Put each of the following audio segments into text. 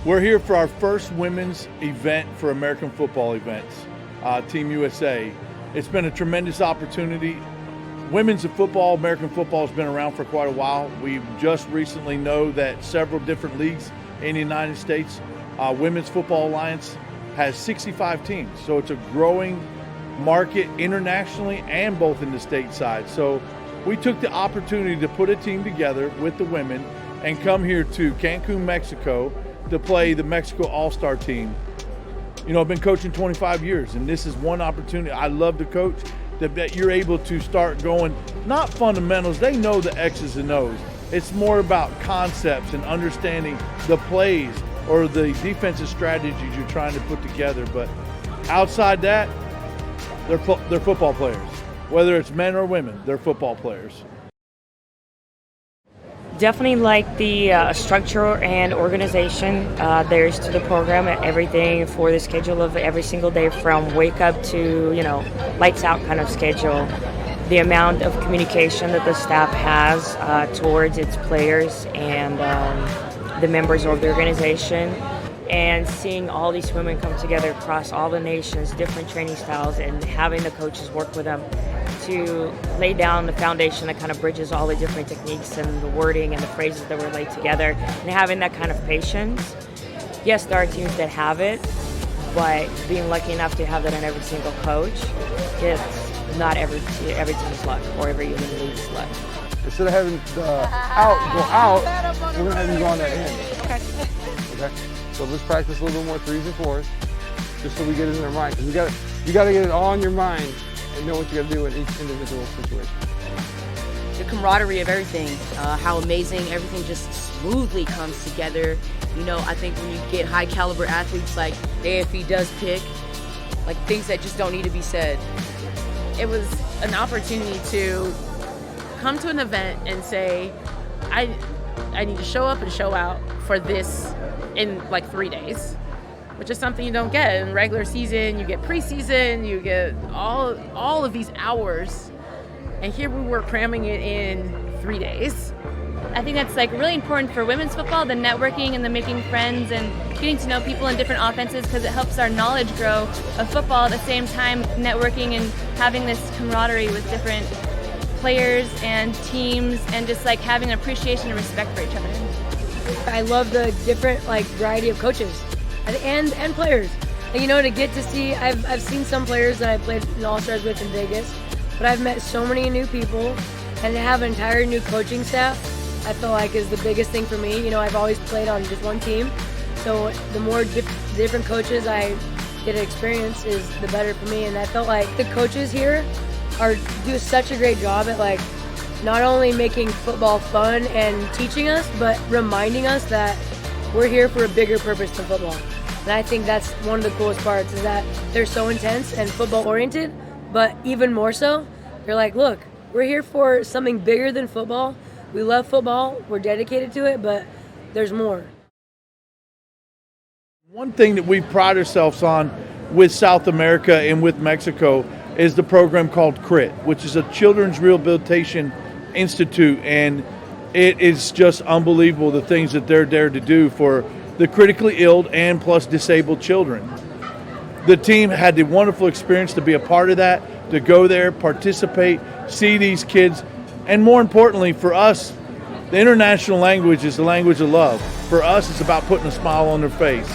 We're here for our first women's event for American football events, Team USA. It's been a tremendous opportunity. Women's football, American football has been around for quite a while. We just recently know that several different leagues in the United States, Women's Football Alliance has 65 teams. So it's a growing market internationally and both in the state side. So we took the opportunity to put a team together with the women and come here to Cancun, Mexico, to play the Mexico All-Star team. You know, I've been coaching 25 years, and this is one opportunity. I love to coach, that you're able to start going, not fundamentals, they know the X's and O's. It's more about concepts and understanding the plays or the defensive strategies you're trying to put together. But outside that, they're football players. Whether it's men or women, they're football players. Definitely like the structure and organization there's to the program, everything for the schedule of every single day from wake up to, you know, lights out kind of schedule. The amount of communication that the staff has towards its players and the members of the organization, and seeing all these women come together across all the nations, different training styles, and having the coaches work with them to lay down the foundation that kind of bridges all the different techniques and the wording and the phrases that were laid together, and having that kind of patience. Yes, there are teams that have it, but being lucky enough to have that in every single coach, it's not every team's luck or every human league's luck. Instead of having the out go out, we're gonna have you go on that end. Okay. So let's practice a little bit more 3s and 4s, just so we get it in our mind. Because you gotta get it all in your mind and know what you gotta do in each individual situation. The camaraderie of everything, how amazing everything just smoothly comes together. You know, I think when you get high caliber athletes like AFE does pick, like things that just don't need to be said. It was an opportunity to come to an event and say, I need to show up and show out for this in like 3 days, which is something you don't get in regular season. You get preseason, you get all of these hours, and here we were cramming it in 3 days. I think that's like really important for women's football, the networking and the making friends and getting to know people in different offenses, because it helps our knowledge grow of football, at the same time networking and having this camaraderie with different players and teams, and just like having an appreciation and respect for each other. I love the different like variety of coaches and players. And, you know, to get to see, I've seen some players that I played in All-Stars with in Vegas, but I've met so many new people, and to have an entire new coaching staff, I feel like is the biggest thing for me. You know, I've always played on just one team, so the more different coaches I get to experience is the better for me. And I felt like the coaches here do such a great job at like not only making football fun and teaching us, but reminding us that we're here for a bigger purpose than football. And I think that's one of the coolest parts, is that they're so intense and football oriented, but even more so, they're like, look, we're here for something bigger than football. We love football, we're dedicated to it, but there's more. One thing that we pride ourselves on with South America and with Mexico is the program called CRIT, which is a Children's Rehabilitation Institute, and it is just unbelievable the things that they're there to do for the critically ill and plus disabled children. The team had the wonderful experience to be a part of that, to go there, participate, see these kids, and more importantly for us, the international language is the language of love. For us, it's about putting a smile on their face.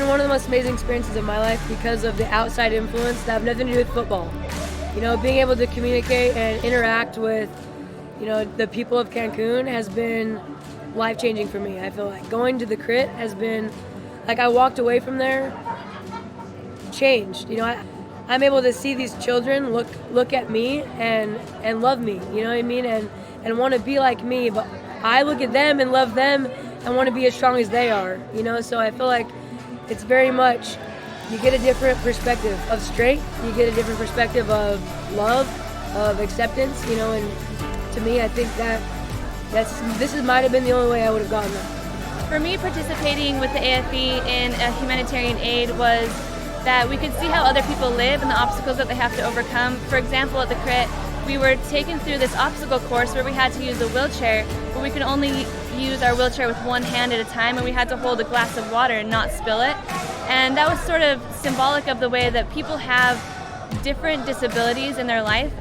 One of the most amazing experiences of my life because of the outside influence that have nothing to do with football. You know, being able to communicate and interact with, you know, the people of Cancun has been life-changing for me. I feel like going to the CRIT has been, like, I walked away from there changed. You know, I'm able to see these children look at me and love me, you know what I mean, and want to be like me, but I look at them and love them and want to be as strong as they are, you know. So I feel like it's very much you get a different perspective of strength. You get a different perspective of love, of acceptance, and to me, I think this might have been the only way I would have gotten there. For me, participating with the AFE in a humanitarian aid was that we could see how other people live and the obstacles that they have to overcome. For example, at the crit, we were taken through this obstacle course where we had to use a wheelchair, but we could only use our wheelchair with one hand at a time, and we had to hold a glass of water and not spill it. And that was sort of symbolic of the way that people have different disabilities in their life.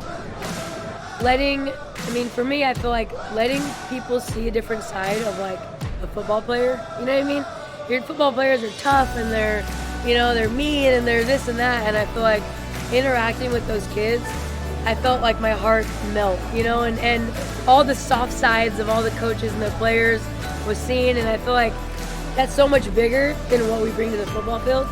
For me, I feel like letting people see a different side of like a football player, you know what I mean? Your football players are tough and they're mean and they're this and that, and I feel like interacting with those kids, I felt like my heart melt, and all the soft sides of all the coaches and the players was seen, and I feel like that's so much bigger than what we bring to the football field.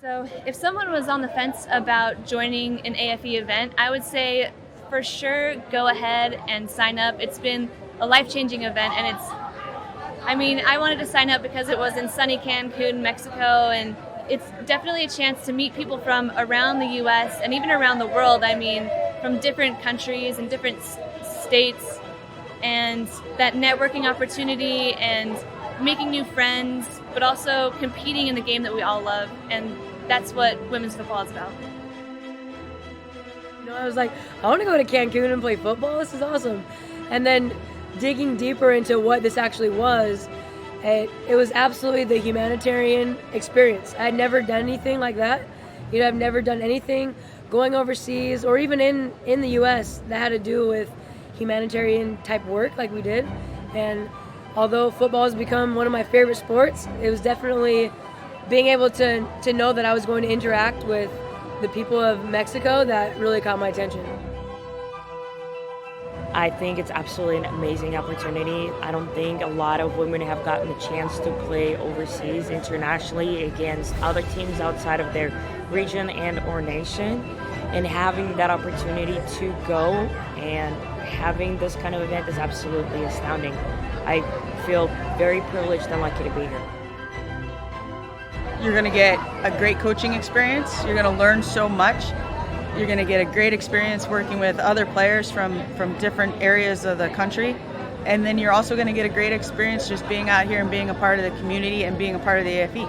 So if someone was on the fence about joining an AFE event, I would say for sure go ahead and sign up. It's been a life-changing event, and I wanted to sign up because it was in sunny Cancun, Mexico, and it's definitely a chance to meet people from around the U.S. and even around the world. From different countries and different states, and that networking opportunity and making new friends, but also competing in the game that we all love, and that's what women's football is about. I was like, I want to go to Cancun and play football. This is awesome. And then digging deeper into what this actually was, it was absolutely the humanitarian experience. I had never done anything like that. I've never done anything going overseas or even in the U.S. that had to do with humanitarian type work like we did. And although football has become one of my favorite sports, it was definitely being able to know that I was going to interact with the people of Mexico that really caught my attention. I think it's absolutely an amazing opportunity. I don't think a lot of women have gotten the chance to play overseas internationally against other teams outside of their region and or nation. And having that opportunity to go and having this kind of event is absolutely astounding. I feel very privileged and lucky to be here. You're going to get a great coaching experience. You're going to learn so much. You're going to get a great experience working with other players from different areas of the country. And then you're also going to get a great experience just being out here and being a part of the community and being a part of the AFE.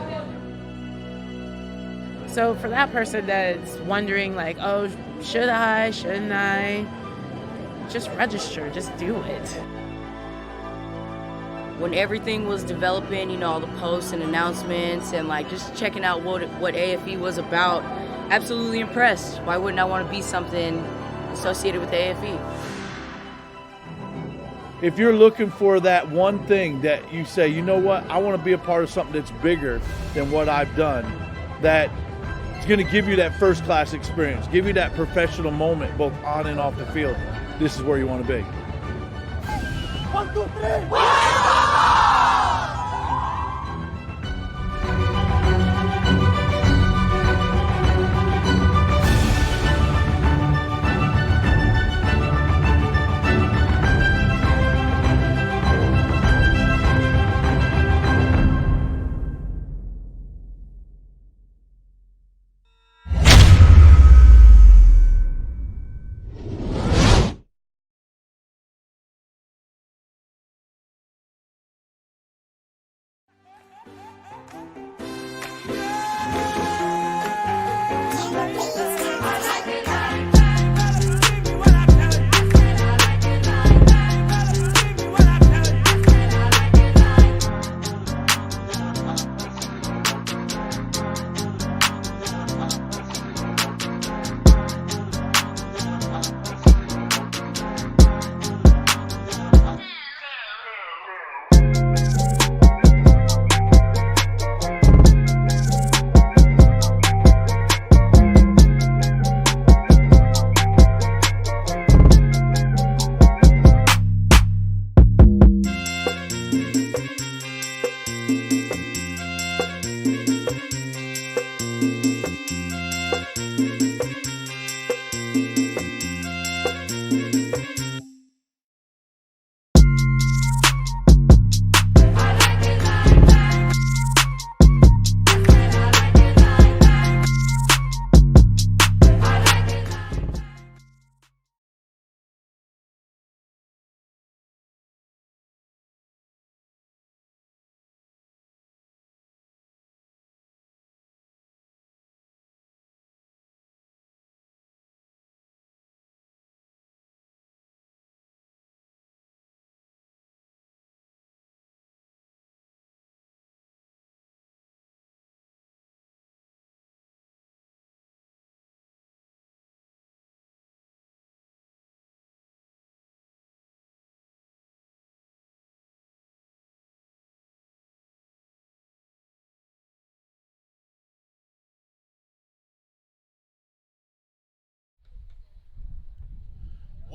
So for that person that's wondering like, oh, should I, shouldn't I? Just register, just do it. When everything was developing, all the posts and announcements and like just checking out what AFE was about, absolutely impressed. Why wouldn't I want to be something associated with AFE? If you're looking for that one thing that you say, you know what, I want to be a part of something that's bigger than what I've done, that is going to give you that first class experience, give you that professional moment both on and off the field, this is where you want to be. 1, 2, 3.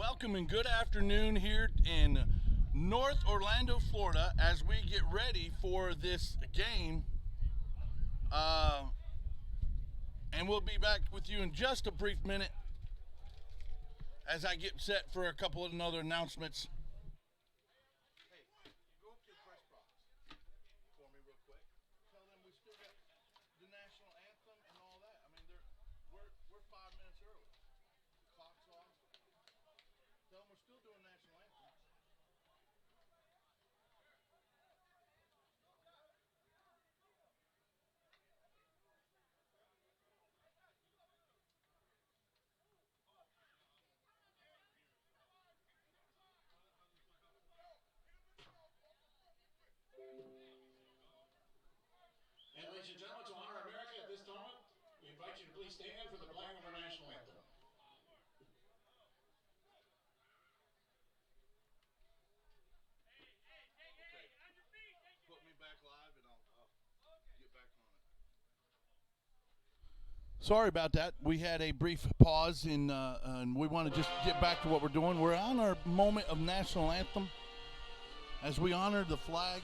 welcome and good afternoon here in North Orlando, Florida, as we get ready for this game. And we'll be back with you in just a brief minute as I get set for a couple of other announcements. Hey, go up to the press box for me real quick. Tell them we still got the national anthem and all that. I mean, we're 5 minutes early. The clock's off. Tell them we're still doing national anthem. And ladies and gentlemen, to honor America at this moment, we invite you to please stand for the playing of our national anthem. Put me back live and I'll get back on it. Sorry about that. We had a brief pause and we want to just get back to what we're doing. We're on our moment of national anthem as we honor the flag.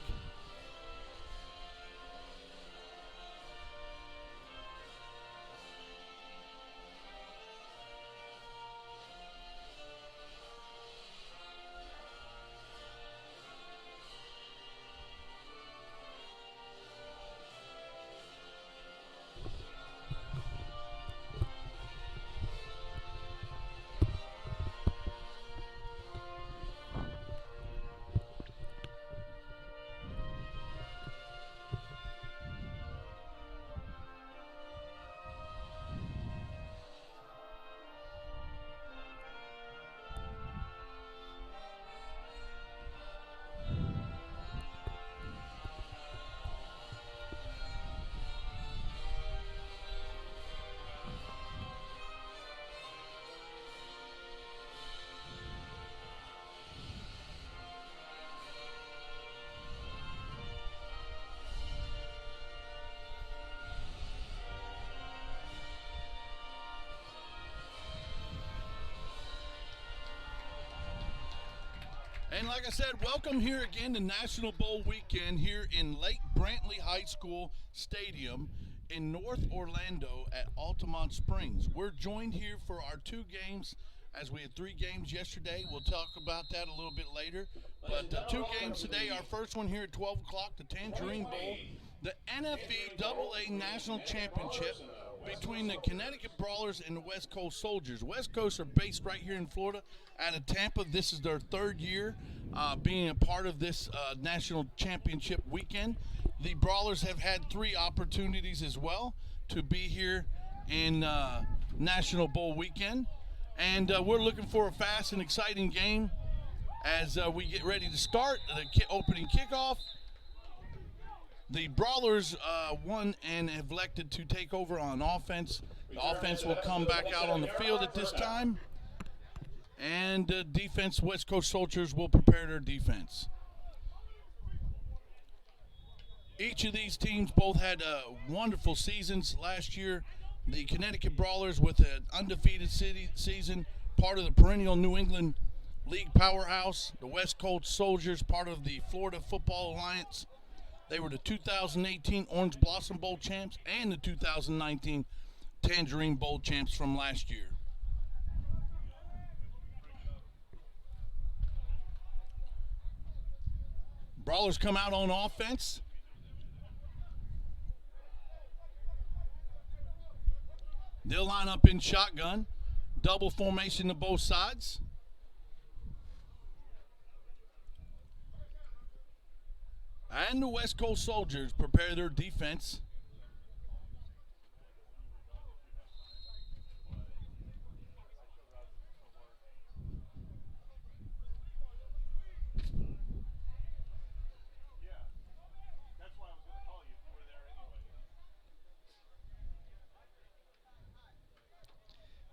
And like I said, welcome here again to National Bowl Weekend here in Lake Brantley High School Stadium in North Orlando at Altamont Springs. We're joined here for our 2 games, as we had 3 games yesterday. We'll talk about that a little bit later. But 2 games today. Our first one here at 12 o'clock, the Tangerine Bowl, the NFE National Championship between the Connecticut Brawlers and the West Coast Soldiers. West Coast are based right here in Florida out of Tampa. This is their 3rd year being a part of this national championship weekend. The Brawlers have had 3 opportunities as well to be here in National Bowl Weekend. And we're looking for a fast and exciting game as we get ready to start the opening kickoff. The Brawlers won and have elected to take over on offense. The offense will come back out on the field at this time. And defense, West Coast Soldiers will prepare their defense. Each of these teams both had wonderful seasons last year. The Connecticut Brawlers with an undefeated season, part of the perennial New England League powerhouse. The West Coast Soldiers, part of the Florida Football Alliance. They were the 2018 Orange Blossom Bowl champs and the 2019 Tangerine Bowl champs from last year. Brawlers come out on offense. They'll line up in shotgun, double formation to both sides. And the West Coast Soldiers prepare their defense.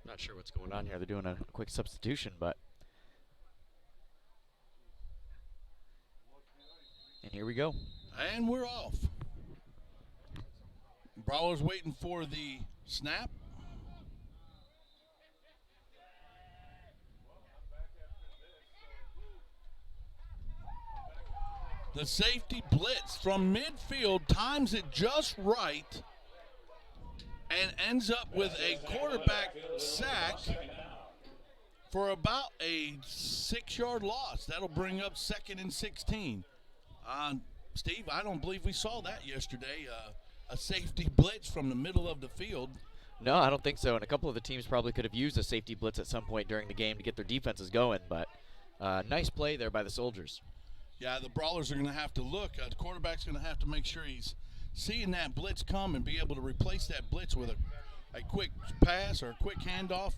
Not sure what's going on here. They're doing a quick substitution, but and here we go. And we're off. Brawlers waiting for the snap. The safety blitz from midfield times it just right and ends up with a quarterback sack for about a 6-yard loss. That'll bring up 2nd and 16. Steve, I don't believe we saw that yesterday, a safety blitz from the middle of the field. No, I don't think so. And a couple of the teams probably could have used a safety blitz at some point during the game to get their defenses going. But nice play there by the Soldiers. Yeah, the Brawlers are going to have to look. The quarterback's going to have to make sure he's seeing that blitz come and be able to replace that blitz with a quick pass or a quick handoff.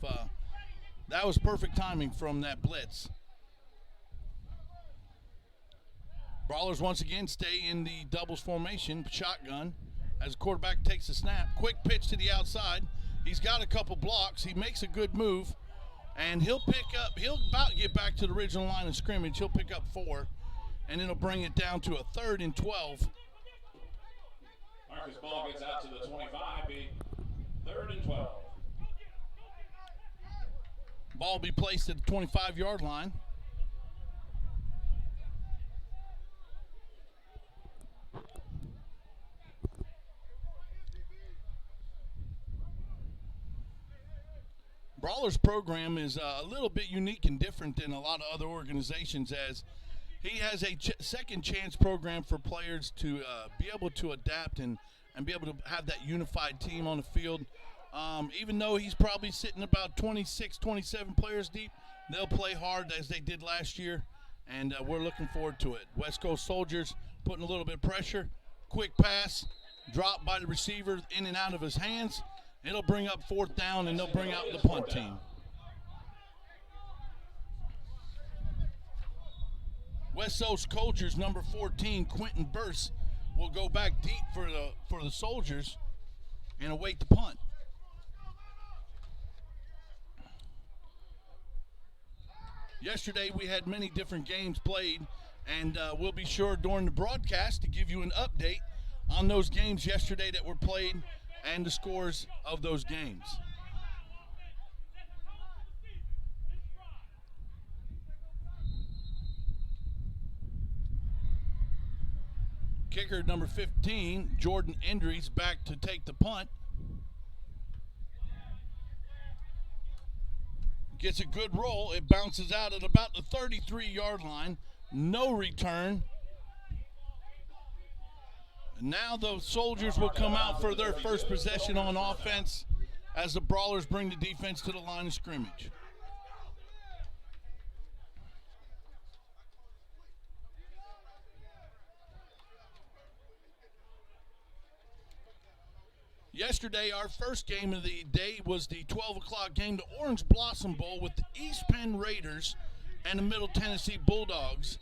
That was perfect timing from that blitz. Brawlers once again stay in the doubles formation, shotgun, as the quarterback takes the snap. Quick pitch to the outside. He's got a couple blocks. He makes a good move, and he'll about get back to the original line of scrimmage. He'll pick up 4, and it'll bring it down to a 3rd and 12. Marcus ball gets out to the 25, be 3rd and 12. Ball will be placed at the 25-yard line. Brawlers program is a little bit unique and different than a lot of other organizations, as he has a second chance program for players to be able to adapt and be able to have that unified team on the field. Even though he's probably sitting about 26, 27 players deep, they'll play hard as they did last year, and we're looking forward to it. West Coast Soldiers putting a little bit of pressure. Quick pass, drop by the receiver, in and out of his hands. It'll bring up 4th down, and they'll bring out the punt team. West Coast Soldiers, number 14, Quentin Burse, will go back deep for the Soldiers and await the punt. Yesterday we had many different games played, and we'll be sure during the broadcast to give you an update on those games yesterday that were played and the scores of those games. Kicker number 15, Jordan Endries, back to take the punt. Gets a good roll. It bounces out at about the 33-yard line. No return. Now the Soldiers will come out for their first possession on offense as the Brawlers bring the defense to the line of scrimmage. Yesterday, our first game of the day was the 12 o'clock game, the Orange Blossom Bowl with the East Penn Raiders and the Middle Tennessee Bulldogs.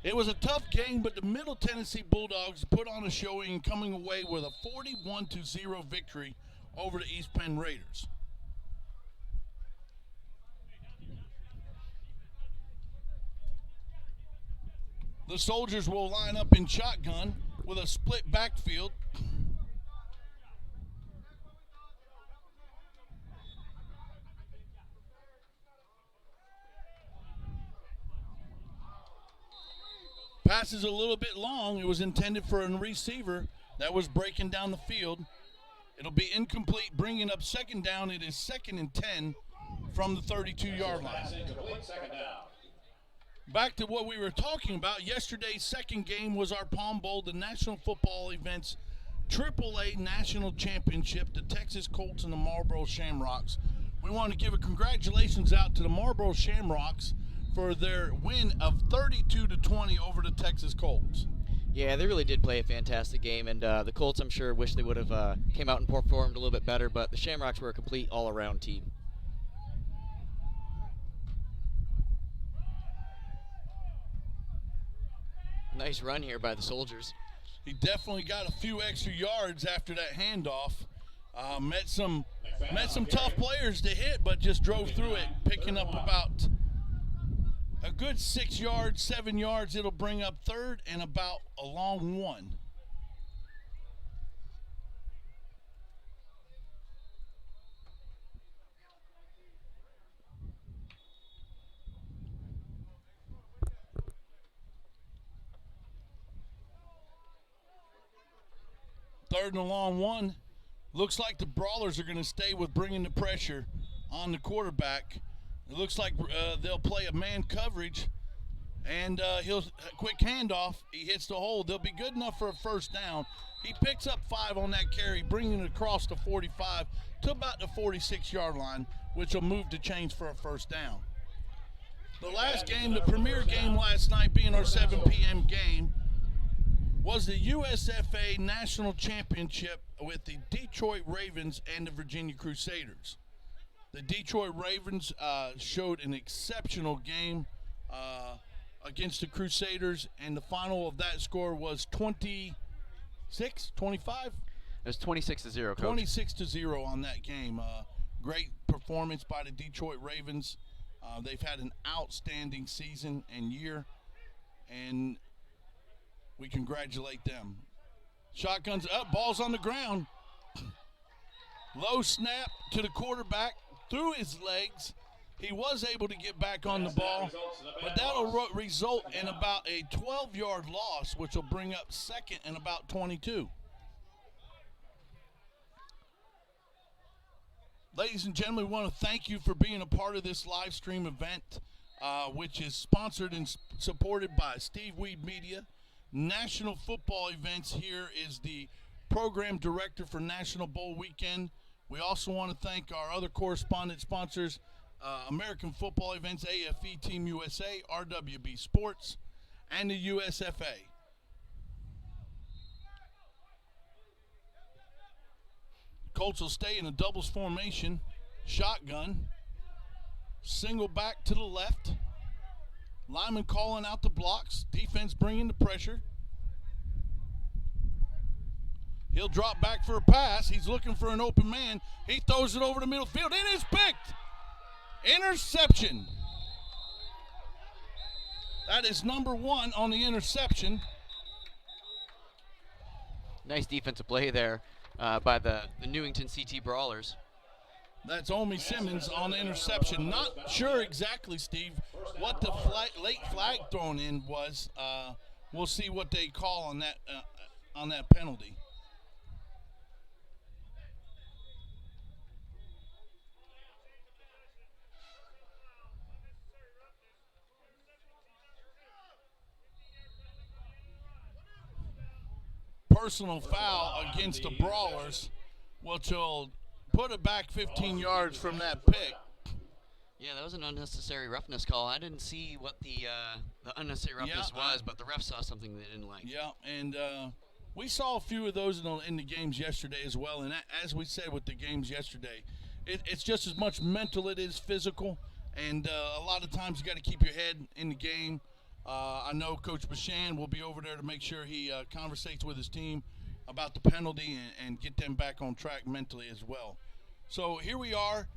It was a tough game, but the Middle Tennessee Bulldogs put on a showing, coming away with a 41-0 victory over the East Penn Raiders. The Soldiers will line up in shotgun with a split backfield. Pass is a little bit long. It was intended for a receiver that was breaking down the field. It'll be incomplete, bringing up 2nd down. It is 2nd and 10 from the 32-yard line. Back to what we were talking about. Yesterday's second game was our Palm Bowl, the National Football Events AAA National Championship, the Texas Colts and the Marlboro Shamrocks. We want to give a congratulations out to the Marlboro Shamrocks for their win of 32-20 over the Texas Colts. Yeah, they really did play a fantastic game, and the Colts, I'm sure, wish they would have came out and performed a little bit better, but the Shamrocks were a complete all-around team. Nice run here by the Soldiers. He definitely got a few extra yards after that handoff. Met some tough players to hit, but just drove through it, picking up about a good 6 yards, 7 yards. It'll bring up 3rd and about a long 1. 3rd and a long one. Looks like the Brawlers are going to stay with bringing the pressure on the quarterback. It looks like they'll play a man coverage, and he'll quick handoff. He hits the hole. They'll be good enough for a first down. He picks up 5 on that carry, bringing it across the 45 to about the 46-yard line, which will move the chains for a first down. The last game, the premier game last night, being our 7 p.m. game, was the USFA National Championship with the Detroit Ravens and the Virginia Crusaders. The Detroit Ravens showed an exceptional game against the Crusaders, and the final of that score was 26, 25? It was 26-0, Coach. 26-0 on that game. Great performance by the Detroit Ravens. They've had an outstanding season and year, and we congratulate them. Shotguns up, ball's on the ground. Low snap to the quarterback, through his legs. He was able to get back on the ball, but that'll result in about a 12-yard loss, which will bring up 2nd and about 22. Ladies and gentlemen, we want to thank you for being a part of this live stream event, which is sponsored and supported by Steve Weed Media. National Football Events here is the program director for National Bowl Weekend. We also want to thank our other correspondent sponsors, American Football Events, AFE Team USA, RWB Sports, and the USFA. Colts will stay in a doubles formation, shotgun, single back to the left, lineman calling out the blocks, defense bringing the pressure. He'll drop back for a pass. He's looking for an open man. He throws it over the middle field. It is picked. Interception. That is number 1 on the interception. Nice defensive play there by the Newington CT Brawlers. That's Omi Simmons on the interception. Not sure exactly, Steve, what the late flag thrown in was. We'll see what they call on that penalty. Personal foul against the Brawlers, which will put it back 15 yards from that pick. Yeah, that was an unnecessary roughness call. I didn't see what the unnecessary roughness was, but the ref saw something they didn't like. Yeah, and we saw a few of those in the games yesterday as well. And as we said with the games yesterday, it's just as much mental it is physical. And a lot of times you got to keep your head in the game. I know Coach Bashan will be over there to make sure he conversates with his team about the penalty and get them back on track mentally as well. So here we are.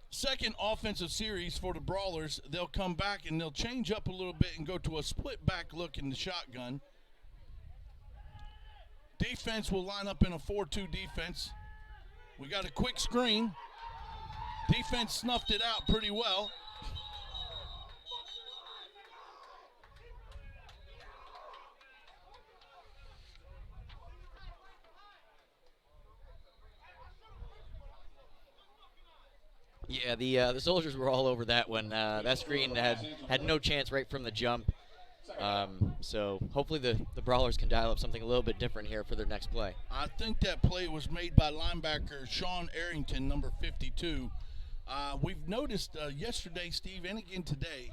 Second offensive series for the Brawlers. They'll come back and they'll change up a little bit and go to a split back look in the shotgun. Defense will line up in a 4-2 defense. We got a quick screen. Defense snuffed it out pretty well. Yeah, the Soldiers were all over that one. That screen had no chance right from the jump. So hopefully the Brawlers can dial up something a little bit different here for their next play. I think that play was made by linebacker Sean Arrington, number 52. We've noticed yesterday, Steve, and again today,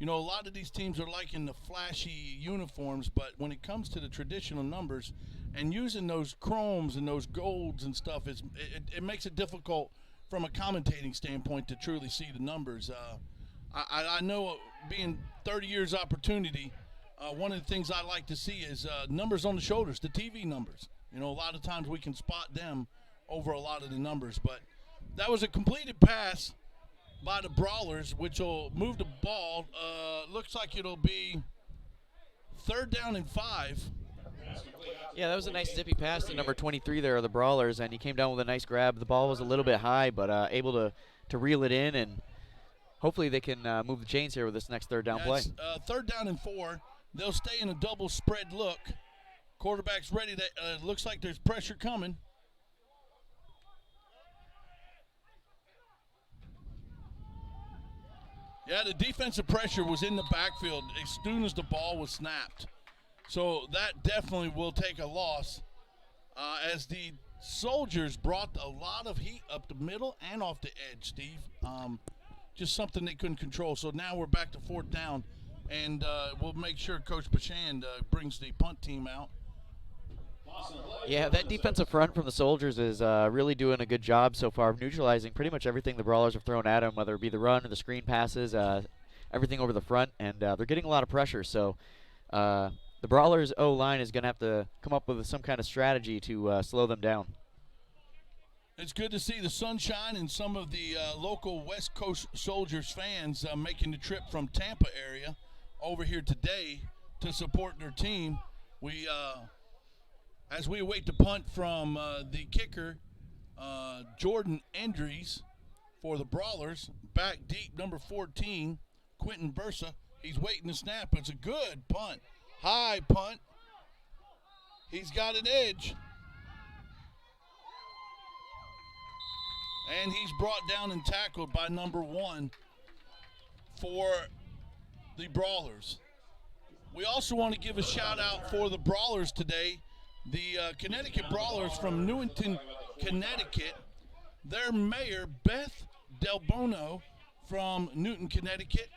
a lot of these teams are liking the flashy uniforms, but when it comes to the traditional numbers and using those chromes and those golds and stuff, it makes it difficult from a commentating standpoint to truly see the numbers. I know being 30 years opportunity, one of the things I like to see is numbers on the shoulders, the TV numbers. A lot of times we can spot them over a lot of the numbers. But that was a completed pass by the Brawlers, which will move the ball. Looks like it'll be 3rd down and 5. Yeah, that was a nice zippy pass to number 23 there of the Brawlers, and he came down with a nice grab. The ball was a little bit high, but able to reel it in, and hopefully they can move the chains here with this next 3rd down play. 3rd down and 4. They'll stay in a double spread look. Quarterback's ready. Looks like there's pressure coming. Yeah, the defensive pressure was in the backfield as soon as the ball was snapped. So that definitely will take a loss as the Soldiers brought a lot of heat up the middle and off the edge, Steve. Just something they couldn't control. So now we're back to 4th down, and we'll make sure Coach Bashand brings the punt team out. Yeah, that defensive front from the Soldiers is really doing a good job so far of neutralizing pretty much everything the Brawlers have thrown at them, whether it be the run or the screen passes, everything over the front, and they're getting a lot of pressure. So the Brawlers O-line is going to have to come up with some kind of strategy to slow them down. It's good to see the sunshine and some of the local West Coast Soldiers fans making the trip from Tampa area over here today to support their team. We as we await the punt from the kicker, Jordan Endries for the Brawlers. Back deep, number 14, Quentin Bursa. He's waiting to snap. It's a good punt. High punt. He's got an edge. And he's brought down and tackled by number 1 for the Brawlers. We also want to give a shout out for the Brawlers today. The Connecticut Brawlers from Newington, Connecticut. Their mayor, Beth Del Bono from Newton, Connecticut,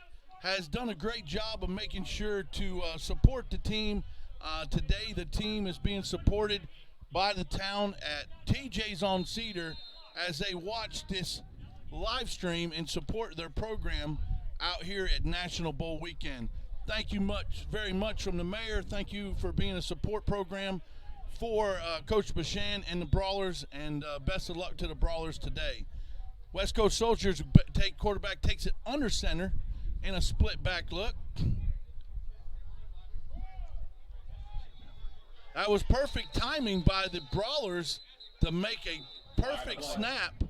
has done a great job of making sure to support the team. Today the team is being supported by the town at TJ's on Cedar as they watch this live stream and support their program out here at National Bowl Weekend. Thank you very much from the mayor. Thank you for being a support program for Coach Bashand and the Brawlers, and best of luck to the Brawlers today. West Coast Soldiers quarterback takes it under center in a split back look. That was perfect timing by the Brawlers to make a perfect snap.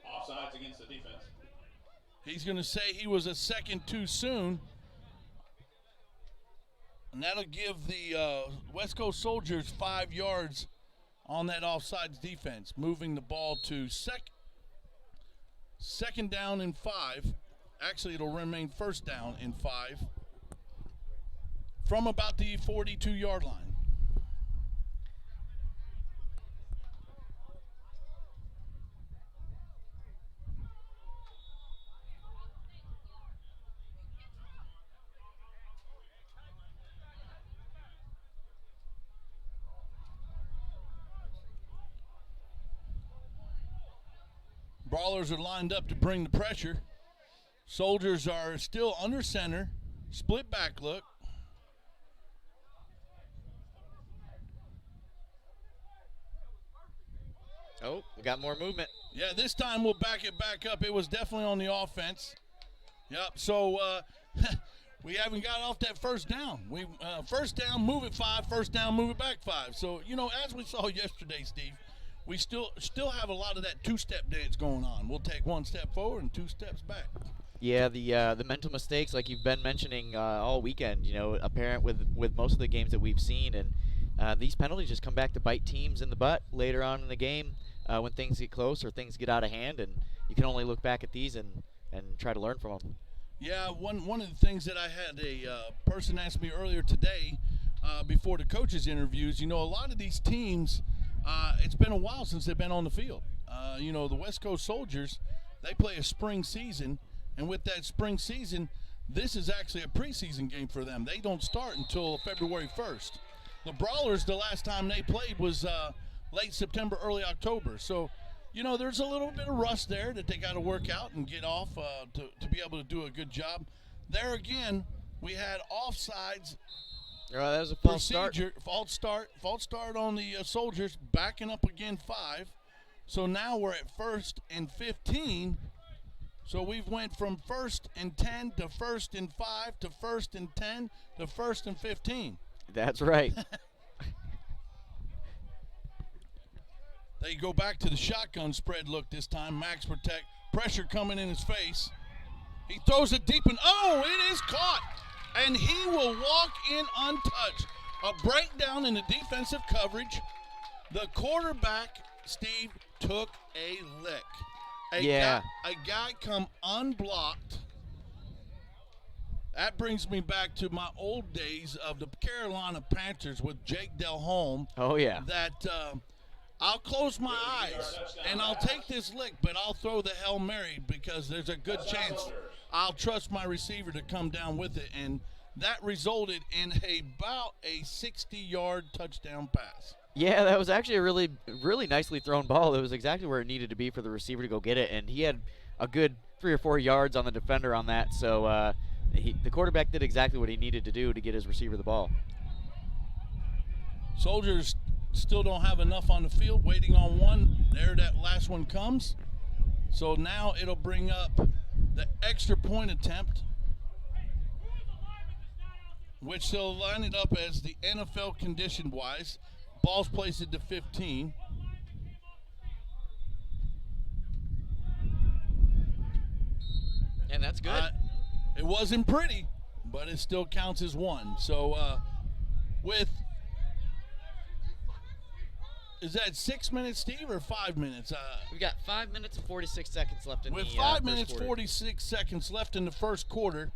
Offsides against the defense. He's going to say he was a second too soon. And that'll give the West Coast Soldiers 5 yards on that offsides defense, moving the ball to second down and 5. Actually, it'll remain first down and 5 from about the 42-yard line. Brawlers are lined up to bring the pressure. Soldiers are still under center. Split back look. Oh, we got more movement. Yeah, this time we'll back it back up. It was definitely on the offense. Yep, so we haven't got off that first down. We first down, move it 5. First down, move it back 5. So, as we saw yesterday, Steve, we still have a lot of that two-step dance going on. We'll take 1 step forward and 2 steps back. Yeah, the mental mistakes, like you've been mentioning all weekend, apparent with most of the games that we've seen, and these penalties just come back to bite teams in the butt later on in the game when things get close or things get out of hand, and you can only look back at these and try to learn from them. Yeah, one of the things that I had a person ask me earlier today before the coaches' interviews, a lot of these teams, it's been a while since they've been on the field. The West Coast Soldiers, they play a spring season, and with that spring season, this is actually a preseason game for them. They don't start until February 1st. The Brawlers, the last time they played was late September, early October. So, there's a little bit of rust there that they got to work out and get off to be able to do a good job. There again, we had offsides. That was a false start. False start on the Soldiers, backing up again 5. So now we're at 1st and 15. So we've went from 1st and 10 to 1st and 5 to 1st and 10 to 1st and 15. That's right. They go back to the shotgun spread look this time. Max protect. Pressure coming in his face. He throws it deep and, it is caught. And he will walk in untouched. A breakdown in the defensive coverage. The quarterback, Steve, took a lick. A guy come unblocked. That brings me back to my old days of the Carolina Panthers with Jake Delhomme. Oh, yeah. That I'll close my eyes and I'll take this lick, but I'll throw the Hail Mary because there's a good chance I'll trust my receiver to come down with it. And that resulted in about a 60-yard touchdown pass. Yeah, that was actually a really, really nicely thrown ball. It was exactly where it needed to be for the receiver to go get it, and he had a good 3 or 4 yards on the defender on that. So the quarterback did exactly what he needed to do to get his receiver the ball. Soldiers still don't have enough on the field, waiting on one. There, that last one comes. So now it'll bring up the extra point attempt, which they'll line it up as the NFL condition-wise. Ball's placed at the 15. And that's good. It wasn't pretty, but it still counts as one. So is that 6 minutes, Steve, or 5 minutes? We've got 5 minutes and 46 seconds left in the with 5 first minutes, quarter. 46 seconds left in the first quarter,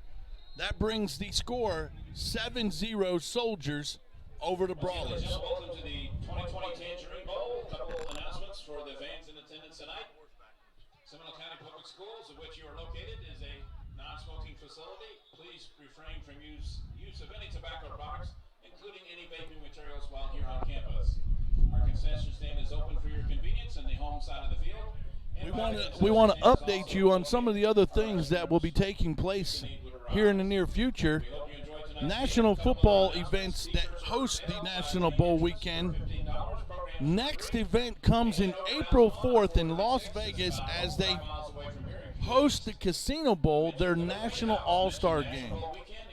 that brings the score 7-0 Soldiers over the Brawlers. Welcome to the 2020 Tangerine Bowl. A couple of announcements for the fans in attendance tonight. Seminole County Public Schools, in which you are located, is a non-smoking facility. Please refrain from use of any tobacco products, including any vaping materials, while here on campus. Our concession stand is open for your convenience in the home side of the field. We want to update you on some of the other things that will be taking place here in the near future. National football events that host the National Bowl weekend. Next event comes in April 4th in Las Vegas as they host the Casino Bowl, their national all-star game.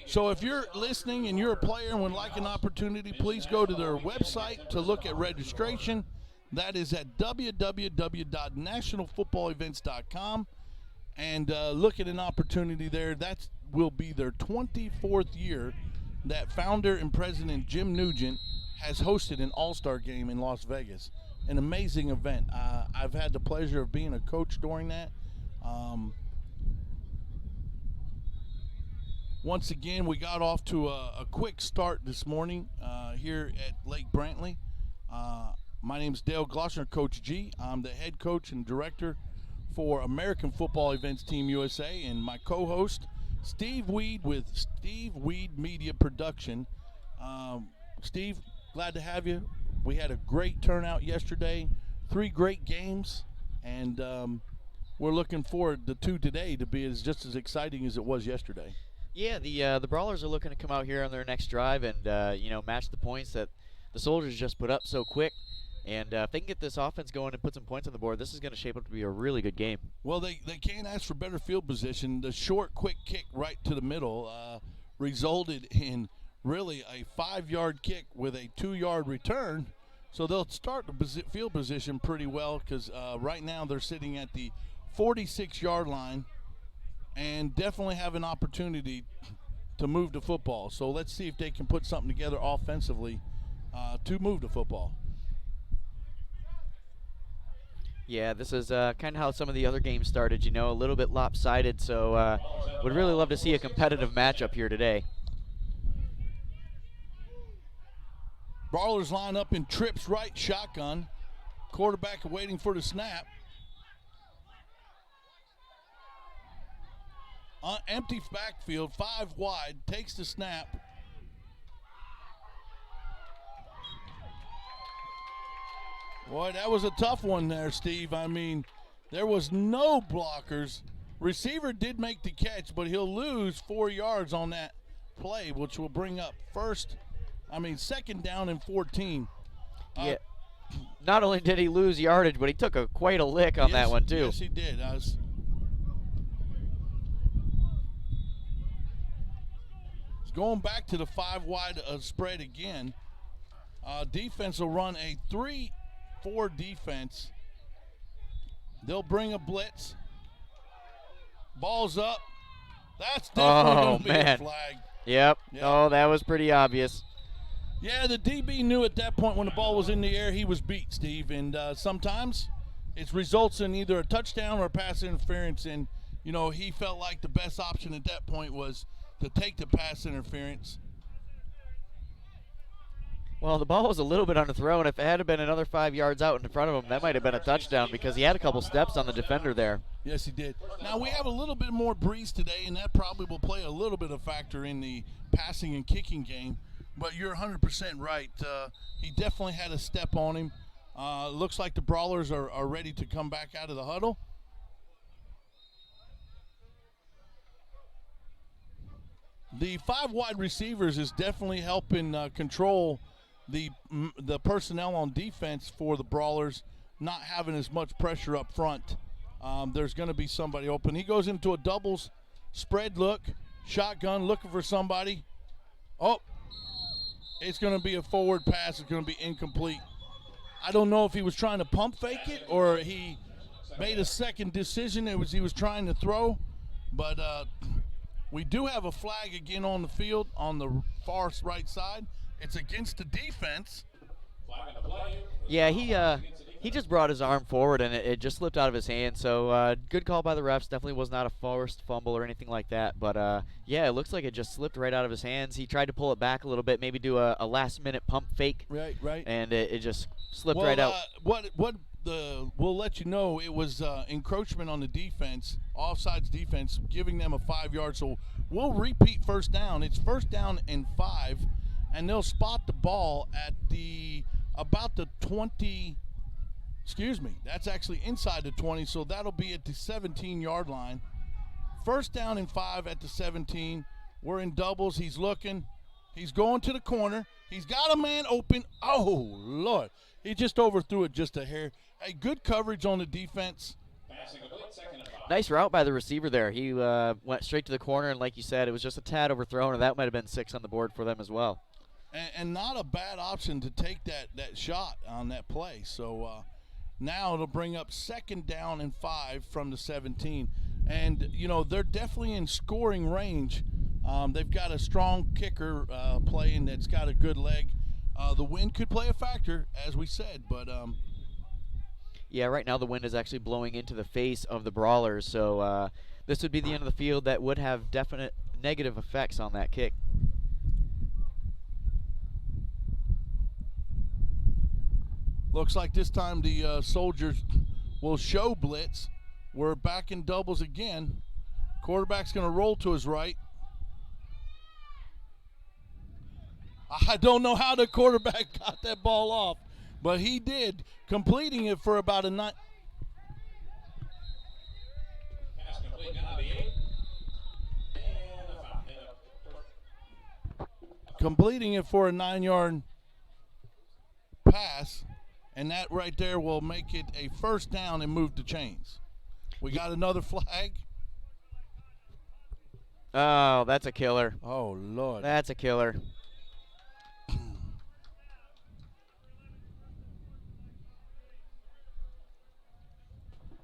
So if you're listening and you're a player and would like an opportunity, please go to their website to look at registration. That is at www.nationalfootballevents.com, and look at an opportunity there. That will be their 24th year that founder and president Jim Nugent has hosted an all-star game in Las Vegas. An amazing event. I've had the pleasure of being a coach during that. Once again, we got off to a quick start this morning here at Lake Brantley. My name is Dale Glossner, Coach G. I'm the head coach and director for American Football Events Team USA, and my co-host, Steve Weed with Steve Weed Media Production. Steve, glad to have you. We had a great turnout yesterday, 3 great games, and we're looking forward to 2 today to be just as exciting as it was yesterday. Yeah, the Brawlers are looking to come out here on their next drive and match the points that the Soldiers just put up so quick. And if they can get this offense going and put some points on the board, this is going to shape up to be a really good game. Well, they can't ask for better field position. The short, quick kick right to the middle resulted in really a 5-yard kick with a 2-yard return. So they'll start the field position pretty well because right now they're sitting at the 46-yard line and definitely have an opportunity to move the football. So let's see if they can put something together offensively to move the football. Yeah, this is kind of how some of the other games started, a little bit lopsided. So would really love to see a competitive matchup here today. Brawlers line up in trips right shotgun. Quarterback waiting for the snap. Empty backfield, 5 wide, takes the snap. Boy, that was a tough one there, Steve. I mean, there was no blockers. Receiver did make the catch, but he'll lose 4 yards on that play, which will bring up second down and 14. Yeah. Not only did he lose yardage, but he took quite a lick on that one, too. Yes, he did. Going back to the 5 wide spread again. Defense will run a 3-4 defense. They'll bring a blitz. Ball's up. That's definitely going to be a flag. Yep. Oh, that was pretty obvious. Yeah, the DB knew at that point when the ball was in the air he was beat, Steve. And sometimes it results in either a touchdown or a pass interference. And, you know, he felt like the best option at that point was to take the pass interference. Well, the ball was a little bit underthrown. If it had been another 5 yards out in front of him, that might have been a touchdown because he had a couple steps on the defender there. Yes, he did. Now, we have a little bit more breeze today, and that probably will play a little bit of factor in the passing and kicking game. But you're 100% right. He definitely had a step on him. Looks like the Brawlers are ready to come back out of the huddle. The 5 wide receivers is definitely helping control the personnel on defense for the Brawlers, not having as much pressure up front. There's going to be somebody open. He goes into a doubles spread look, shotgun, looking for somebody. Oh, it's going to be a forward pass. It's going to be incomplete. I don't know if he was trying to pump fake it or he made a second decision. He was trying to throw, but we do have a flag again on the field on the far right side. It's against the defense. Yeah, he just brought his arm forward and it just slipped out of his hand. So good call by the refs. Definitely was not a forced fumble or anything like that. But yeah, it looks like it just slipped right out of his hands. He tried to pull it back a little bit, maybe do a last-minute pump fake. Right. And it just slipped right out. We'll let you know it was encroachment on the defense, offsides defense, giving them a 5 yard. So we'll repeat first down. It's first down and 5, and they'll spot the ball at about the 20. Excuse me, that's actually inside the 20, so that'll be at the 17-yard line. First down and 5 at the 17. We're in doubles. He's looking. He's going to the corner. He's got a man open. Oh, Lord. He just overthrew it just a hair. Hey, good coverage on the defense. Nice route by the receiver there. He went straight to the corner, and like you said, it was just a tad overthrown, and that might have been 6 on the board for them as well. And not a bad option to take that shot on that play. So now it'll bring up second down and 5 from the 17. And, you know, they're definitely in scoring range. They've got a strong kicker playing that's got a good leg. The wind could play a factor, as we said, but yeah, right now the wind is actually blowing into the face of the Brawlers, so this would be the end of the field that would have definite negative effects on that kick. Looks like this time the Soldiers will show blitz. We're back in doubles again. Quarterback's going to roll to his right. I don't know how the quarterback got that ball off, but he did, completing it for about a 9. Completing it for a 9-yard pass, and that right there will make it a first down and move the chains. We got another flag. Oh, that's a killer. Oh, Lord. That's a killer.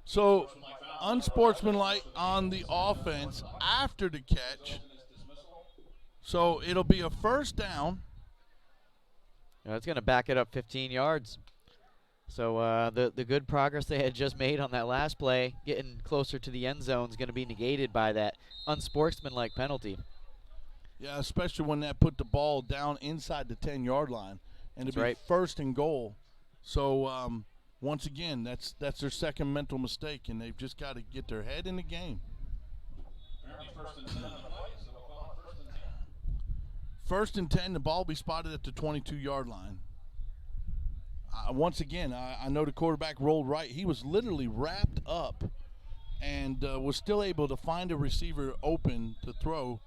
So, unsportsmanlike on the offense after the catch. So, it'll be a first down. It's going to back it up 15 yards. So, the good progress they had just made on that last play, getting closer to the end zone, is going to be negated by that unsportsmanlike penalty. Yeah, especially when that put the ball down inside the 10-yard line. And it'll be first and goal. So, once again, that's their second mental mistake, and they've just got to get their head in the game. First and 10, the ball will be spotted at the 22-yard line. Once again, I know the quarterback rolled right. He was literally wrapped up and was still able to find a receiver open to throw.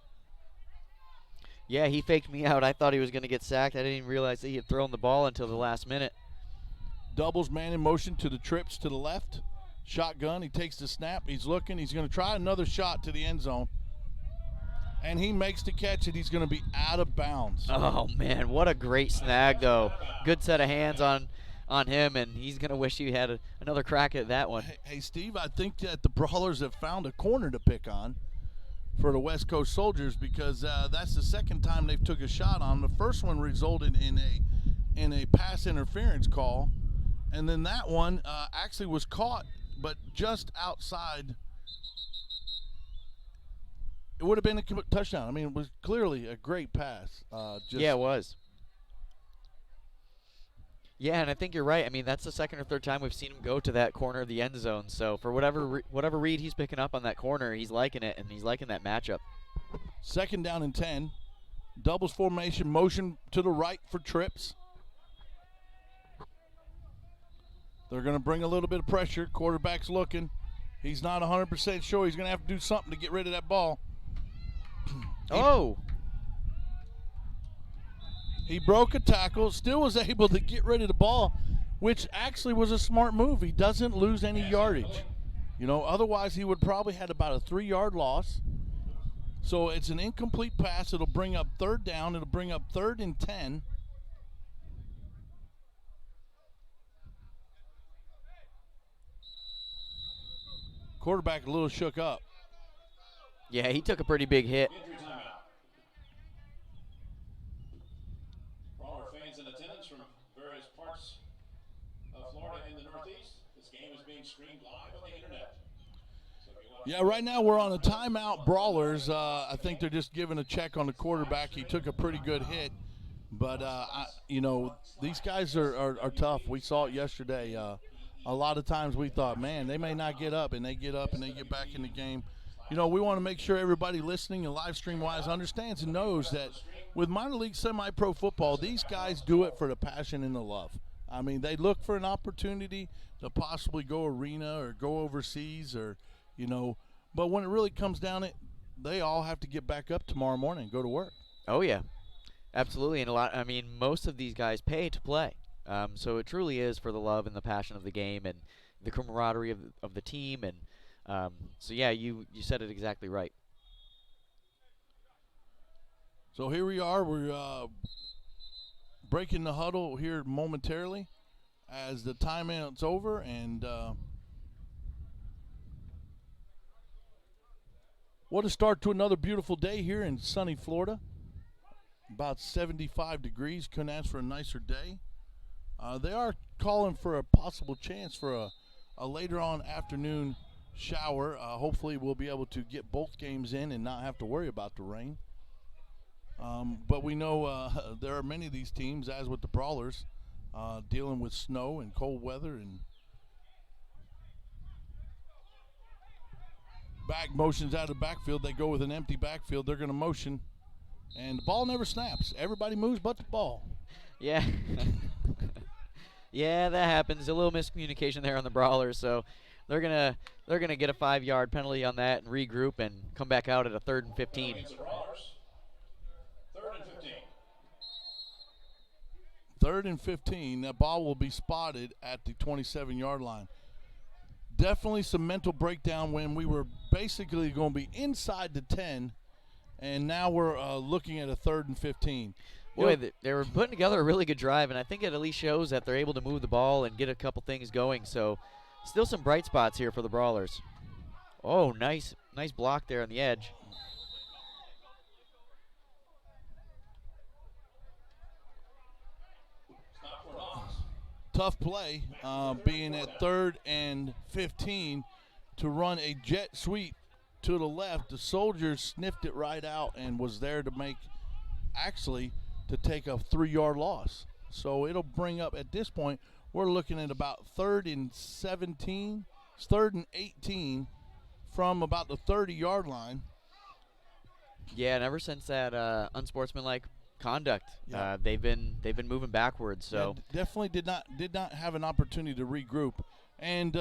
Yeah, he faked me out. I thought he was going to get sacked. I didn't even realize that he had thrown the ball until the last minute. Doubles man in motion to the trips to the left. Shotgun, he takes the snap. He's looking. He's going to try another shot to the end zone. And he makes the catch, and he's going to be out of bounds. Oh, man, what a great snag, though. Good set of hands on him, and he's going to wish he had another crack at that one. Hey, Steve, I think that the Brawlers have found a corner to pick on for the West Coast Soldiers, because that's the second time they've took a shot on them. The first one resulted in a pass interference call, and then that one actually was caught, but just outside. It would have been a touchdown. I mean, it was clearly a great pass. Yeah, it was. Yeah, and I think you're right. I mean, that's the second or third time we've seen him go to that corner of the end zone. So for whatever read he's picking up on that corner, he's liking it, and he's liking that matchup. 2nd down and 10. Doubles formation, motion to the right for trips. They're going to bring a little bit of pressure. Quarterback's looking. He's not 100% sure. He's going to have to do something to get rid of that ball. He broke a tackle, still was able to get rid of the ball, which actually was a smart move. He doesn't lose any yardage. You know, otherwise he would probably had about a 3-yard loss. So it's an incomplete pass. It'll bring up 3rd down. It'll bring up 3rd and 10. Quarterback a little shook up. Yeah, he took a pretty big hit. Brawler fans in attendance from various parts of Florida and the Northeast. This game is being streamed live on the internet. Yeah, right now we're on a timeout. Brawlers, I think they're just giving a check on the quarterback. He took a pretty good hit. But, you know, these guys are tough. We saw it yesterday. A lot of times we thought, man, they may not get up, and they get up and they get back in the game. You know, we want to make sure everybody listening and live stream-wise understands and knows that with minor league semi-pro football, these guys do it for the passion and the love. I mean, they look for an opportunity to possibly go arena or go overseas or, you know, but when it really comes down it, they all have to get back up tomorrow morning and go to work. Oh, yeah, absolutely. And most of these guys pay to play. So it truly is for the love and the passion of the game and the camaraderie of the team. And so, yeah, you said it exactly right. So here we are. We're breaking the huddle here momentarily as the timeout's over. And what a start to another beautiful day here in sunny Florida. About 75 degrees. Couldn't ask for a nicer day. They are calling for a possible chance for a later on afternoon shower. Hopefully we'll be able to get both games in and not have to worry about the rain. But we know there are many of these teams, as with the Brawlers, dealing with snow and cold weather. And back motions out of the backfield. They go with an empty backfield. They're going to motion. And the ball never snaps. Everybody moves but the ball. Yeah. Yeah, that happens. A little miscommunication there on the Brawlers, so they're gonna get a 5-yard penalty on that and regroup and come back out at a 3rd and 15. 3rd and 15. 3rd and 15. That ball will be spotted at the 27-yard line. Definitely some mental breakdown when we were basically going to be inside the 10, and now we're looking at a 3rd and 15. Boy, they were putting together a really good drive, and I think it at least shows that they're able to move the ball and get a couple things going. So still some bright spots here for the Brawlers. Oh, nice block there on the edge. Tough play, being at 3rd and 15 to run a jet sweep to the left. The Soldiers sniffed it right out and was there to make, actually, to take a 3-yard loss. So it'll bring up, at this point, we're looking at about 3rd and 17, 3rd and 18 from about the 30-yard line. Yeah, and ever since that unsportsmanlike conduct, yeah. They've been moving backwards. So yeah, definitely did not have an opportunity to regroup and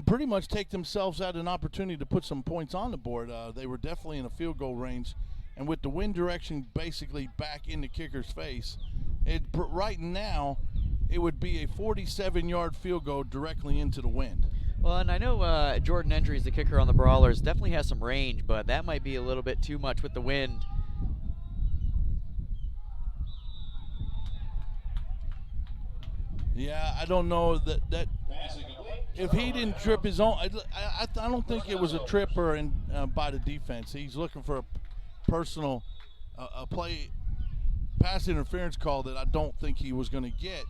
pretty much take themselves out an opportunity to put some points on the board. They were definitely in a field goal range. And with the wind direction basically back in the kicker's face, right now it would be a 47-yard field goal directly into the wind. Well, and I know Jordan Endries, the kicker on the Brawlers, definitely has some range, but that might be a little bit too much with the wind. Yeah, I don't know that. Passing complete. if he didn't trip his own, I don't think it was a trip or by the defense. He's looking for a personal play pass interference call that I don't think he was going to get.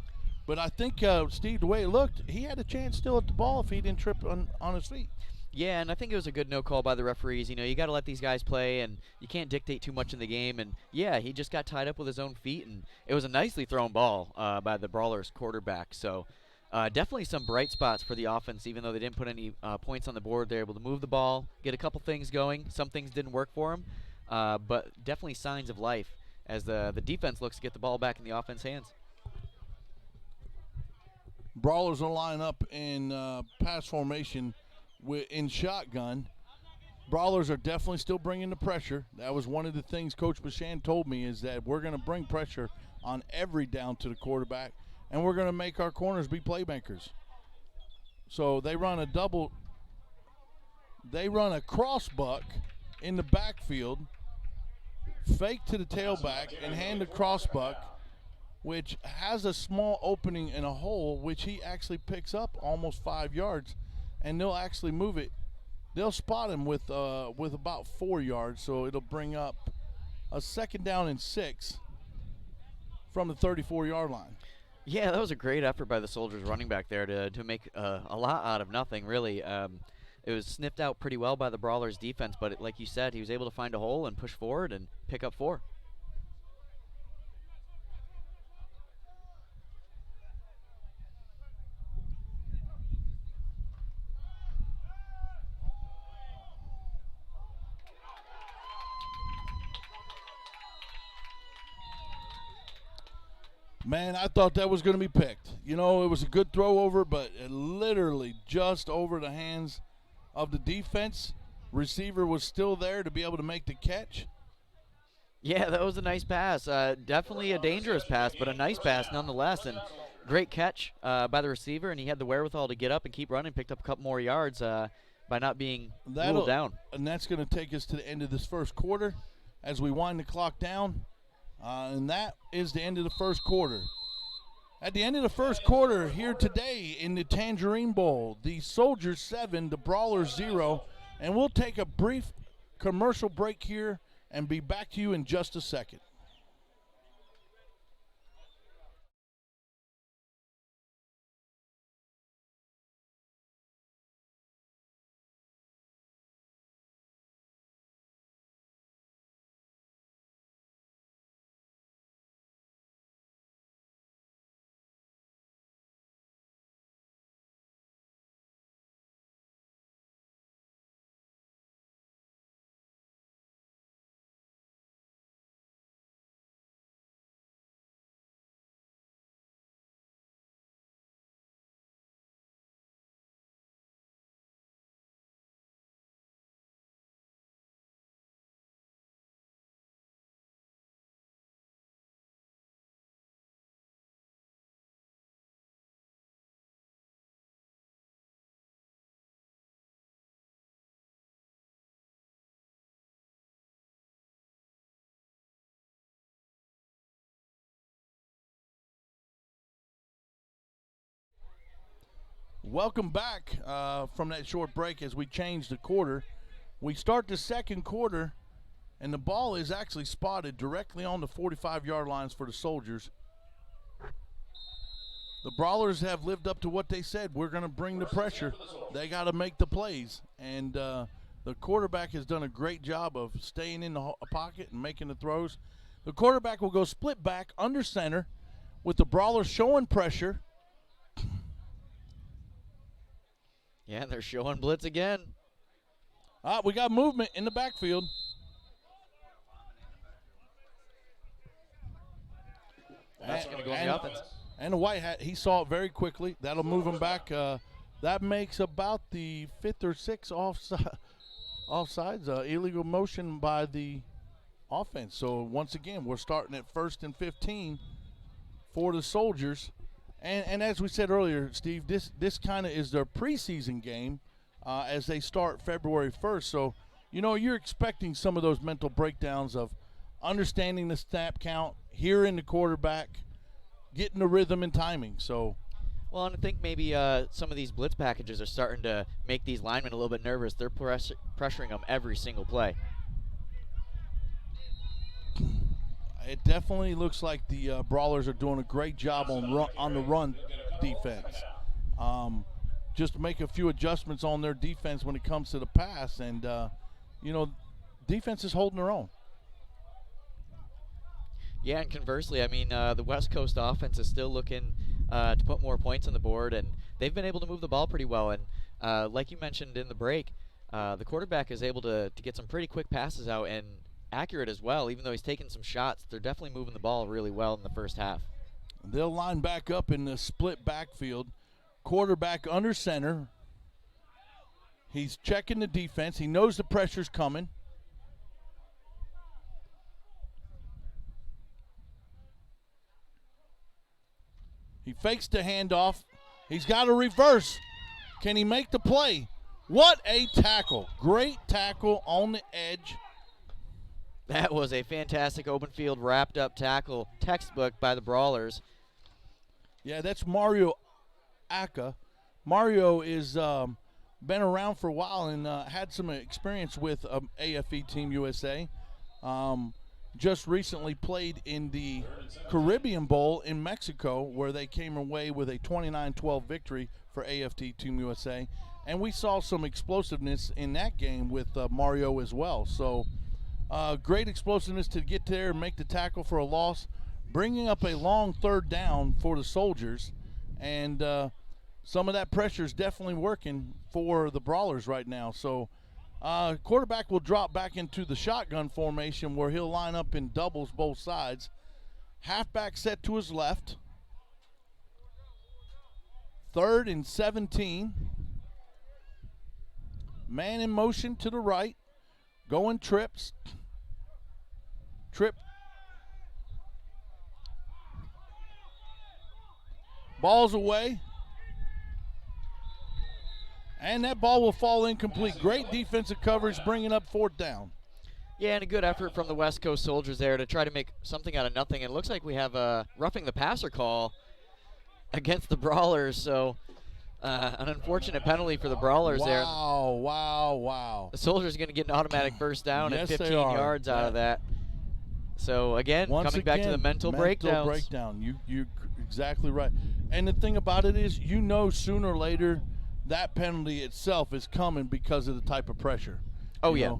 But I think, Steve, the way it looked, he had a chance still at the ball if he didn't trip on his feet. Yeah, and I think it was a good no call by the referees. You know, you got to let these guys play, and you can't dictate too much in the game. And, yeah, he just got tied up with his own feet, and it was a nicely thrown ball by the Brawlers quarterback. So definitely some bright spots for the offense, even though they didn't put any points on the board. They're able to move the ball, get a couple things going. Some things didn't work for them, but definitely signs of life as the defense looks to get the ball back in the offense hands. Brawlers will line up in pass formation in shotgun. Brawlers are definitely still bringing the pressure. That was one of the things Coach Bashan told me, is that we're going to bring pressure on every down to the quarterback, and we're going to make our corners be playmakers. So they run a cross buck in the backfield, fake to the tailback, and hand the cross buck, which has a small opening and a hole, which he actually picks up almost 5 yards, and they'll actually move it. They'll spot him with about 4 yards, so it'll bring up a 2nd down and 6 from the 34-yard line. Yeah, that was a great effort by the Soldiers running back there to make a lot out of nothing, really. It was sniffed out pretty well by the Brawlers defense, but like you said, he was able to find a hole and push forward and pick up 4. Man, I thought that was going to be picked. You know, it was a good throw over, but it literally just over the hands of the defense. Receiver was still there to be able to make the catch. Yeah, that was a nice pass. Definitely a dangerous pass, but a nice pass nonetheless. And great catch by the receiver, and he had the wherewithal to get up and keep running, picked up a couple more yards by not being ruled down. And that's going to take us to the end of this first quarter as we wind the clock down. And that is the end of the first quarter. At the end of the first quarter here today in the Tangerine Bowl, the Soldiers 7, the Brawlers 0. And we'll take a brief commercial break here and be back to you in just a second. Welcome back from that short break as we change the quarter. We start the second quarter, and the ball is actually spotted directly on the 45-yard lines for the Soldiers. The Brawlers have lived up to what they said. We're going to bring the pressure. They got to make the plays. And the quarterback has done a great job of staying in the pocket and making the throws. The quarterback will go split back under center with the Brawlers showing pressure. Yeah, they're showing blitz again. We got movement in the backfield. That's going to go on the offense. And the white hat, he saw it very quickly. That'll move him back. That makes about the 5th or 6th offsides, illegal motion by the offense. So once again, we're starting at 1st and 15 for the Soldiers. And as we said earlier, Steve, this kind of is their preseason game as they start February 1st. So, you know, you're expecting some of those mental breakdowns of understanding the snap count, hearing the quarterback, getting the rhythm and timing. So, Well, and I think maybe some of these blitz packages are starting to make these linemen a little bit nervous. They're pressuring them every single play. It definitely looks like the Brawlers are doing a great job on the run defense. Just make a few adjustments on their defense when it comes to the pass, and defense is holding their own. Yeah, and conversely, I mean, the West Coast offense is still looking to put more points on the board, and they've been able to move the ball pretty well. And like you mentioned in the break, the quarterback is able to get some pretty quick passes out and accurate as well. Even though he's taking some shots, they're definitely moving the ball really well in the first half. They'll line back up in the split backfield. Quarterback under center. He's checking the defense. He knows the pressure's coming. He fakes the handoff. He's got a reverse. Can he make the play? What a tackle. Great tackle on the edge. That was a fantastic open field wrapped up tackle, textbook by the Brawlers. Yeah, that's Mario Aka. Mario is been around for a while and had some experience with AFE Team USA. Just recently played in the Caribbean Bowl in Mexico, where they came away with a 29-12 victory for AFT Team USA. And we saw some explosiveness in that game with Mario as well. So great explosiveness to get there and make the tackle for a loss, bringing up a long third down for the Soldiers. And some of that pressure is definitely working for the Brawlers right now. So quarterback will drop back into the shotgun formation where he'll line up in doubles both sides. Halfback set to his left. 3rd and 17. Man in motion to the right. Going trips. Trip. Ball's away. And that ball will fall incomplete. Great defensive coverage, bringing up 4th down. Yeah, and a good effort from the West Coast Soldiers there to try to make something out of nothing. And it looks like we have a roughing the passer call against the Brawlers. So an unfortunate penalty for the Brawlers there. Wow. The Soldiers are going to get an automatic first down and 15 yards out of that. So, again, coming back to the mental breakdowns. Breakdown. You're exactly right. And the thing about it is, sooner or later, that penalty itself is coming because of the type of pressure. Oh, yeah.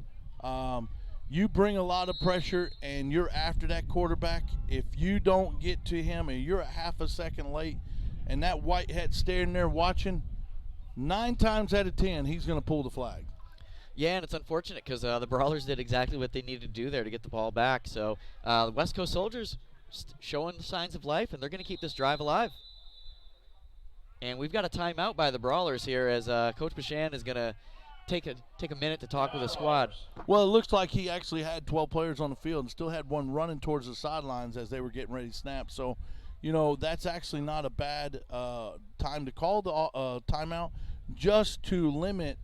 You bring a lot of pressure and you're after that quarterback. If you don't get to him and you're a half a second late and that whitehead standing there watching, 9 times out of 10, he's going to pull the flag. Yeah, and it's unfortunate because the Brawlers did exactly what they needed to do there to get the ball back. So the West Coast Soldiers showing the signs of life, and they're going to keep this drive alive. And we've got a timeout by the Brawlers here as Coach Bashan is going to take a minute to talk with the squad. Well, it looks like he actually had 12 players on the field and still had one running towards the sidelines as they were getting ready to snap. So, that's actually not a bad time to call the timeout, just to limit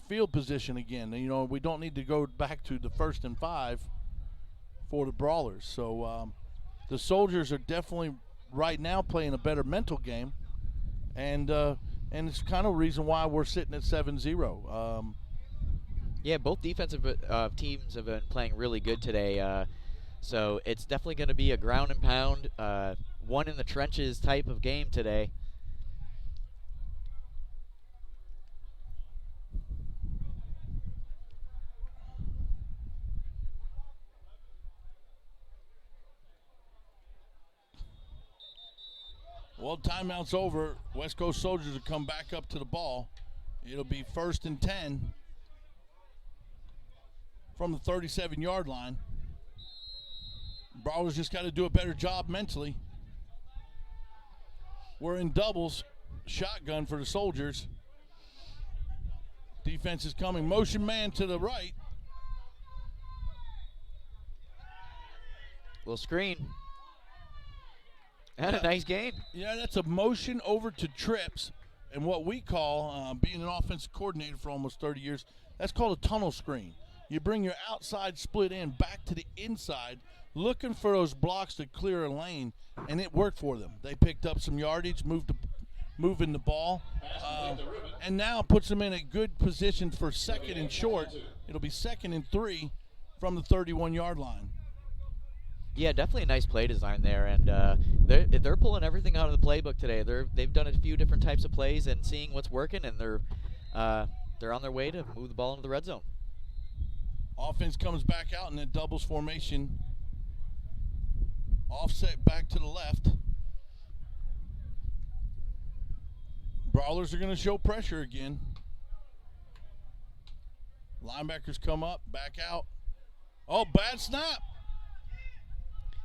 field position again. We don't need to go back to the 1st and 5 for the Brawlers. So the Soldiers are definitely right now playing a better mental game. And it's kind of the reason why we're sitting at 7-0. Yeah, both defensive teams have been playing really good today. So it's definitely going to be a ground and pound, one in the trenches type of game today. Well, timeout's over. West Coast Soldiers will come back up to the ball. It'll be 1st and 10 from the 37-yard line. Brawlers just got to do a better job mentally. We're in doubles. Shotgun for the Soldiers. Defense is coming. Motion man to the right. Little screen. And a nice game. Yeah, that's a motion over to trips. And what we call, being an offensive coordinator for almost 30 years, that's called a tunnel screen. You bring your outside split end back to the inside, looking for those blocks to clear a lane, and it worked for them. They picked up some yardage, moved moving the ball. And now puts them in a good position for second and short. It'll be 2nd and 3 from the 31-yard line. Yeah, definitely a nice play design there, and they're pulling everything out of the playbook today. They've done a few different types of plays and seeing what's working, and they're on their way to move the ball into the red zone. Offense comes back out in a doubles formation. Offset back to the left. Brawlers are going to show pressure again. Linebackers come up, back out. Oh, bad snap.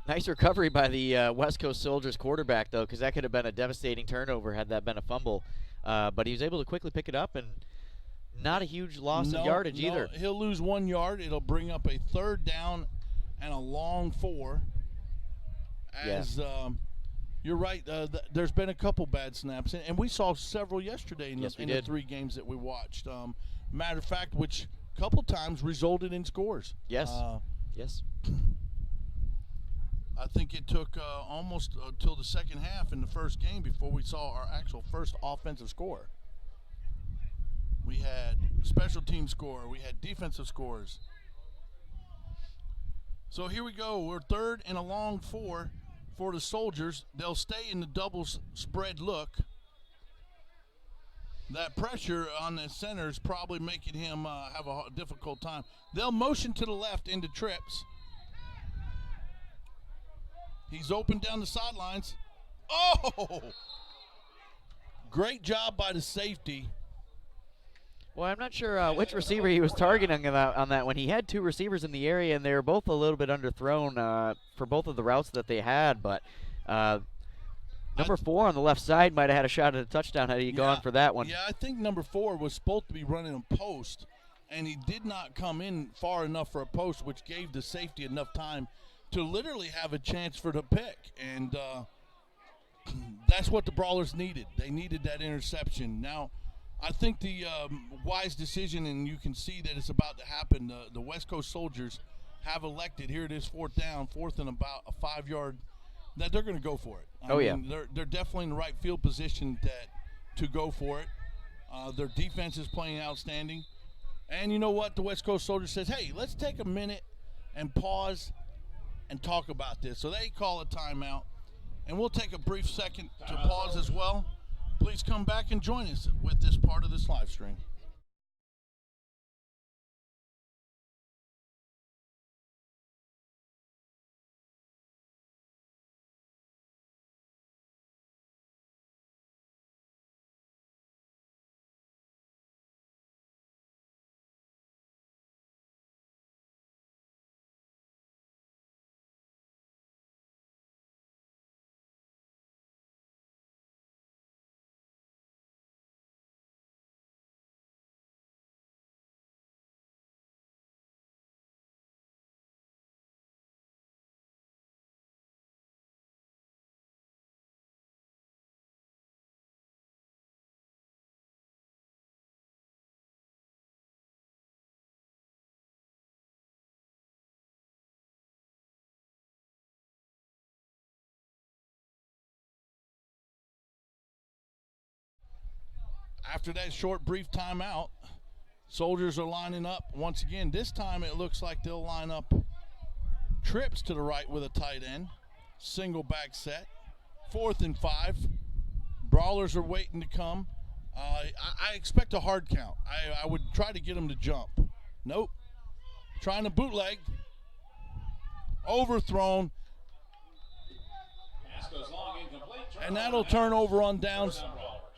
Nice recovery by the West Coast Soldiers quarterback, though, because that could have been a devastating turnover had that been a fumble. But he was able to quickly pick it up, and not a huge loss of yardage either. He'll lose 1 yard. It'll bring up a 3rd down and a long 4. As you're right, there's been a couple bad snaps, and we saw several yesterday in the 3 games that we watched. Matter of fact, which a couple times resulted in scores. Yes. Yes. I think it took almost till the second half in the first game before we saw our actual first offensive score. We had special team score. We had defensive scores. So here we go. We're 3rd and a long 4 for the Soldiers. They'll stay in the double spread look. That pressure on the center is probably making him have a difficult time. They'll motion to the left into trips. He's open down the sidelines. Oh! Great job by the safety. Well, I'm not sure which receiver he was targeting on that one. He had 2 receivers in the area, and they were both a little bit underthrown for both of the routes that they had. But number 4 on the left side might have had a shot at a touchdown had he gone for that one. Yeah, I think number 4 was supposed to be running a post, and he did not come in far enough for a post, which gave the safety enough time to literally have a chance for the pick. And that's what the Brawlers needed. They needed that interception. Now, I think the wise decision, and you can see that it's about to happen, the West Coast Soldiers have elected, here it is 4th down, 4th and about a 5-yard, that they're going to go for it. I mean, they're definitely in the right field position to go for it. Their defense is playing outstanding. And you know what? The West Coast Soldiers says, hey, let's take a minute and pause and talk about this. So they call a timeout. And we'll take a brief second to pause as well. Please come back and join us with this part of this live stream. After that short, brief timeout, Soldiers are lining up once again. This time it looks like they'll line up trips to the right with a tight end. Single back set. 4th and 5. Brawlers are waiting to come. I expect a hard count. I would try to get them to jump. Nope. Trying to bootleg. Overthrown. And that'll turn over on downs,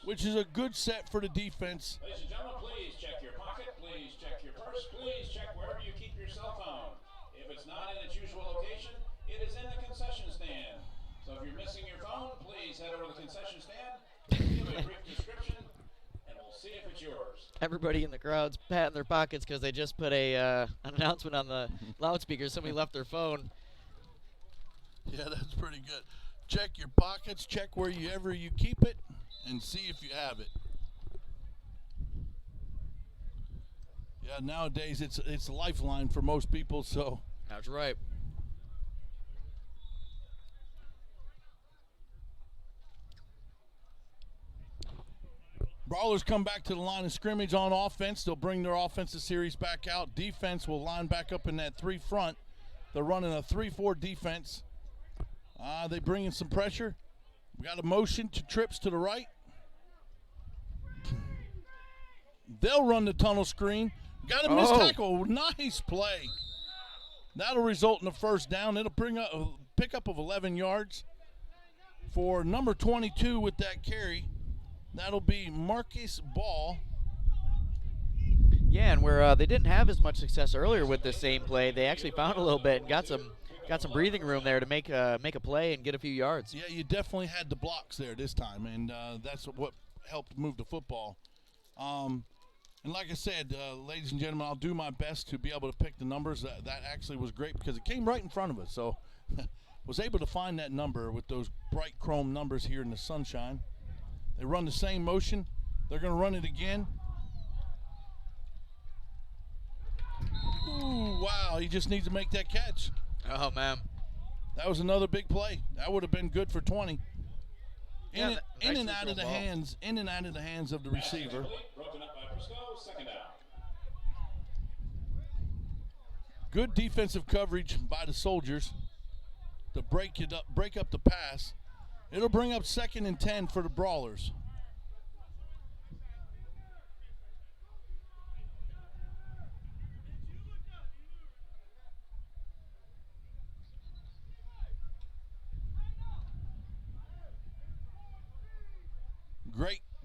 which is a good set for the defense. Ladies and gentlemen, please check your pocket, please check your purse, please check wherever you keep your cell phone. If it's not in its usual location, it is in the concession stand. So if you're missing your phone, please head over to the concession stand, give a brief description, and we'll see if it's yours. Everybody in the crowd's patting their pockets because they just put an announcement on the loudspeaker. Somebody left their phone. Yeah, that's pretty good. Check your pockets, check wherever you keep it, and see if you have it. Yeah, nowadays it's a lifeline for most people, so. That's right. Brawlers come back to the line of scrimmage on offense. They'll bring their offensive series back out. Defense will line back up in that 3 front. They're running a 3-4 defense. They bring in some pressure. We got a motion to trips to the right. They'll run the tunnel screen. Got a missed tackle. Nice play. That'll result in a first down. It'll bring up a pickup of 11 yards for number 22 with that carry. That'll be Marcus Ball. Yeah, and where they didn't have as much success earlier with the same play, they actually found a little bit and got some breathing room there to make a play and get a few yards. Yeah, you definitely had the blocks there this time, and that's what helped move the football. And like I said, ladies and gentlemen, I'll do my best to be able to pick the numbers. That actually was great because it came right in front of us. So was able to find that number with those bright chrome numbers here in the sunshine. They run the same motion. They're going to run it again. Ooh, wow, he just needs to make that catch. Oh, man. That was another big play. That would have been good for 20. In and out of the hands of the receiver. Good defensive coverage by the Soldiers to break up the pass. It'll bring up 2nd and 10 for the Brawlers.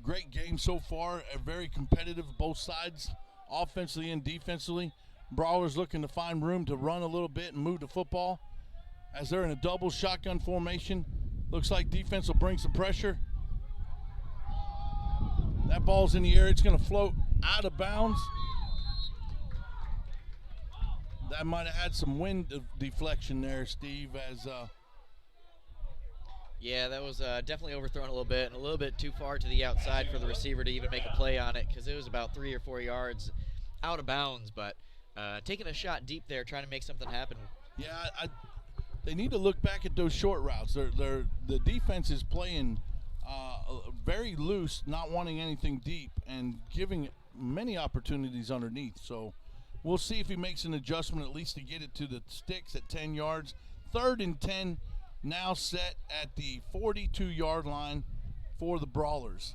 Great game so far. Very competitive, both sides, offensively and defensively. Brawlers looking to find room to run a little bit and move the football. As they're in a double shotgun formation, looks like defense will bring some pressure. That ball's in the air. It's going to float out of bounds. That might have had some wind deflection there, Steve, as yeah, that was definitely overthrown a little bit and a little bit too far to the outside for the receiver to even make a play on it because it was about 3 or 4 yards out of bounds, but taking a shot deep there, trying to make something happen. Yeah, they need to look back at those short routes. The defense is playing very loose, not wanting anything deep, and giving many opportunities underneath. So we'll see if he makes an adjustment at least to get it to the sticks at 10 yards. 3rd and 10 now set at the 42-yard line for the Brawlers.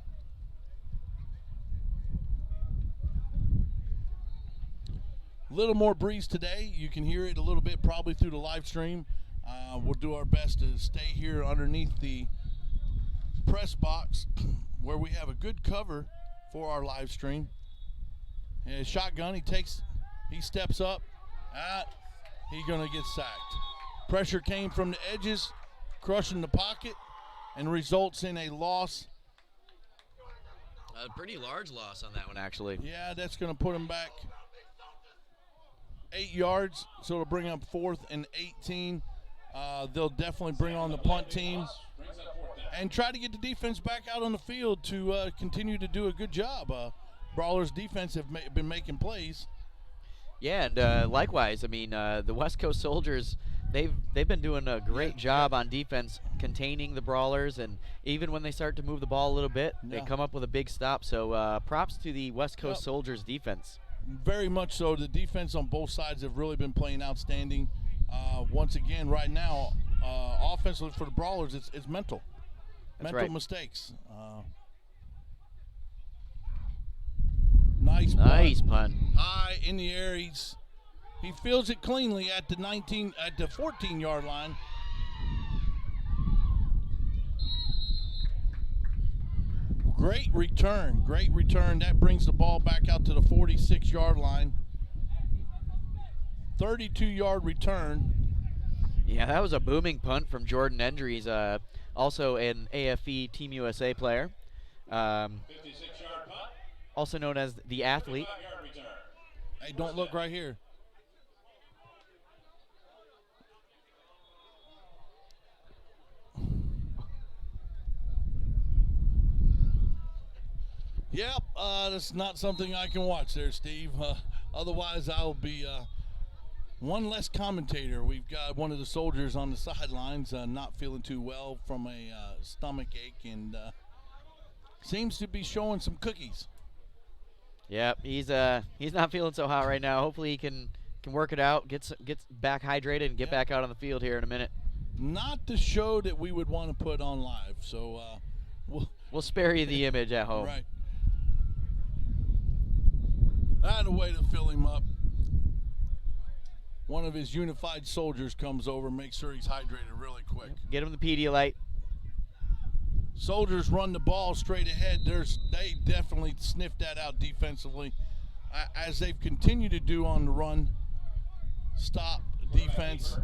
A little more breeze today. You can hear it a little bit probably through the live stream. We'll do our best to stay here underneath the press box where we have a good cover for our live stream. And shotgun, he steps up. He's going to get sacked. Pressure came from the edges, crushing the pocket, and results in a loss. A pretty large loss on that one, actually. Yeah, that's going to put him back 8 yards, so it'll bring up 4th and 18. They'll definitely bring on the punt team and try to get the defense back out on the field to continue to do a good job. Brawlers defense have been making plays. Yeah, and likewise, I mean, the West Coast Soldiers, they've been doing a great job on defense containing the Brawlers, and even when they start to move the ball a little bit, they come up with a big stop. So props to the West Coast Soldiers defense. Very much so. The defense on both sides have really been playing outstanding. Once again, right now, offensively for the Brawlers, it's mental. That's mental right. mistakes. Nice punt. High in the air. He fields it cleanly at the 14-yard line. Great return. That brings the ball back out to the 46-yard line. 32-yard return. Yeah, that was a booming punt from Jordan Endries, also an AFE Team USA player. 56-yard punt. Also known as the athlete. Hey, don't look right here. Yep, that's not something I can watch there, Steve. Otherwise, I'll be one less commentator. We've got one of the soldiers on the sidelines not feeling too well from a stomach ache, and seems to be showing some cookies. Yep, he's not feeling so hot right now. Hopefully he can work it out, get back hydrated, and get back out on the field here in a minute. Not the show that we would want to put on live, so we'll spare you the image at home. Right. I had a way to fill him up. One of his unified soldiers comes over, makes sure he's hydrated really quick. Get him the Pedialyte. Soldiers run the ball straight ahead. They definitely sniffed that out defensively, as they've continued to do on the run. Stop defense.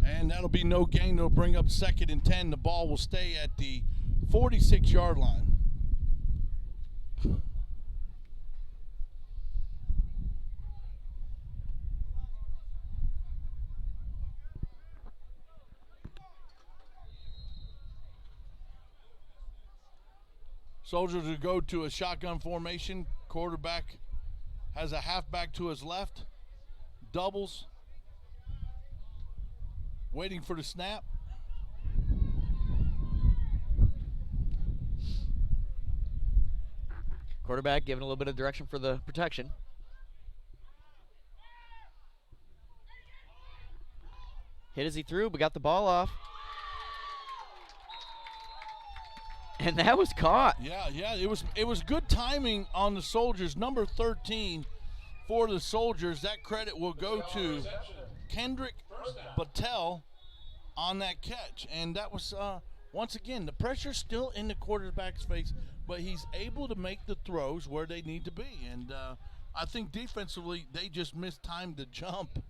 And that'll be no gain. They'll bring up 2nd and 10. The ball will stay at the 46-yard line. Soldiers will go to a shotgun formation. Quarterback has a halfback to his left. Doubles. Waiting for the snap. Quarterback giving a little bit of direction for the protection. Hit as he threw, but got the ball off. And that was caught. Yeah, it was good timing on the Soldiers. Number 13 for the Soldiers. That credit will go to Kendrick Battelle on that catch. And that was, once again, the pressure's still in the quarterback's face, but he's able to make the throws where they need to be. And I think defensively, they just mistimed the jump,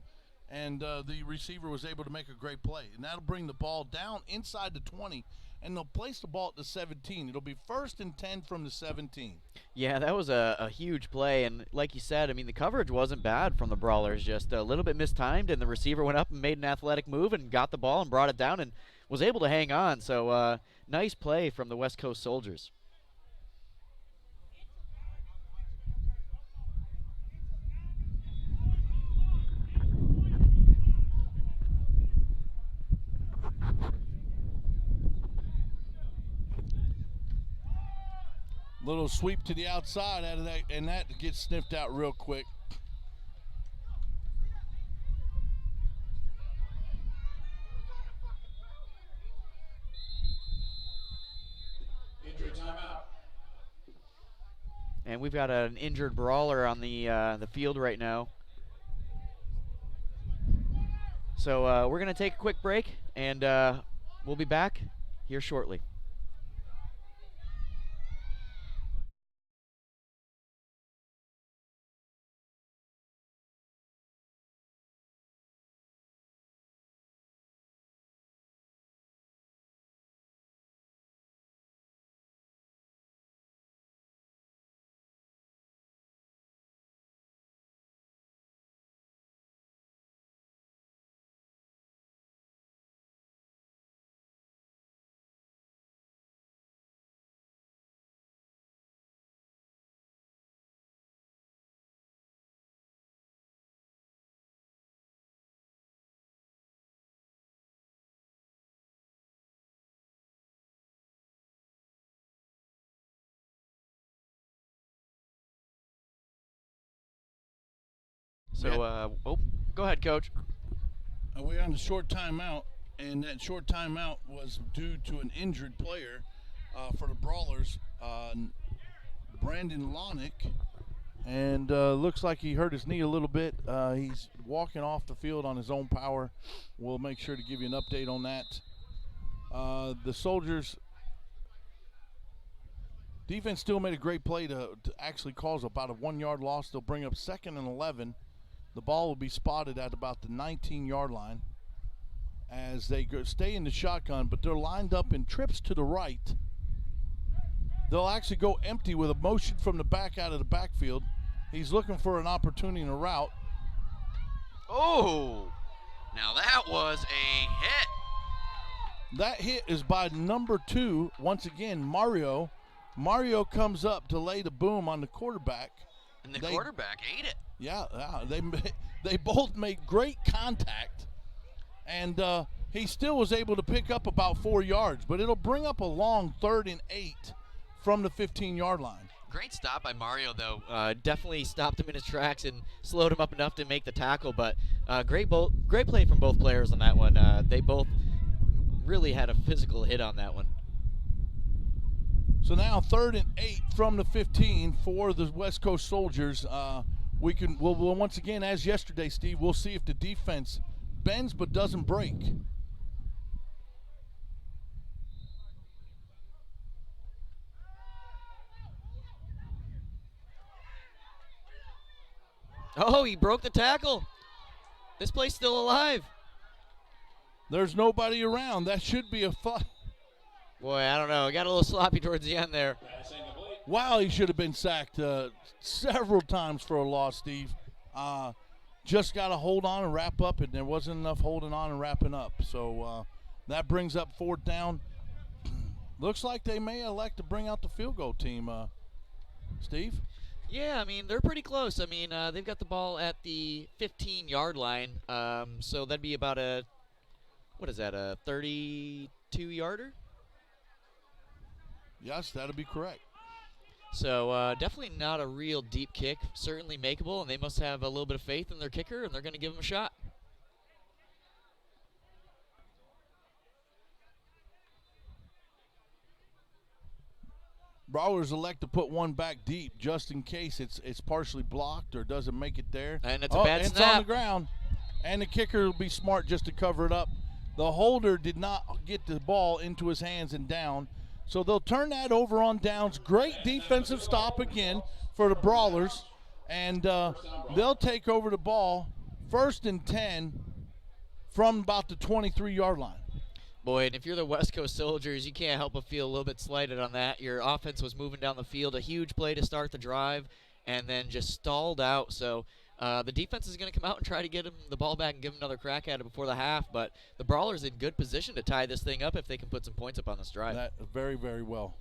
and the receiver was able to make a great play. And that'll bring the ball down inside the 20, and they'll place the ball at the 17. It'll be 1st and 10 from the 17. Yeah, that was a huge play, and like you said, I mean, the coverage wasn't bad from the Brawlers, just a little bit mistimed, and the receiver went up and made an athletic move and got the ball and brought it down and was able to hang on. So nice play from the West Coast Soldiers. Little sweep to the outside out of that, and that gets sniffed out real quick. Injury timeout. And we've got an injured Brawler on the field right now. So we're going to take a quick break, and we'll be back here shortly. So, go ahead, Coach. We're on a short timeout, and that short timeout was due to an injured player for the Brawlers, Brandon Lonick, and looks like he hurt his knee a little bit. He's walking off the field on his own power. We'll make sure to give you an update on that. The Soldiers defense still made a great play to actually cause about a 1-yard loss. They'll bring up 2nd and 11. The ball will be spotted at about the 19-yard line as they stay in the shotgun, but they're lined up in trips to the right. They'll actually go empty with a motion from the back out of the backfield. He's looking for an opportunity in a route. Oh, now that was a hit. That hit is by number 2, once again, Mario. Mario comes up to lay the boom on the quarterback. And the quarterback ate it. Yeah, they both made great contact. And he still was able to pick up about 4 yards, but it'll bring up a long 3rd and 8 from the 15-yard line. Great stop by Mario, though. Definitely stopped him in his tracks and slowed him up enough to make the tackle. But great play from both players on that one. They both really had a physical hit on that one. So now 3rd and 8 from the 15 for the West Coast Soldiers. We'll once again, as yesterday, Steve, we'll see if the defense bends but doesn't break. Oh, he broke the tackle. This play's still alive. There's nobody around. That should be a fun. Boy, I don't know. It got a little sloppy towards the end there. Wow, he should have been sacked several times for a loss, Steve. Just got to hold on and wrap up, and there wasn't enough holding on and wrapping up. So that brings up 4th down. Looks like they may elect to bring out the field goal team, Steve. Yeah, I mean, they're pretty close. I mean, they've got the ball at the 15-yard line, so that'd be about a 32-yarder? Yes, that'd be correct. So definitely not a real deep kick, certainly makeable, and they must have a little bit of faith in their kicker, and they're going to give him a shot. Brawlers elect to put one back deep just in case it's partially blocked or doesn't make it there. And it's a bad snap. It's on the ground. And the kicker will be smart just to cover it up. The holder did not get the ball into his hands and down. So they'll turn that over on downs. Great defensive stop again for the Brawlers. And they'll take over the ball 1st and 10 from about the 23-yard line. Boy, and if you're the West Coast Soldiers, you can't help but feel a little bit slighted on that. Your offense was moving down the field, a huge play to start the drive, and then just stalled out. So the defense is going to come out and try to get him the ball back and give him another crack at it before the half. But the Brawlers in good position to tie this thing up if they can put some points up on this drive. That very, very well.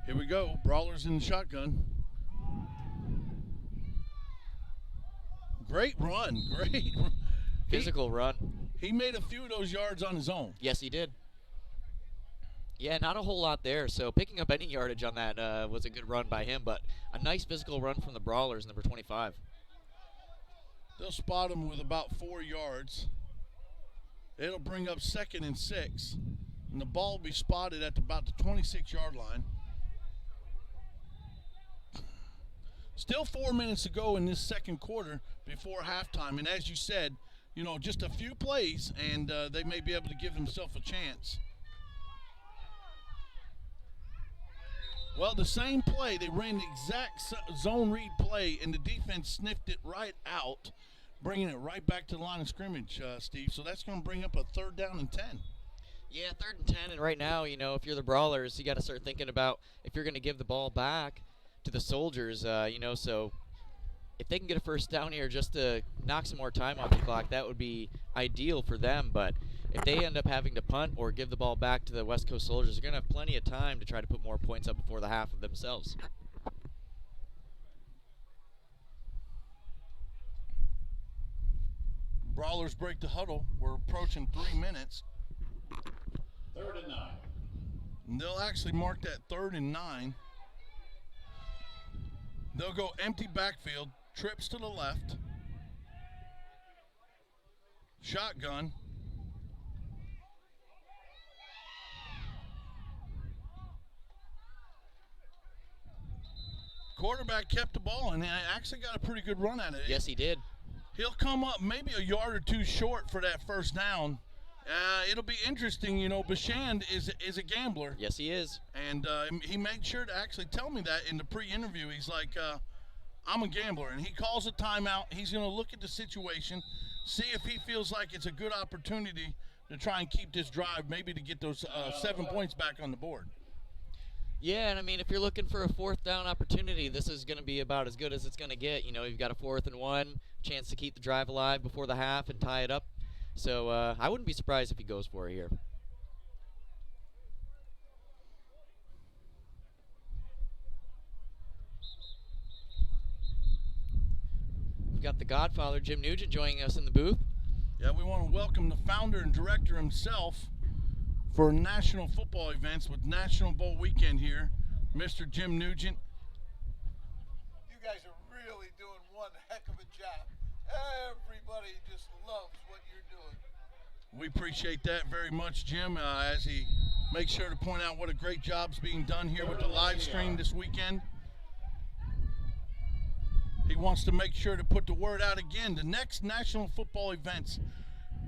Here we go. Brawlers in the shotgun. Great run. Great. Physical run. He made a few of those yards on his own. Yes, he did. Yeah, not a whole lot there. So picking up any yardage on that was a good run by him, but a nice physical run from the Brawlers, number 25. They'll spot him with about 4 yards. It'll bring up 2nd and 6, and the ball will be spotted at about the 26-yard line. Still 4 minutes to go in this second quarter before halftime. And as you said, just a few plays, and they may be able to give themselves a chance. Well, the same play, they ran the exact zone read play, and the defense sniffed it right out, bringing it right back to the line of scrimmage, Steve. So that's going to bring up a 3rd down and 10. Yeah, 3rd and 10, and right now, if you're the Brawlers, you got to start thinking about if you're going to give the ball back to the Soldiers, so if they can get a 1st down here just to knock some more time off the clock, that would be ideal for them. But if they end up having to punt or give the ball back to the West Coast Soldiers, they're going to have plenty of time to try to put more points up before the half of themselves. Brawlers break the huddle. We're approaching 3 minutes. 3rd and 9. And they'll actually mark that 3rd and 9. They'll go empty backfield, trips to the left. Shotgun. Quarterback kept the ball and actually got a pretty good run at it. Yes, he did. He'll come up maybe a yard or two short for that 1st down. It'll be interesting, Bashand is a gambler. Yes, he is. And he made sure to actually tell me that in the pre-interview. He's like, I'm a gambler. And he calls a timeout. He's going to look at the situation, see if he feels like it's a good opportunity to try and keep this drive, maybe to get those 7 points back on the board. Yeah, and I mean, if you're looking for a 4th down opportunity, this is going to be about as good as it's going to get. You know, you've got a 4th and 1, chance to keep the drive alive before the half and tie it up. So I wouldn't be surprised if he goes for it here. We've got the Godfather, Jim Nugent, joining us in the booth. Yeah, we want to welcome the founder and director himself for national football events with National Bowl Weekend here, Mr. Jim Nugent. You guys are really doing one heck of a job. Everybody just loves what you're doing. We appreciate that very much, Jim, as he makes sure to point out what a great job's being done here with the live stream this weekend. He wants to make sure to put the word out again. The next national football events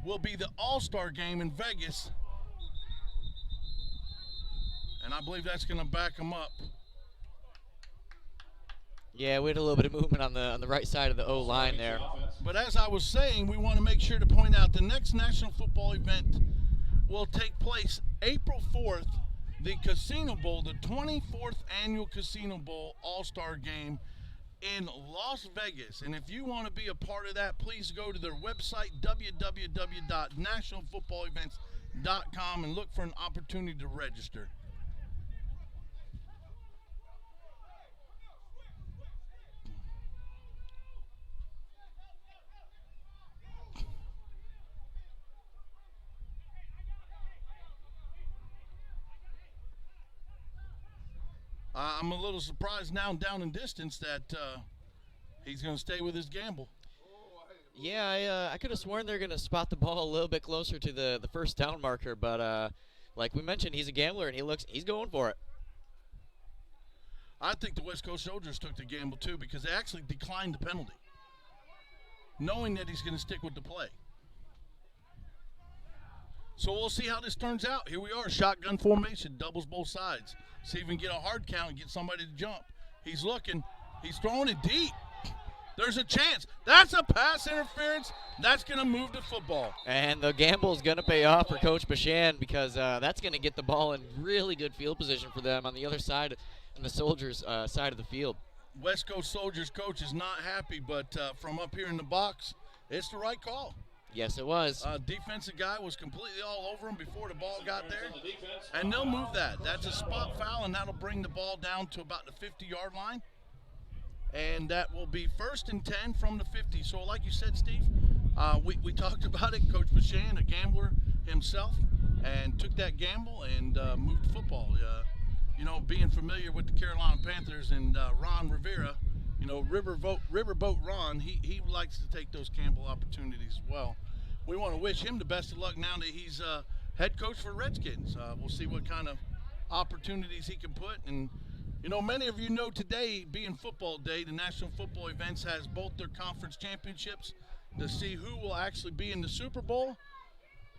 will be the All-Star Game in Vegas. And I believe that's going to back him up. Yeah, we had a little bit of movement on the right side of the O-line there. But as I was saying, we want to make sure to point out the next national football event will take place April 4th, the Casino Bowl, the 24th annual Casino Bowl All-Star Game in Las Vegas. And if you want to be a part of that, please go to their website, www.nationalfootballevents.com, and look for an opportunity to register. I'm a little surprised now down in distance that he's going to stay with his gamble. Yeah, I could have sworn they're going to spot the ball a little bit closer to the 1st down marker, but like we mentioned, he's a gambler and he's going for it. I think the West Coast Soldiers took the gamble too because they actually declined the penalty, knowing that he's going to stick with the play. So we'll see how this turns out. Here we are, shotgun formation, doubles both sides. See if we can get a hard count and get somebody to jump. He's looking. He's throwing it deep. There's a chance. That's a pass interference. That's going to move the football. And the gamble is going to pay off for Coach Bashan because that's going to get the ball in really good field position for them on the other side, on the Soldiers' side of the field. West Coast Soldiers coach is not happy, but from up here in the box, it's the right call. Yes, it was. Defensive guy was completely all over him before the ball got there. And they'll move that. That's a spot foul, and that'll bring the ball down to about the 50-yard line. And that will be 1st and 10 from the 50. So like you said, Steve, we talked about it. Coach Bashan, a gambler himself, and took that gamble and moved the football. You know, being familiar with the Carolina Panthers and Ron Rivera, you know, Riverboat Ron, he likes to take those gamble opportunities as well. We want to wish him the best of luck now that he's head coach for Redskins. We'll see what kind of opportunities he can put. And, you know, many of you know today, being football day, the National Football Events has both their conference championships to see who will actually be in the Super Bowl.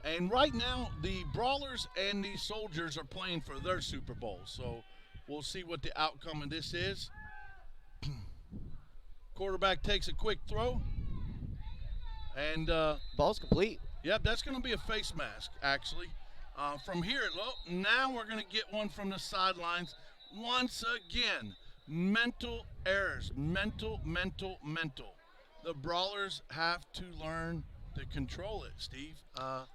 And right now, the Brawlers and the Soldiers are playing for their Super Bowl. So we'll see what the outcome of this is. Quarterback takes a quick throw. And ball's complete. Yep, that's going to be a face mask, actually. From here, now we're going to get one from the sidelines. Once again, mental errors. Mental. The Brawlers have to learn to control it, Steve.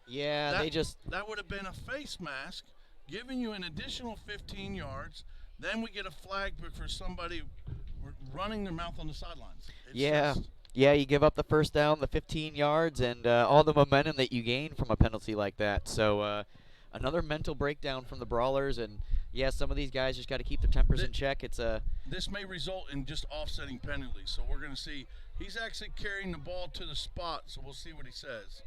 Yeah, that would have been a face mask, giving you an additional 15 yards. Then we get a flag for somebody running their mouth on the sidelines. Yeah, you give up the 1st down, the 15 yards, and all the momentum that you gain from a penalty like that. So another mental breakdown from the Brawlers, and yeah, some of these guys just got to keep their tempers in check. This may result in just offsetting penalties, so we're going to see. He's actually carrying the ball to the spot, so we'll see what he says.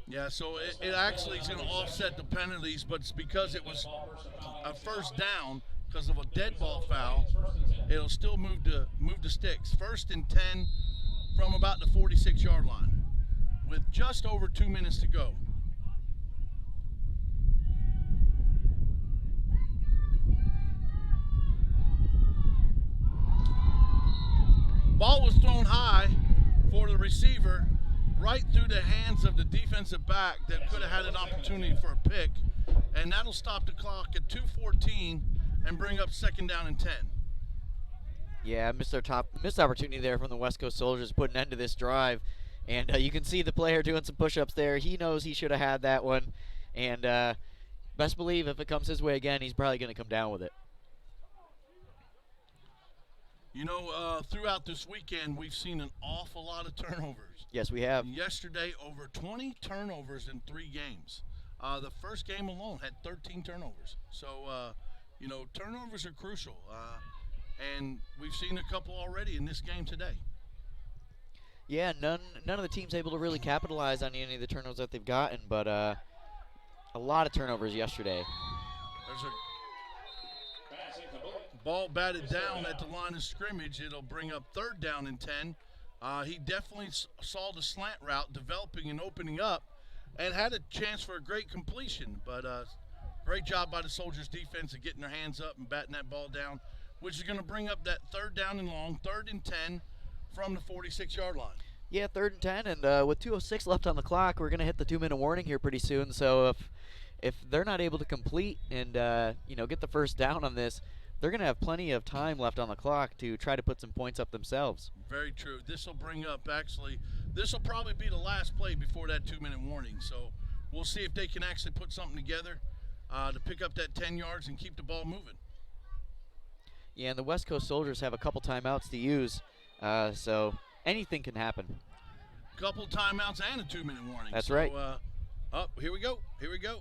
Yeah, so it actually is going to offset the penalties, but it's because it was a 1st down because of a dead ball foul. It'll still move the sticks. 1st and 10 from about the 46-yard line with just over 2 minutes to go. ball was thrown high for the receiver, right through the hands of the defensive back that could have had an opportunity for a pick, and that'll stop the clock at 2:14 and bring up 2nd down and 10. Yeah, missed opportunity there from the West Coast Soldiers, put an end to this drive. And you can see the player doing some push-ups there. He knows he should have had that one. And best believe if it comes his way again, he's probably going to come down with it. You know, throughout this weekend, we've seen an awful lot of turnovers. Yes, we have. Yesterday, over 20 turnovers in 3 games. The first game alone had 13 turnovers. So, you know, turnovers are crucial. And we've seen a couple already in this game today. Yeah, none of the teams able to really capitalize on any of the turnovers that they've gotten, but a lot of turnovers yesterday. There's a ball batted down at the line of scrimmage. It'll bring up 3rd down and 10. He definitely saw the slant route developing and opening up and had a chance for a great completion, but great job by the Soldiers defense of getting their hands up and batting that ball down, which is going to bring up that 3rd down and long, 3rd and 10 from the 46-yard line. Yeah, 3rd and 10, and with 2:06 left on the clock, we're going to hit the 2-minute warning here pretty soon. So if they're not able to complete and you know, get the first down on this, they're going to have plenty of time left on the clock to try to put some points up themselves. Very true. This will bring up, actually, this will probably be the last play before that 2-minute warning. So we'll see if they can actually put something together to pick up that 10 yards and keep the ball moving. Yeah, and the West Coast Soldiers have a couple timeouts to use, so anything can happen. Couple timeouts and a 2-minute warning. That's right. Here we go. Here we go.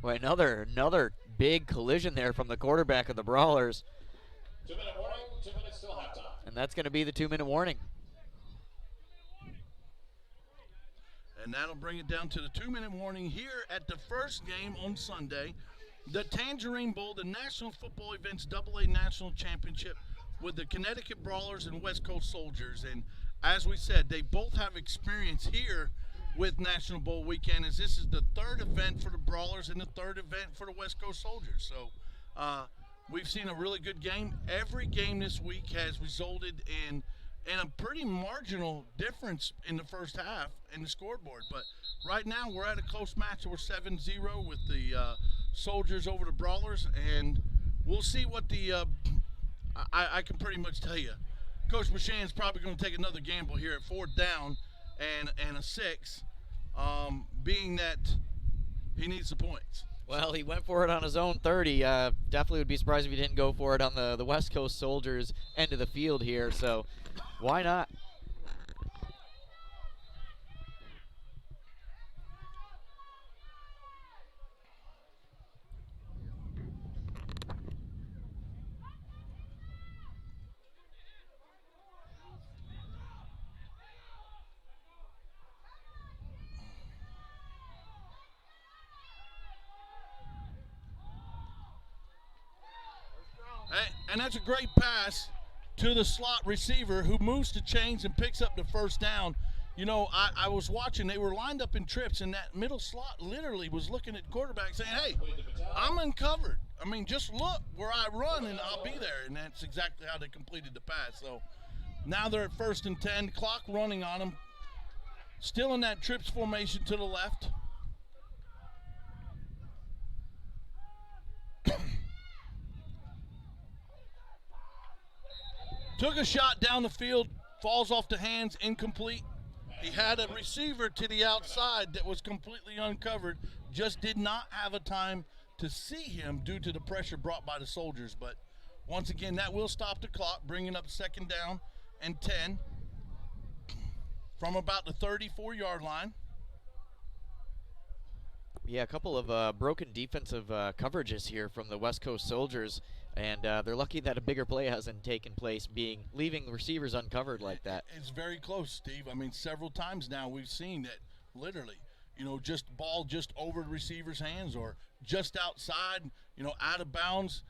Well, another big collision there from the quarterback of the Brawlers. 2-minute warning, 2 minutes till halftime. And that's going to be the 2-minute warning. And that'll bring it down to the 2-minute warning here at the first game on Sunday. The Tangerine Bowl, the National Football Events AA National Championship with the Connecticut Brawlers and West Coast Soldiers. And as we said, they both have experience here with National Bowl weekend, as this is the 3rd event for the Brawlers and the 3rd event for the West Coast Soldiers. So we've seen a really good game. Every game this week has resulted in a pretty marginal difference in the first half in the scoreboard. But right now we're at a close match. We're 7-0 with the Soldiers over the Brawlers, and we'll see what the I can pretty much tell you, Coach Machan's probably going to take another gamble here at 4th down and a 6, being that he needs the points. Well, he went for it on his own 30. Definitely would be surprised if he didn't go for it on the West Coast Soldiers end of the field here, so why not? And that's a great pass to the slot receiver who moves the chains and picks up the 1st down. You know, I was watching, they were lined up in trips, and that middle slot literally was looking at quarterback saying, hey, I'm uncovered. I mean, just look where I run and I'll be there. And that's exactly how they completed the pass. So now they're at 1st and 10, clock running on them. Still in that trips formation to the left. Took a shot down the field, falls off the hands, incomplete. He had a receiver to the outside that was completely uncovered, just did not have a time to see him due to the pressure brought by the Soldiers. But once again, that will stop the clock, bringing up 2nd down and 10 from about the 34-yard line. Yeah, a couple of broken defensive coverages here from the West Coast Soldiers. And they're lucky that a bigger play hasn't taken place, leaving the receivers uncovered like that. It's very close, Steve. I mean, several times now we've seen that literally, you know, just ball just over the receiver's hands or just outside, you know, out of bounds.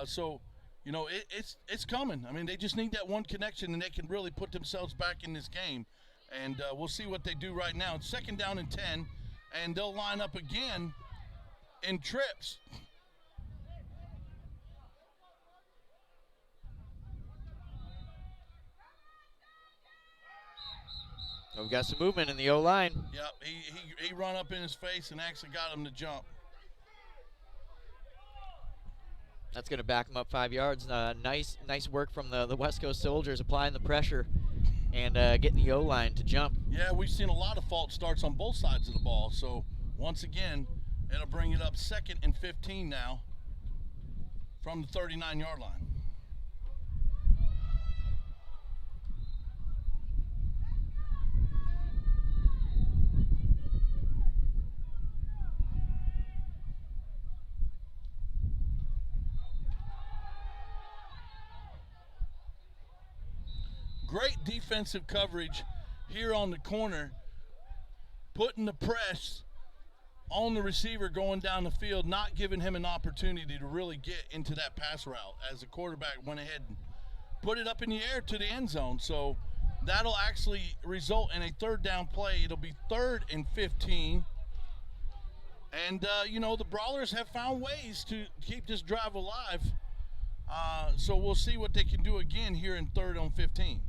So, you know, it's coming. I mean, they just need that one connection, and they can really put themselves back in this game. And we'll see what they do right now. It's 2nd down and 10, and they'll line up again in trips. We've got some movement in the O-line. Yep, he run up in his face and actually got him to jump. That's going to back him up 5 yards. Nice work from the West Coast Soldiers, applying the pressure and getting the O-line to jump. Yeah, we've seen a lot of false starts on both sides of the ball. So once again, it'll bring it up 2nd and 15 now from the 39-yard line. Great defensive coverage here on the corner, putting the press on the receiver going down the field, not giving him an opportunity to really get into that pass route as the quarterback went ahead and put it up in the air to the end zone. So that'll actually result in a 3rd down play. It'll be 3rd and 15. And, the Brawlers have found ways to keep this drive alive. So we'll see what they can do again here in 3rd and 15.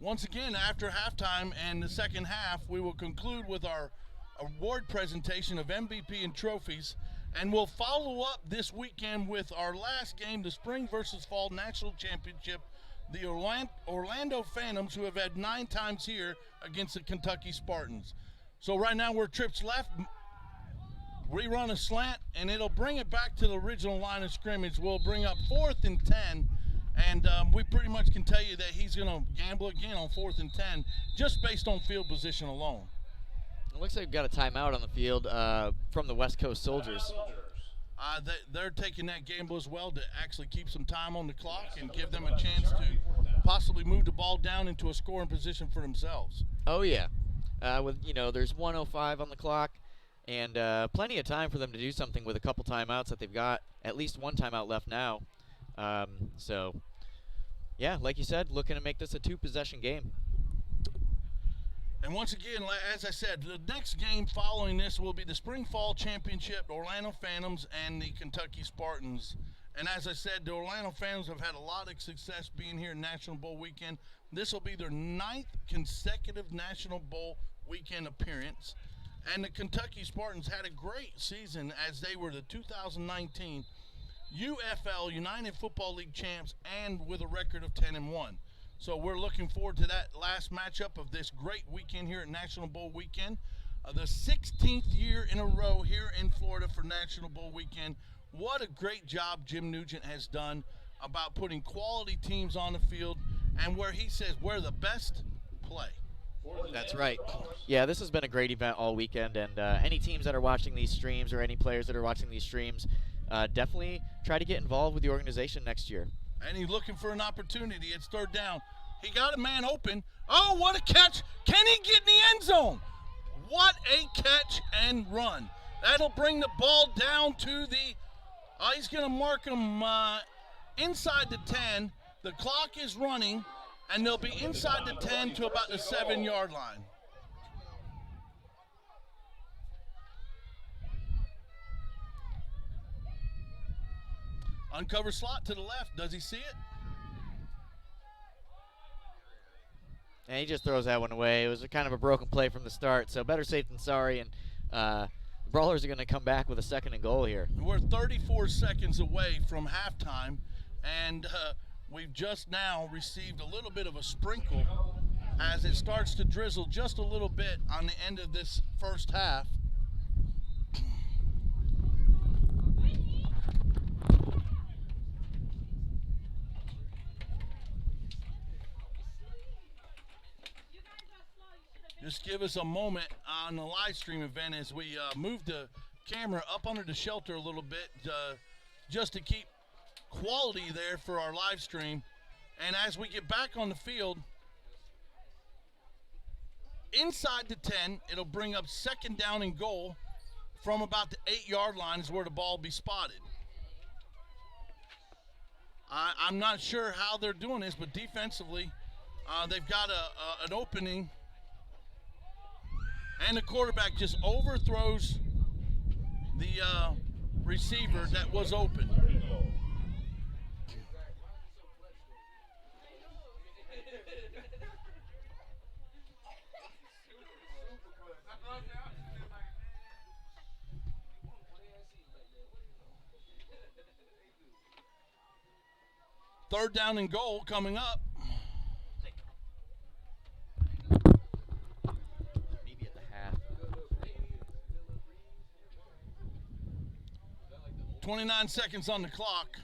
Once again, after halftime and the second half, we will conclude with our award presentation of MVP and trophies, and we'll follow up this weekend with our last game, the Spring versus Fall National Championship, the Orlando Phantoms, who have had 9 times here against the Kentucky Spartans. So right now we're trips left. We run a slant, and it'll bring it back to the original line of scrimmage. We'll bring up 4th and 10. And we pretty much can tell you that he's going to gamble again on 4th and 10 just based on field position alone. It looks like we've got a timeout on the field from the West Coast Soldiers. They're taking that gamble as well to actually keep some time on the clock and give them a chance to possibly move the ball down into a scoring position for themselves. Oh, yeah. There's 1:05 on the clock and plenty of time for them to do something with a couple timeouts that they've got. At least one timeout left now. Yeah, like you said, looking to make this a 2-possession game. And once again, as I said, the next game following this will be the Spring Fall Championship, Orlando Phantoms and the Kentucky Spartans. And as I said, the Orlando Phantoms have had a lot of success being here in National Bowl Weekend. This will be their 9th consecutive National Bowl Weekend appearance. And the Kentucky Spartans had a great season as they were the 2019 UFL, United Football League champs, and with a record of 10-1. So we're looking forward to that last matchup of this great weekend here at National Bowl Weekend. The 16th year in a row here in Florida for National Bowl Weekend. What a great job Jim Nugent has done about putting quality teams on the field and where he says where the best play. That's right. Yeah, this has been a great event all weekend, and any teams that are watching these streams or any players that are watching these streams, definitely try to get involved with the organization next year. And he's looking for an opportunity. It's 3rd down. He got a man open. Oh, what a catch. Can he get in the end zone? What a catch and run. That'll bring the ball down to the, he's going to mark him inside the 10. The clock is running, and they'll be inside the 10 to about the 7-yard line. Uncover slot to the left. Does he see it? And he just throws that one away. It was kind of a broken play from the start, so better safe than sorry. And the Brawlers are going to come back with a 2nd and goal here. We're 34 seconds away from halftime, and we've just now received a little bit of a sprinkle as it starts to drizzle just a little bit on the end of this first half. Just give us a moment on the live stream event as we move the camera up under the shelter a little bit just to keep quality there for our live stream. And as we get back on the field, inside the 10, it'll bring up 2nd down and goal from about the 8-yard line is where the ball will be spotted. I'm not sure how they're doing this, but defensively, they've got an opening, and the quarterback just overthrows the receiver that was open. Third down and goal coming up. Maybe at the half. 29 seconds on the clock.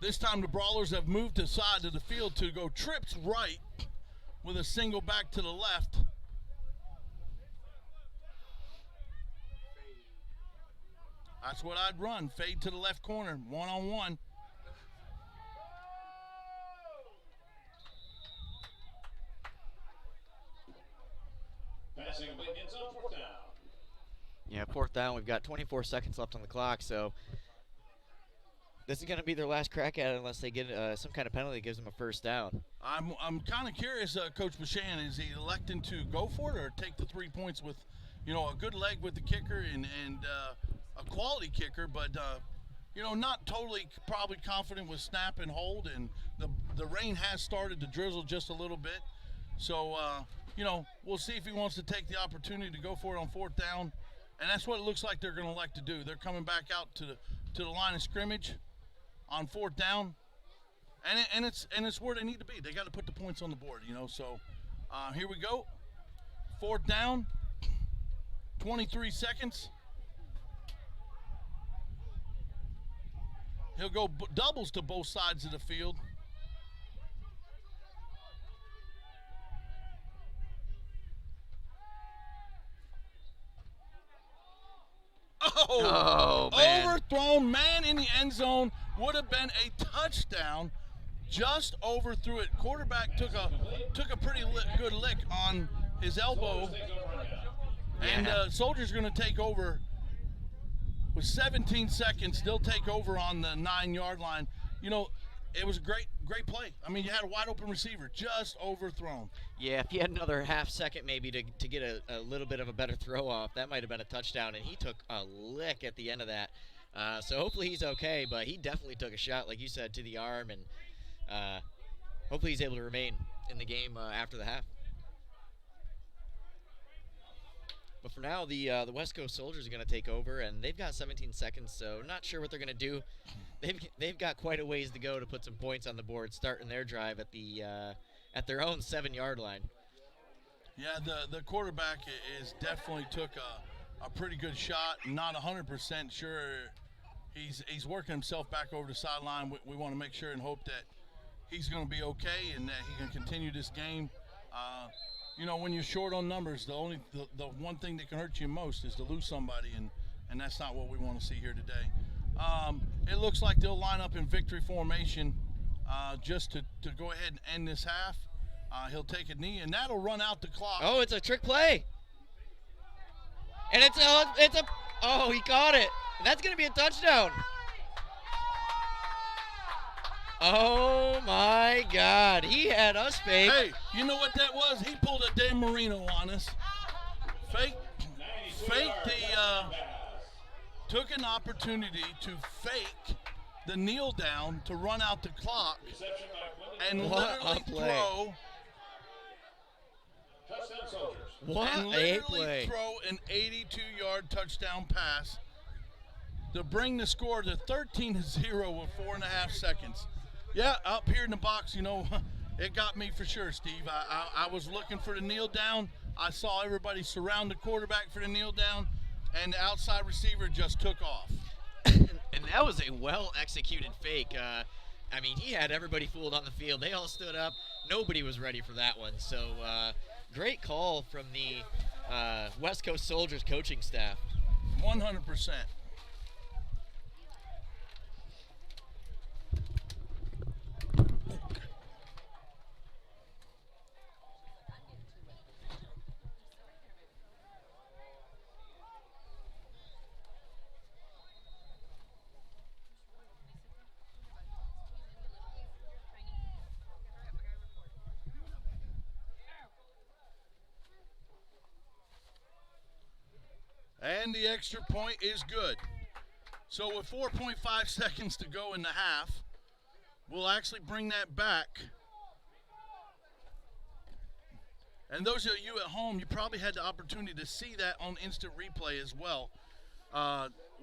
This time the Brawlers have moved to the side of the field to go trips right with a single back to the left. That's what I'd run. Fade to the left corner, one-on-one. Passing ends on 4th down. Yeah, 4th down. We've got 24 seconds left on the clock, so this is going to be their last crack at it unless they get some kind of penalty that gives them a 1st down. I'm kind of curious, Coach Bashan, is he electing to go for it or take the 3 points with, a good leg with the kicker and a quality kicker, but not totally probably confident with snap and hold, and the rain has started to drizzle just a little bit. So, we'll see if he wants to take the opportunity to go for it on 4th down, and that's what it looks like they're going to elect to do. They're coming back out to the line of scrimmage on 4th down, and it's where they need to be. They got to put the points on the board, So here we go. 4th down, 23 seconds. He'll go doubles to both sides of the field. Oh, man. Overthrown, man in the end zone. Would have been a touchdown. Just overthrew it. Quarterback took a pretty good lick on his elbow. And Soldiers are going to take over with 17 seconds. They'll take over on the 9-yard line. It was a great play. I mean, you had a wide open receiver, just overthrown. Yeah, if you had another half second maybe to get a little bit of a better throw off, that might have been a touchdown, and he took a lick at the end of that. So hopefully he's okay, but he definitely took a shot, like you said, to the arm, and hopefully he's able to remain in the game after the half. But for now, the West Coast Soldiers are going to take over, and they've got 17 seconds, so not sure what they're going to do. They've got quite a ways to go to put some points on the board, starting their drive at their own 7-yard line. Yeah, the quarterback is definitely took a pretty good shot. Not 100% sure he's working himself back over the sideline. We want to make sure and hope that he's going to be okay and that he can continue this game. When you're short on numbers, the one thing that can hurt you most is to lose somebody, and that's not what we want to see here today. It looks like they'll line up in victory formation just to go ahead and end this half. He'll take a knee, and that'll run out the clock. Oh, it's a trick play. And he caught it. That's going to be a touchdown. Oh, my God. He had us fake. Hey, you know what that was? He pulled a Dan Marino on us. Fake took an opportunity to fake the kneel down to run out the clock and literally throw. Throw an 82-yard touchdown pass to bring the score to 13-0 with 4.5 seconds. Yeah, up here in the box, it got me for sure, Steve. I was looking for the kneel down. I saw everybody surround the quarterback for the kneel down, and the outside receiver just took off. And that was a well-executed fake. He had everybody fooled on the field. They all stood up. Nobody was ready for that one. So great call from the West Coast Soldiers coaching staff. 100%. And the extra point is good. So with 4.5 seconds to go in the half, we'll actually bring that back. And those of you at home, you probably had the opportunity to see that on instant replay as well.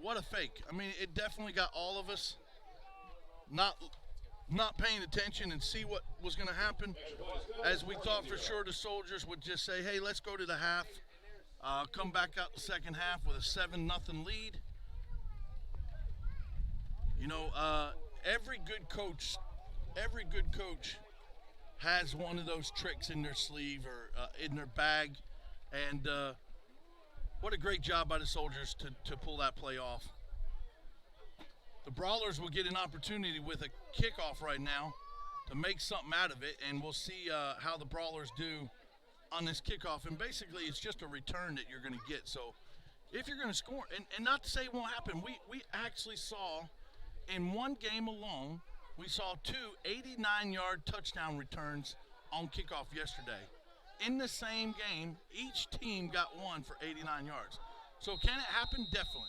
What a fake. I mean, it definitely got all of us not paying attention and see what was going to happen, as we thought for sure the Soldiers would just say, hey, let's go to the half, come back out the second half with a 7-0 lead. You know, every good coach has one of those tricks in their sleeve or in their bag, and what a great job by the Soldiers to pull that play off. The Brawlers will get an opportunity with a kickoff right now to make something out of it, and we'll see how the Brawlers do on this kickoff. And basically, it's just a return that you're going to get. So if you're going to score, and not to say it won't happen, we actually saw in one game alone, we saw 2 89-yard touchdown returns on kickoff yesterday. In the same game, each team got one for 89 yards. So can it happen? Definitely.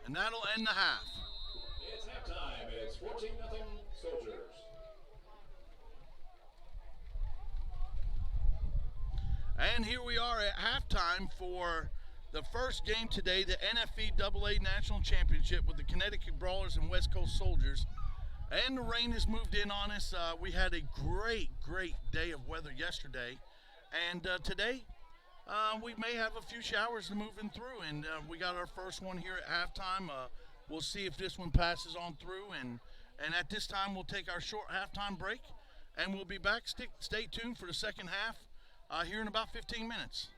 And that'll end the half. It's halftime. It's 14-0 Soldiers. And here we are at halftime for the first game today, the NFEAA National Championship with the Connecticut Brawlers and West Coast Soldiers. And the rain has moved in on us. We had a great day of weather yesterday. And today, we may have a few showers moving through. And we got our first one here at halftime. We'll see if this one passes on through. And at this time, we'll take our short halftime break. And we'll be back. Stay tuned for the second half here in about 15 minutes.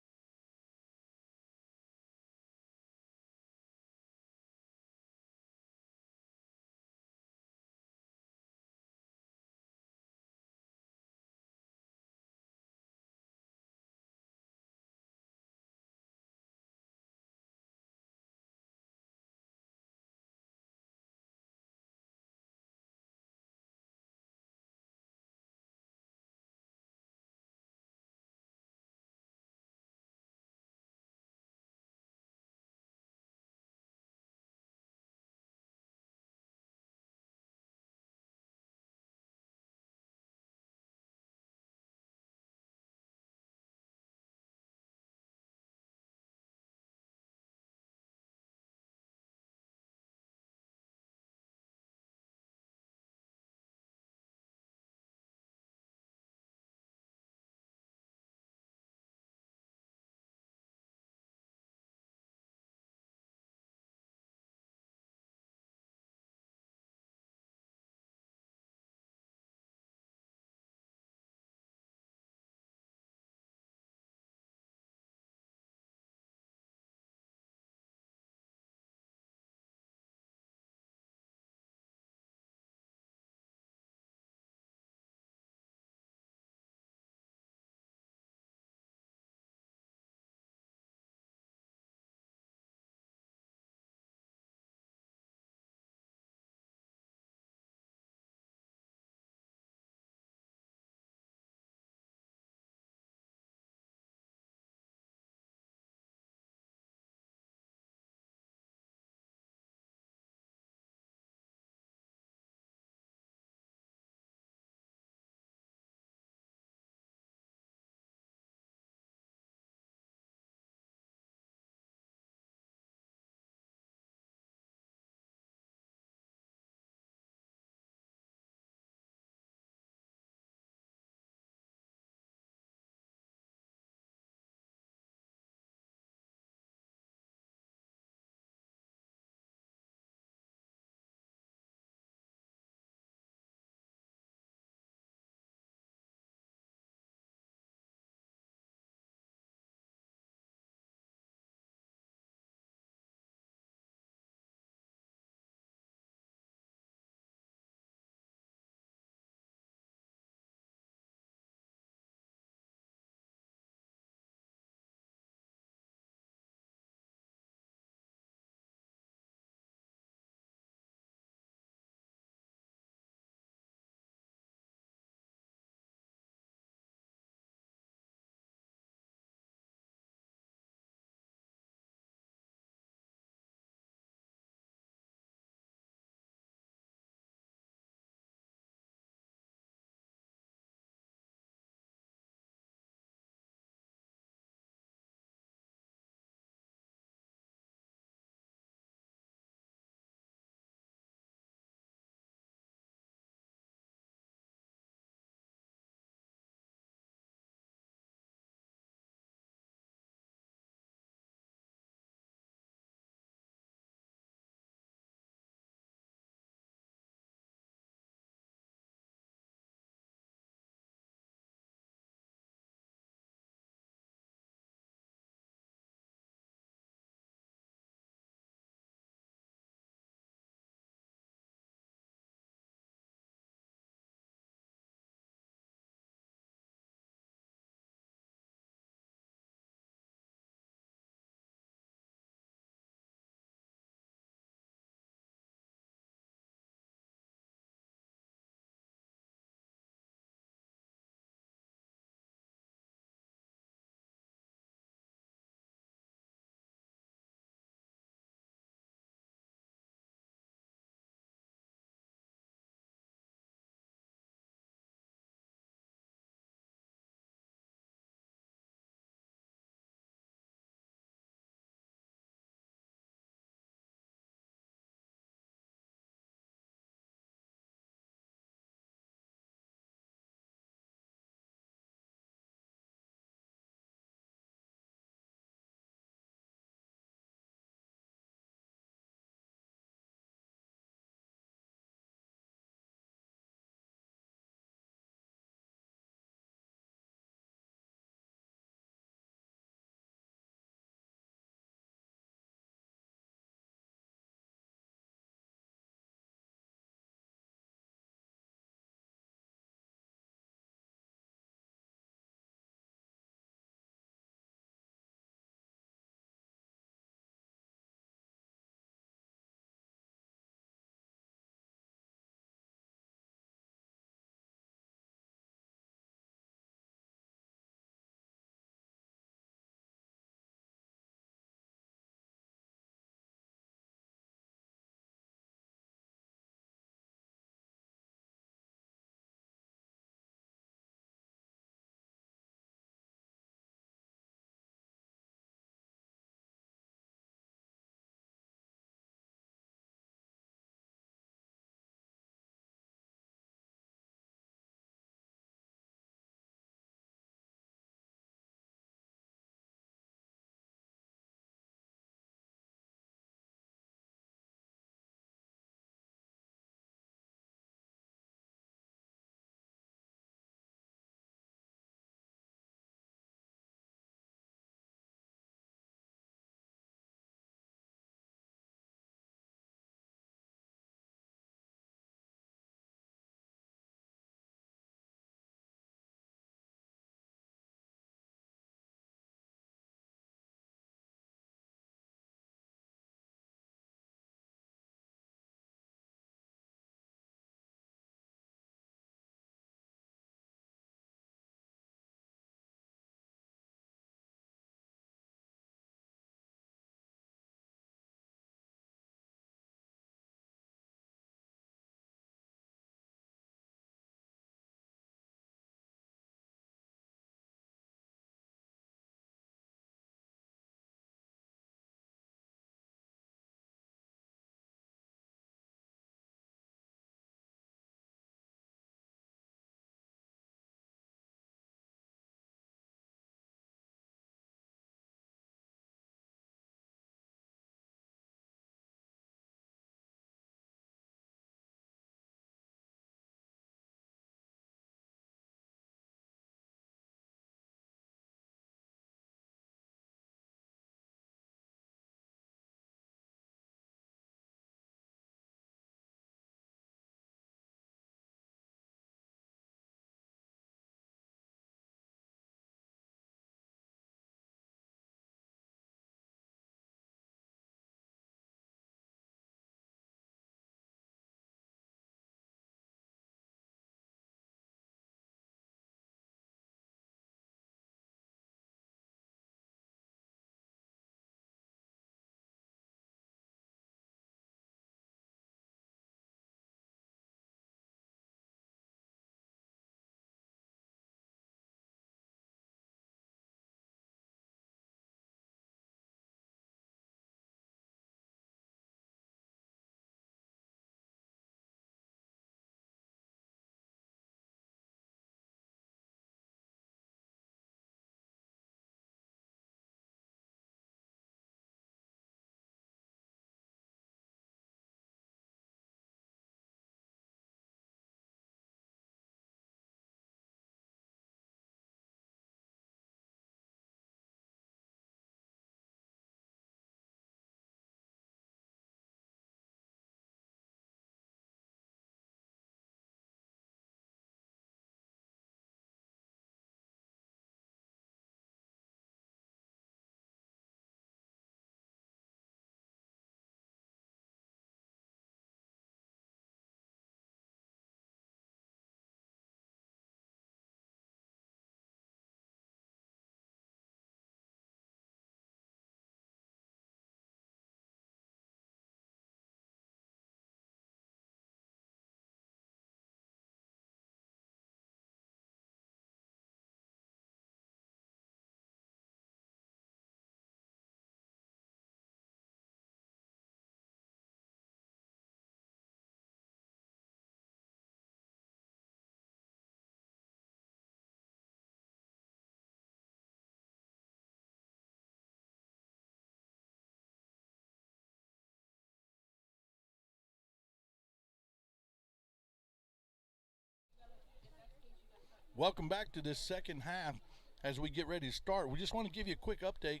Welcome back to this second half as we get ready to start. We just want to give you a quick update.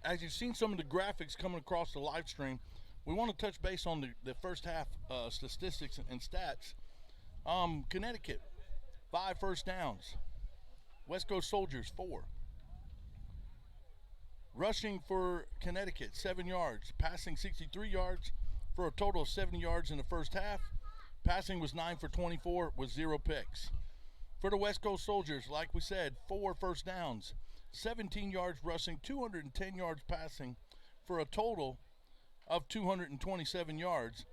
As you've seen some of the graphics coming across the live stream, we want to touch base on the first half statistics and stats. Connecticut, 5 first downs. West Coast Soldiers, 4. Rushing for Connecticut, 7 yards. Passing 63 yards for a total of 70 yards in the first half. Passing was 9 for 24 with 0 picks. For the West Coast Soldiers, like we said, 4 first downs, 17 yards rushing, 210 yards passing for a total of 227 yards,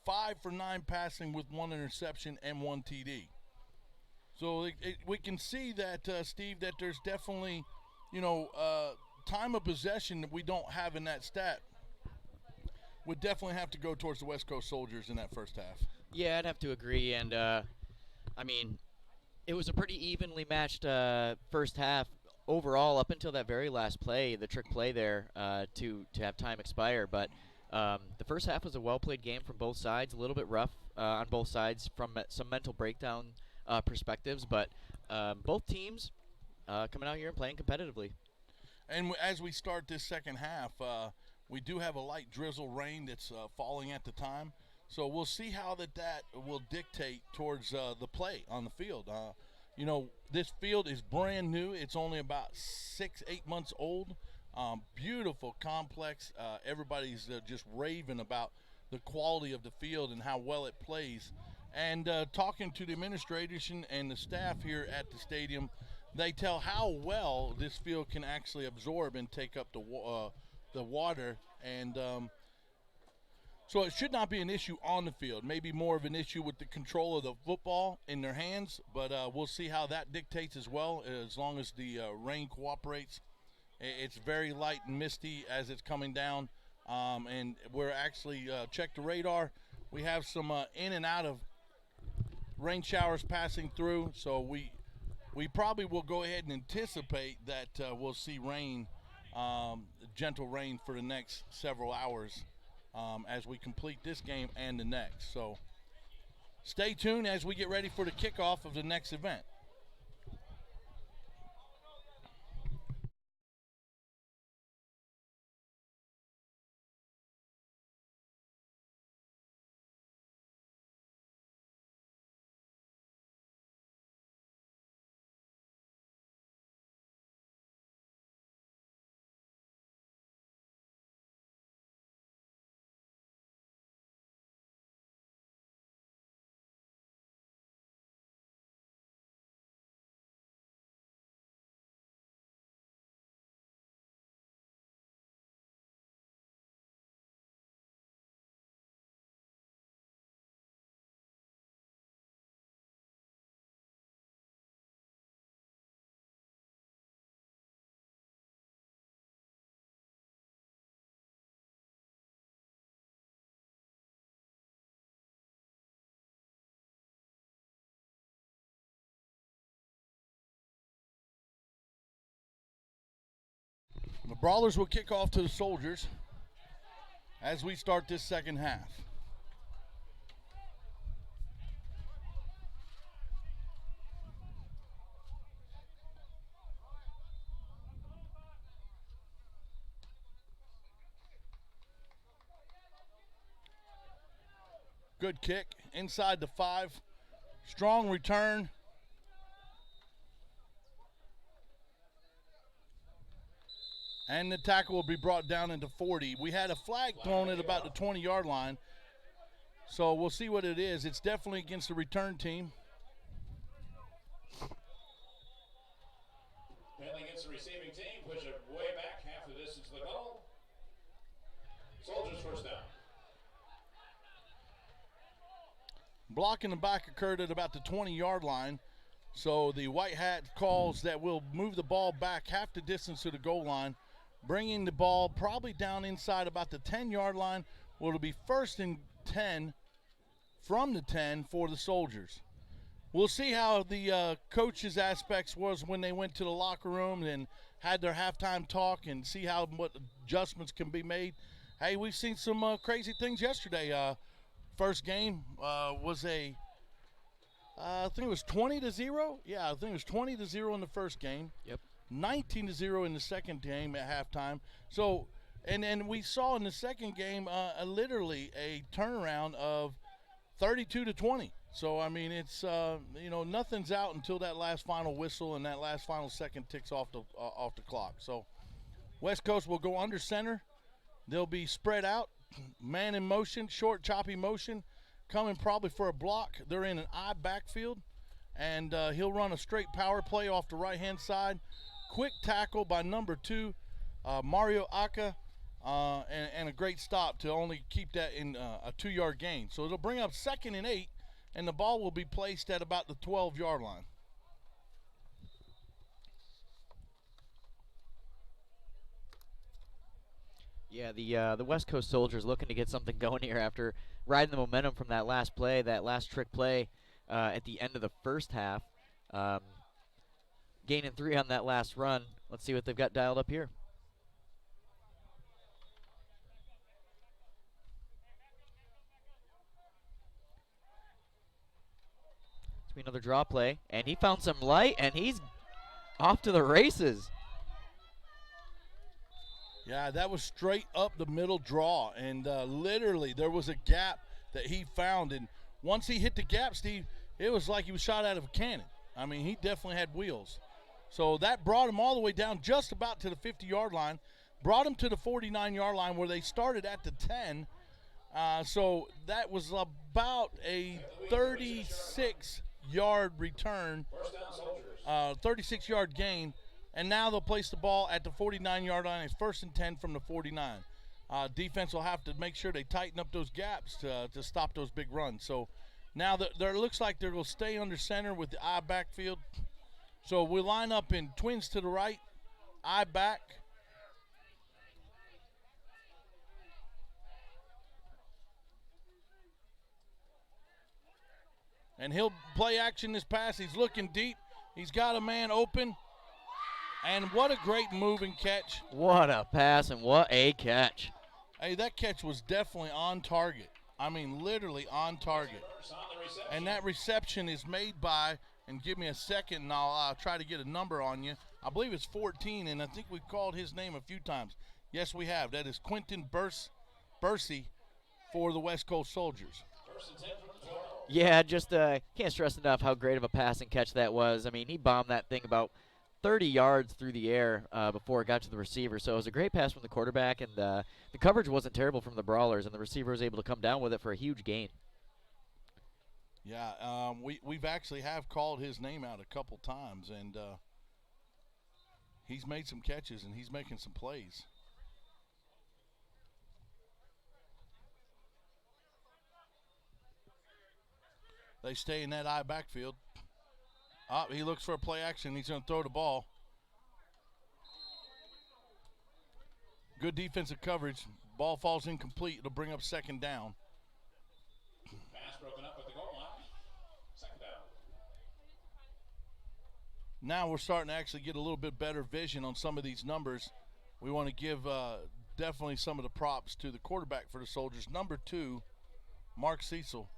5 for 9 passing with 1 interception and 1 TD. So we can see that, Steve, that there's definitely, time of possession that we don't have in that stat would definitely have to go towards the West Coast Soldiers in that first half. Yeah, I'd have to agree. And, it was a pretty evenly matched first half overall up until that very last play, the trick play there to have time expire. But the first half was a well-played game from both sides, a little bit rough on both sides from some mental breakdown perspectives. But both teams coming out here and playing competitively. And as we start this second half, we do have a light drizzle rain that's falling at the time. So we'll see how that will dictate towards the play on the field. This field is brand new. It's only about 6-8 months old. Beautiful complex. Everybody's just raving about the quality of the field and how well it plays. And talking to the administration and the staff here at the stadium, they tell how well this field can actually absorb and take up the water. And so it should not be an issue on the field. Maybe more of an issue with the control of the football in their hands, but we'll see how that dictates as well, as long as the rain cooperates. It's very light and misty as it's coming down, and we're actually, check the radar. We have some in and out of rain showers passing through, so we probably will go ahead and anticipate that we'll see rain, gentle rain for the next several hours. As we complete this game and the next. So stay tuned as we get ready for the kickoff of the next event. The Brawlers will kick off to the Soldiers as we start this second half. Good kick inside the 5. Strong return. And the tackle will be brought down into 40. We had a flag thrown at about the 20-yard line. So we'll see what it is. It's definitely against the return team. Penalty against the receiving team. Push it way back, half the distance to the goal. Soldiers first down. Block in the back occurred at about the 20-yard line. So the White Hat calls that we'll move the ball back half the distance to the goal line, bringing the ball probably down inside about the 10-yard line. Well, it'll be 1st and 10 from the 10 for the Soldiers. We'll see how the coaches' aspects was when they went to the locker room and had their halftime talk and see what adjustments can be made. Hey, we've seen some crazy things yesterday. First game was a I think it was 20-0. Yeah, I think it was 20-0 in the first game. Yep. 19-0 in the second game at halftime. So, and we saw in the second game literally a turnaround of 32-20. So, I mean, it's, nothing's out until that last final whistle and that last final second ticks off the clock. So, West Coast will go under center. They'll be spread out, man in motion, short, choppy motion, coming probably for a block. They're in an I backfield, and he'll run a straight power play off the right-hand side. Quick tackle by number 2, Mario Aka, and a great stop to only keep that in a 2-yard gain. So it'll bring up 2nd and 8, and the ball will be placed at about the 12-yard line. Yeah, the West Coast Soldiers looking to get something going here after riding the momentum from that last play, that last trick play at the end of the first half. Gaining 3 on that last run. Let's see what they've got dialed up here. It's be another draw play, and he found some light, and he's off to the races. Yeah, that was straight up the middle draw, and literally there was a gap that he found, and once he hit the gap, Steve, it was like he was shot out of a cannon. I mean, he definitely had wheels. So that brought him all the way down just about to the 50-yard line, brought him to the 49-yard line where they started at the 10. So that was about a 36-yard return, 36-yard gain. And now they'll place the ball at the 49-yard line. It's 1st and 10 from the 49. Defense will have to make sure they tighten up those gaps to stop those big runs. So now there looks like they're going to stay under center with the I backfield. So we line up in twins to the right, I back. And he'll play action this pass. He's looking deep. He's got a man open. And what a great move and catch. What a pass and what a catch. Hey, that catch was definitely on target. I mean, literally on target. And that reception is made by, and give me a second and I'll try to get a number on you. I believe it's 14, and I think we've called his name a few times. Yes, we have. That is Quentin Bursey for the West Coast Soldiers. Yeah, just can't stress enough how great of a pass and catch that was. I mean, he bombed that thing about 30 yards through the air before it got to the receiver. So it was a great pass from the quarterback, and the coverage wasn't terrible from the Brawlers, and the receiver was able to come down with it for a huge gain. Yeah, we've actually have called his name out a couple times, and he's made some catches, and he's making some plays. They stay in that I backfield. He looks for a play action. He's going to throw the ball. Good defensive coverage. Ball falls incomplete. It'll bring up 2nd down. Pass broken up at the goal line. 2nd down. Now we're starting to actually get a little bit better vision on some of these numbers. We want to give definitely some of the props to the quarterback for the Soldiers. Number 2, Mark Cecil.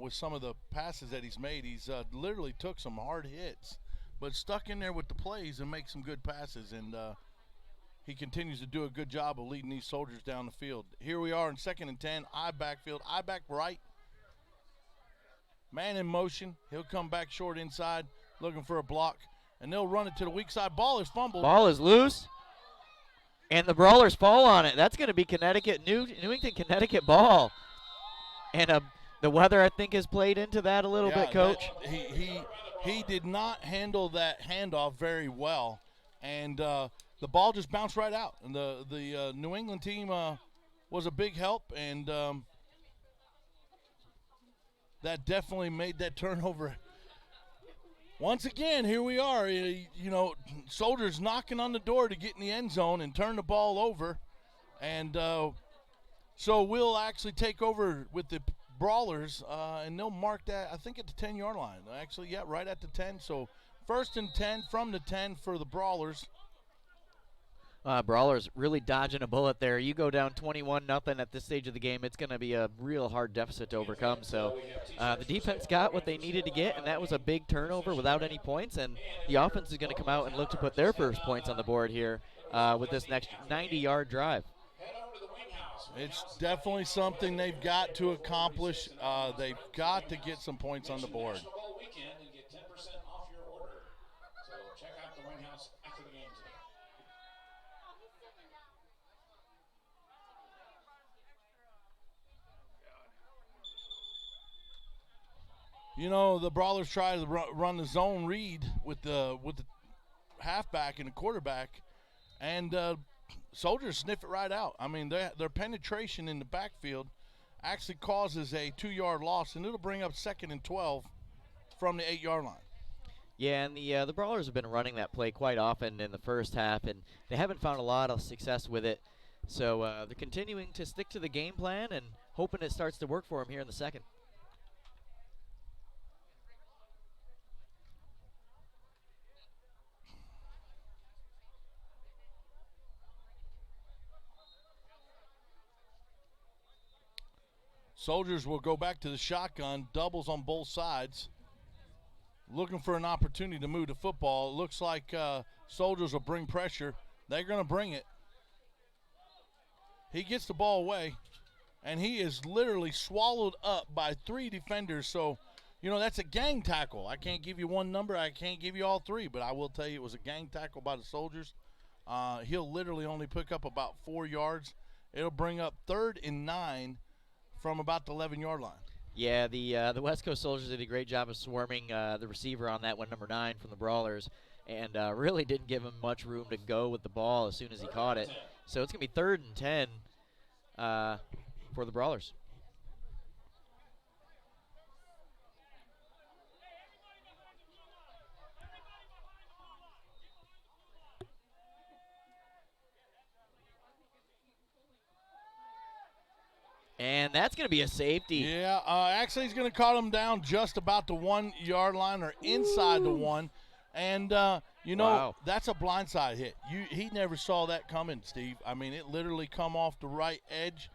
With some of the passes that he's made, he's literally took some hard hits, but stuck in there with the plays and make some good passes, and he continues to do a good job of leading these Soldiers down the field. Here we are in 2nd and 10, I backfield, I back right, man in motion. He'll come back short inside, looking for a block, and they'll run it to the weak side. Ball is fumbled. Ball is loose, and the Brawlers fall on it. That's going to be Newington, Connecticut ball, and the weather, I think, has played into that a little bit, Coach. He did not handle that handoff very well, and the ball just bounced right out. And the New England team was a big help, and that definitely made that turnover. Once again, here we are. Soldiers knocking on the door to get in the end zone and turn the ball over, and so we'll actually take over with the Brawlers, and they'll mark that, I think, at the 10-yard line. Actually, yeah, right at the 10. So 1st and 10 from the 10 for the Brawlers. Brawlers really dodging a bullet there. You go down 21-0 at this stage of the game, it's going to be a real hard deficit to overcome. So the defense got what they needed to get, and that was a big turnover without any points. And the offense is going to come out and look to put their first points on the board here with this next 90-yard drive. It's definitely something they've got to accomplish. They've got to get some points on the board. You know, the Brawlers try to run the zone read with the halfback and the quarterback, and Soldiers sniff it right out. I mean, their penetration in the backfield actually causes a 2-yard loss, and it'll bring up 2nd and 12 from the 8-yard line. Yeah, and the Brawlers have been running that play quite often in the first half, and they haven't found a lot of success with it. So they're continuing to stick to the game plan and hoping it starts to work for them here in the second. Soldiers will go back to the shotgun, doubles on both sides, looking for an opportunity to move the football. It looks like Soldiers will bring pressure. They're going to bring it. He gets the ball away, and he is literally swallowed up by 3 defenders. So, you know, that's a gang tackle. I can't give you one number. I can't give you all 3, but I will tell you it was a gang tackle by the Soldiers. He'll literally only pick up about 4 yards. It'll bring up 3rd and 9 from about the 11-yard line. Yeah, the West Coast Soldiers did a great job of swarming the receiver on that one, number 9 from the Brawlers, and really didn't give him much room to go with the ball as soon as he caught it. So it's going to be 3rd and 10 for the Brawlers. And that's going to be a safety. Yeah, actually he's going to cut him down just about the 1-yard line or inside the 1. And, you know, wow, that's a blindside hit. He never saw that coming, Steve. I mean, it literally come off the right edge,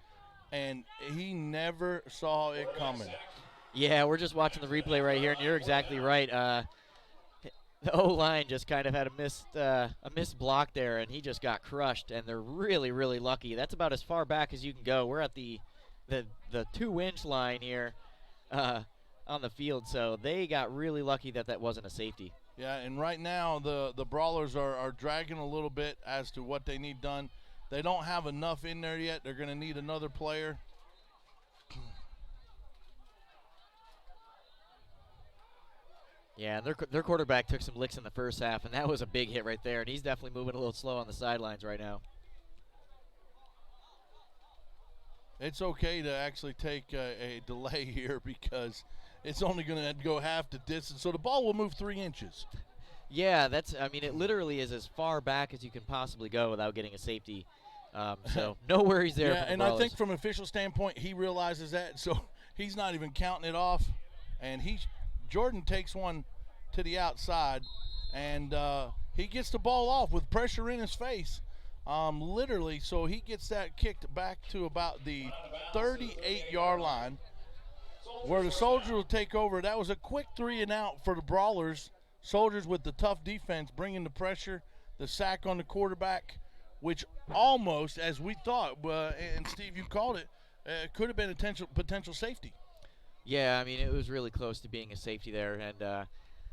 and he never saw it coming. Yeah, we're just watching the replay right here, and you're exactly right. The O-line just kind of had a missed block there, and he just got crushed, and they're really, really lucky. That's about as far back as you can go. We're at the 2-inch line here on the field, so they got really lucky that wasn't a safety. Yeah, and right now the Brawlers are dragging a little bit as to what they need done. They don't have enough in there yet. They're going to need another player. Yeah, and their quarterback took some licks in the first half, and that was a big hit right there, and he's definitely moving a little slow on the sidelines right now. It's okay to actually take a delay here because it's only going to go half the distance. So the ball will move 3 inches. Yeah, it literally is as far back as you can possibly go without getting a safety. So no worries there. Yeah, and I think from an official standpoint, he realizes that. So he's not even counting it off. And Jordan takes one to the outside, and he gets the ball off with pressure in his face. Literally, so he gets that kicked back to about the 38-yard line where the Soldiers will take over. That was a quick 3-and-out for the Brawlers. Soldiers with the tough defense bringing the pressure, the sack on the quarterback, which almost, as we thought, and Steve, you called it, could have been a potential safety. Yeah, it was really close to being a safety there. And,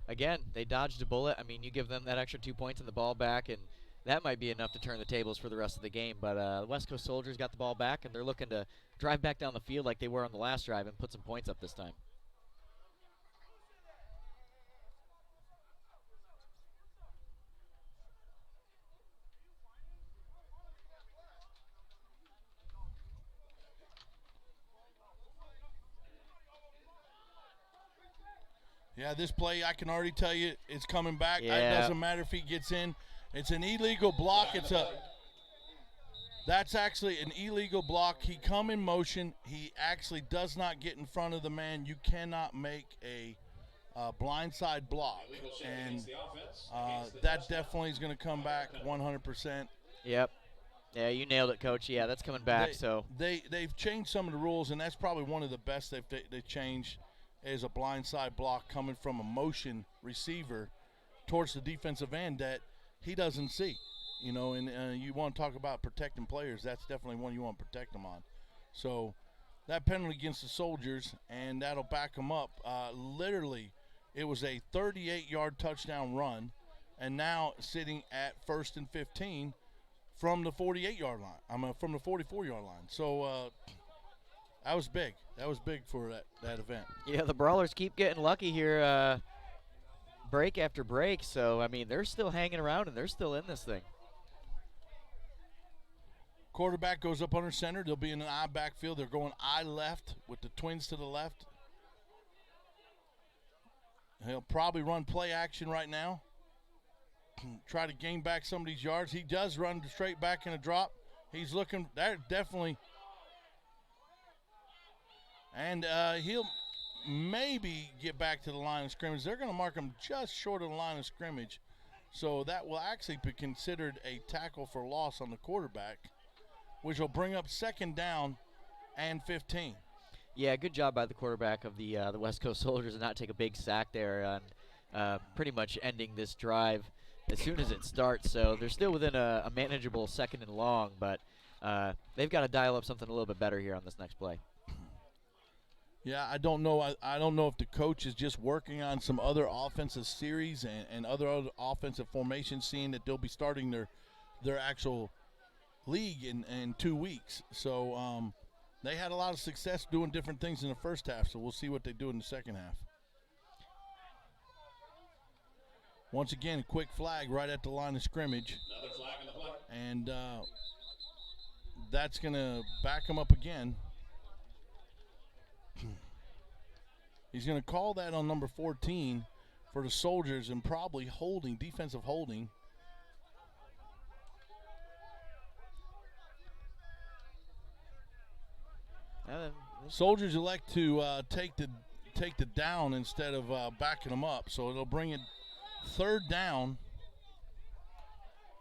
again, they dodged a bullet. You give them that extra 2 points and the ball back, and that might be enough to turn the tables for the rest of the game. But the West Coast Soldiers got the ball back, and they're looking to drive back down the field like they were on the last drive and put some points up this time. Yeah, this play, I can already tell you, it's coming back. Yeah. It doesn't matter if he gets in. It's an illegal block. That's actually an illegal block. He come in motion. He actually does not get in front of the man. You cannot make a blindside block. And that definitely is going to come back 100%. Yep. Yeah, you nailed it, Coach. Yeah, that's coming back. They've changed some of the rules, and that's probably one of the best they changed is a blindside block coming from a motion receiver towards the defensive end that he doesn't see. You know, and you want to talk about protecting players, that's definitely one you want to protect them on. So that penalty against the Soldiers, and that'll back them up. Literally, it was a 38-yard touchdown run, and now sitting at 1st and 15 from the 48-yard line. From the 44-yard line. So that was big. That was big for that event. Yeah, the Brawlers keep getting lucky here, break after break. So, I mean, they're still hanging around, and they're still in this thing. Quarterback goes up under center. They'll be in an I backfield. They're going I left with the Twins to the left. He'll probably run play action right now. Try to gain back some of these yards. He does run straight back in a drop. He's looking there definitely. And he'll maybe get back to the line of scrimmage. They're going to mark him just short of the line of scrimmage. So that will actually be considered a tackle for loss on the quarterback, which will bring up 2nd down and 15. Yeah, good job by the quarterback of the West Coast Soldiers to not take a big sack there and pretty much ending this drive as soon as it starts. So they're still within a manageable 2nd and long, but they've got to dial up something a little bit better here on this next play. Yeah, I don't know. I don't know if the coach is just working on some other offensive series and other offensive formations, seeing that they'll be starting their actual league in 2 weeks. So they had a lot of success doing different things in the first half, so we'll see what they do in the second half. Once again, a quick flag right at the line of scrimmage. Another flag in the play. And that's going to back him up again. He's going to call that on number 14 for the Soldiers and probably holding, defensive holding. Soldiers elect to take the down instead of backing them up, so it'll bring it 3rd down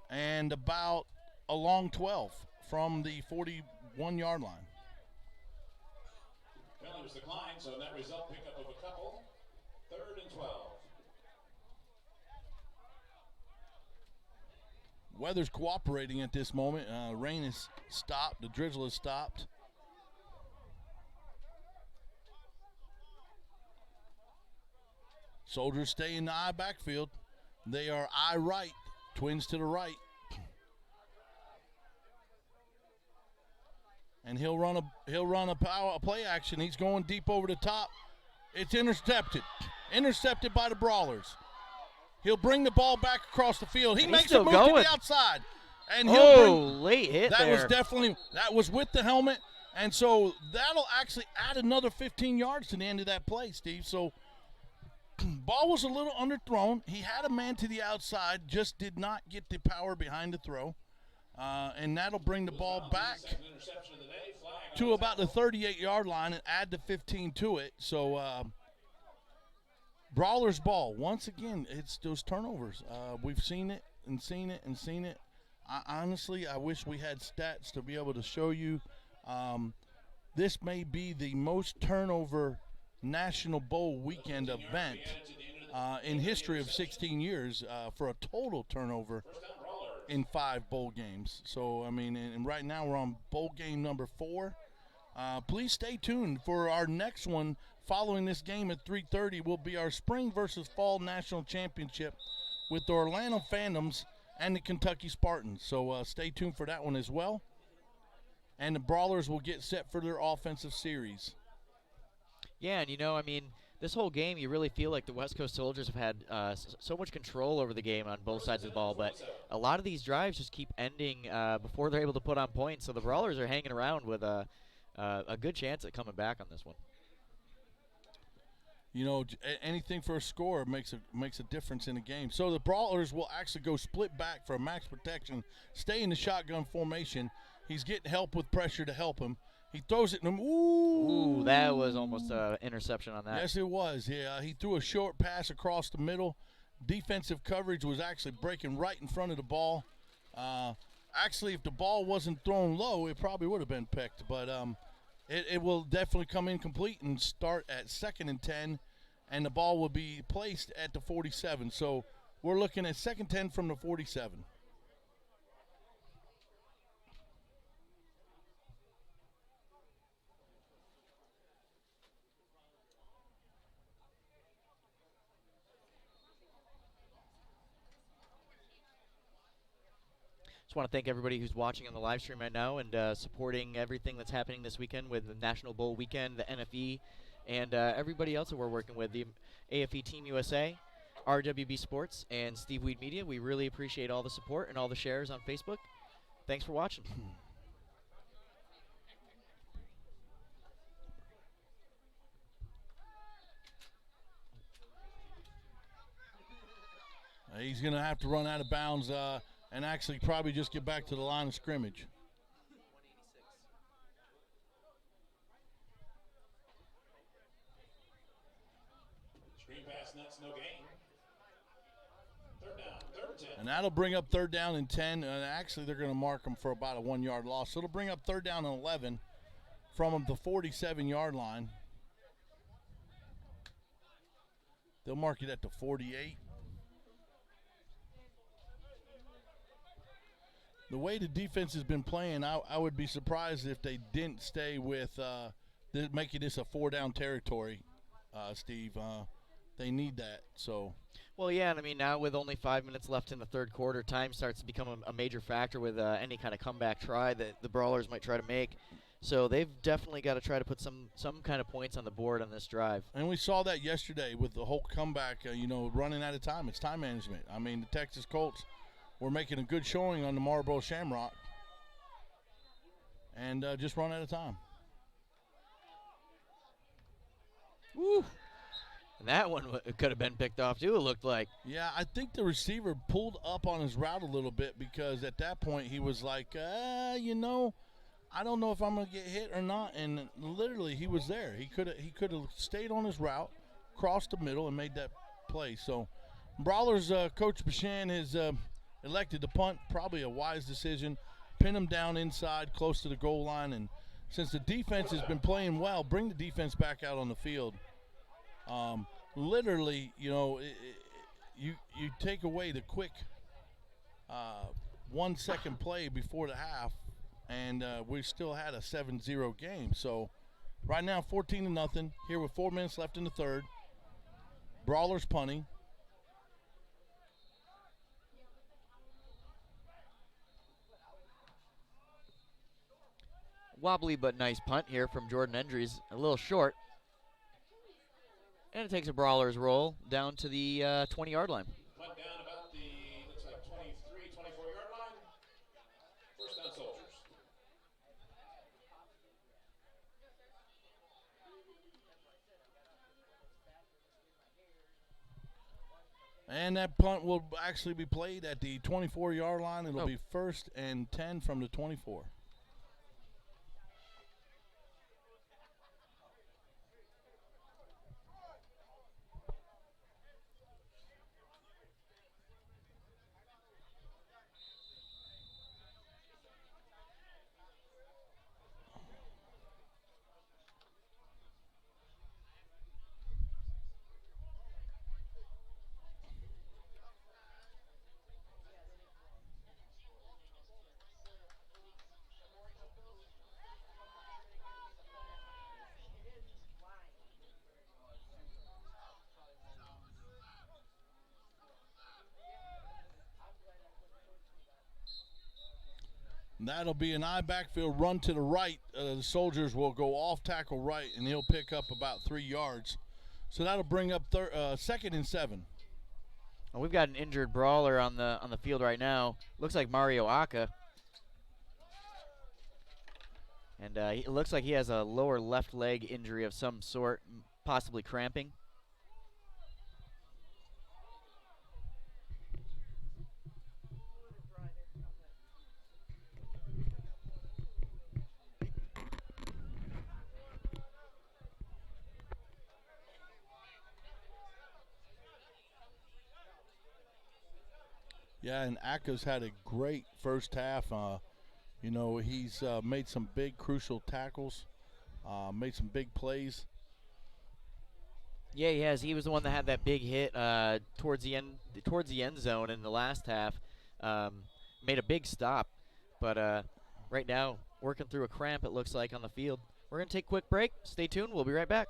and about a long 12 from the 41-yard line. Penalty was declined, so net result pickup of a couple. 3rd and 12. Weather's cooperating at this moment. Rain has stopped. The drizzle has stopped. Soldiers stay in the I backfield. They are I right, Twins to the right. And he'll run a play action. He's going deep over the top. It's intercepted. Intercepted by the Brawlers. He'll bring the ball back across the field. He makes a move to the outside. And late hit there. That was with the helmet. And so that'll actually add another 15 yards to the end of that play, Steve. So ball was a little underthrown. He had a man to the outside, just did not get the power behind the throw. And that'll bring the ball back to about the 38-yard line and add the 15 to it. So Brawlers ball. Once again, it's those turnovers. We've seen it and seen it and seen it. Honestly, I wish we had stats to be able to show you. This may be the most turnover National Bowl weekend event in history of 16 years for a total turnover in 5 bowl games. So, I mean, and right now we're on bowl game number 4. Please stay tuned for our next one. Following this game at 3:30 will be our spring versus fall national championship with the Orlando Phantoms and the Kentucky Spartans. So stay tuned for that one as well. And the Brawlers will get set for their offensive series. Yeah, and you know, I mean, this whole game, you really feel like the West Coast Soldiers have had so much control over the game on both sides of the ball, but a lot of these drives just keep ending before they're able to put on points. So the Brawlers are hanging around with a good chance at coming back on this one. You know, anything for a score makes a difference in a game. So the Brawlers will actually go split back for max protection, stay in the shotgun formation. He's getting help with pressure to help him. He throws it in him. Ooh, that was almost an interception on that. Yes, it was. Yeah, he threw a short pass across the middle. Defensive coverage was actually breaking right in front of the ball. Actually, if the ball wasn't thrown low, it probably would have been picked. But it will definitely come incomplete and start at 2nd and 10, and the ball will be placed at the 47. So we're looking at 2nd 10 from the 47. Just want to thank everybody who's watching on the live stream right now and supporting everything that's happening this weekend with the National Bowl weekend, the NFE, and everybody else that we're working with, the AFE Team USA, RWB Sports, and Steve Weed Media. We really appreciate all the support and all the shares on Facebook. Thanks for watching. He's going to have to run out of bounds and actually probably just get back to the line of scrimmage. Screen pass, nuts, no gain. 3rd down, 3rd and 10. And that'll bring up 3rd down and 10. And actually, they're going to mark them for about a 1-yard loss. So it'll bring up 3rd down and 11 from the 47-yard line. They'll mark it at the 48. The way the defense has been playing, I would be surprised if they didn't stay with making this a 4-down territory, Steve. They need that. So. Well, yeah, and I mean, now with only 5 minutes left in the 3rd quarter, time starts to become a major factor with any kind of comeback try that the Brawlers might try to make. So they've definitely got to try to put some kind of points on the board on this drive. And we saw that yesterday with the whole comeback, running out of time. It's time management. I mean, the Texas Colts were making a good showing on the Marlboro Shamrock and just run out of time. Woo! And that one could have been picked off, too, it looked like. Yeah, I think the receiver pulled up on his route a little bit because at that point he was like, I don't know if I'm going to get hit or not. And literally he was there. He could have stayed on his route, crossed the middle, and made that play. So Brawlers Coach Bashan has elected to punt, probably a wise decision. Pin him down inside, close to the goal line, and since the defense has been playing well, bring the defense back out on the field. Literally, you take away the quick 1-second play before the half, and we still had a 7-0 game. So right now, 14-0 here with 4 minutes left in the 3rd. Brawlers punting. Wobbly but nice punt here from Jordan Endries. A little short. And it takes a Brawlers roll down to the 20-yard line. Punt down about the, looks like 23, 24-yard line. 1st down, Soldiers. And that punt will actually be played at the 24-yard line. It'll be 1st and 10 from the 24. That'll be an I backfield run to the right. The Soldiers will go off tackle right, and he'll pick up about 3 yards. So that'll bring up 2nd and 7. Well, we've got an injured Brawler on the field right now. Looks like Mario Aka. And it looks like he has a lower left leg injury of some sort, possibly cramping. Yeah, and Aka's had a great first half. You know, he's made some big, crucial tackles, made some big plays. Yeah, he has. He was the one that had that big hit towards the end zone in the last half. Made a big stop, but right now working through a cramp, it looks like, on the field. We're going to take a quick break. Stay tuned. We'll be right back.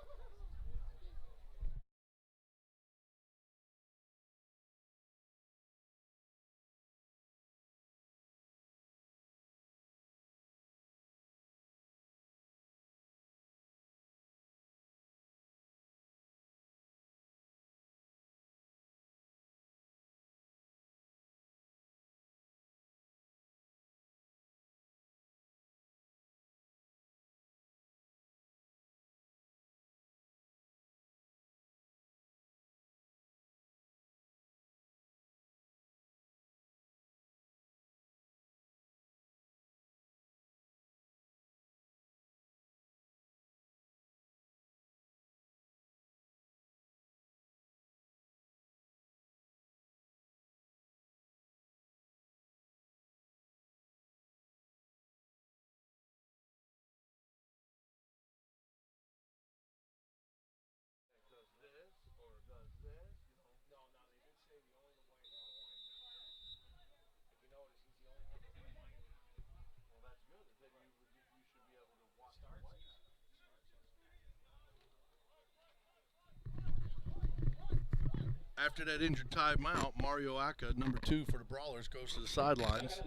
After that injured timeout, Mario Aka, number 2 for the Brawlers, goes to the sidelines.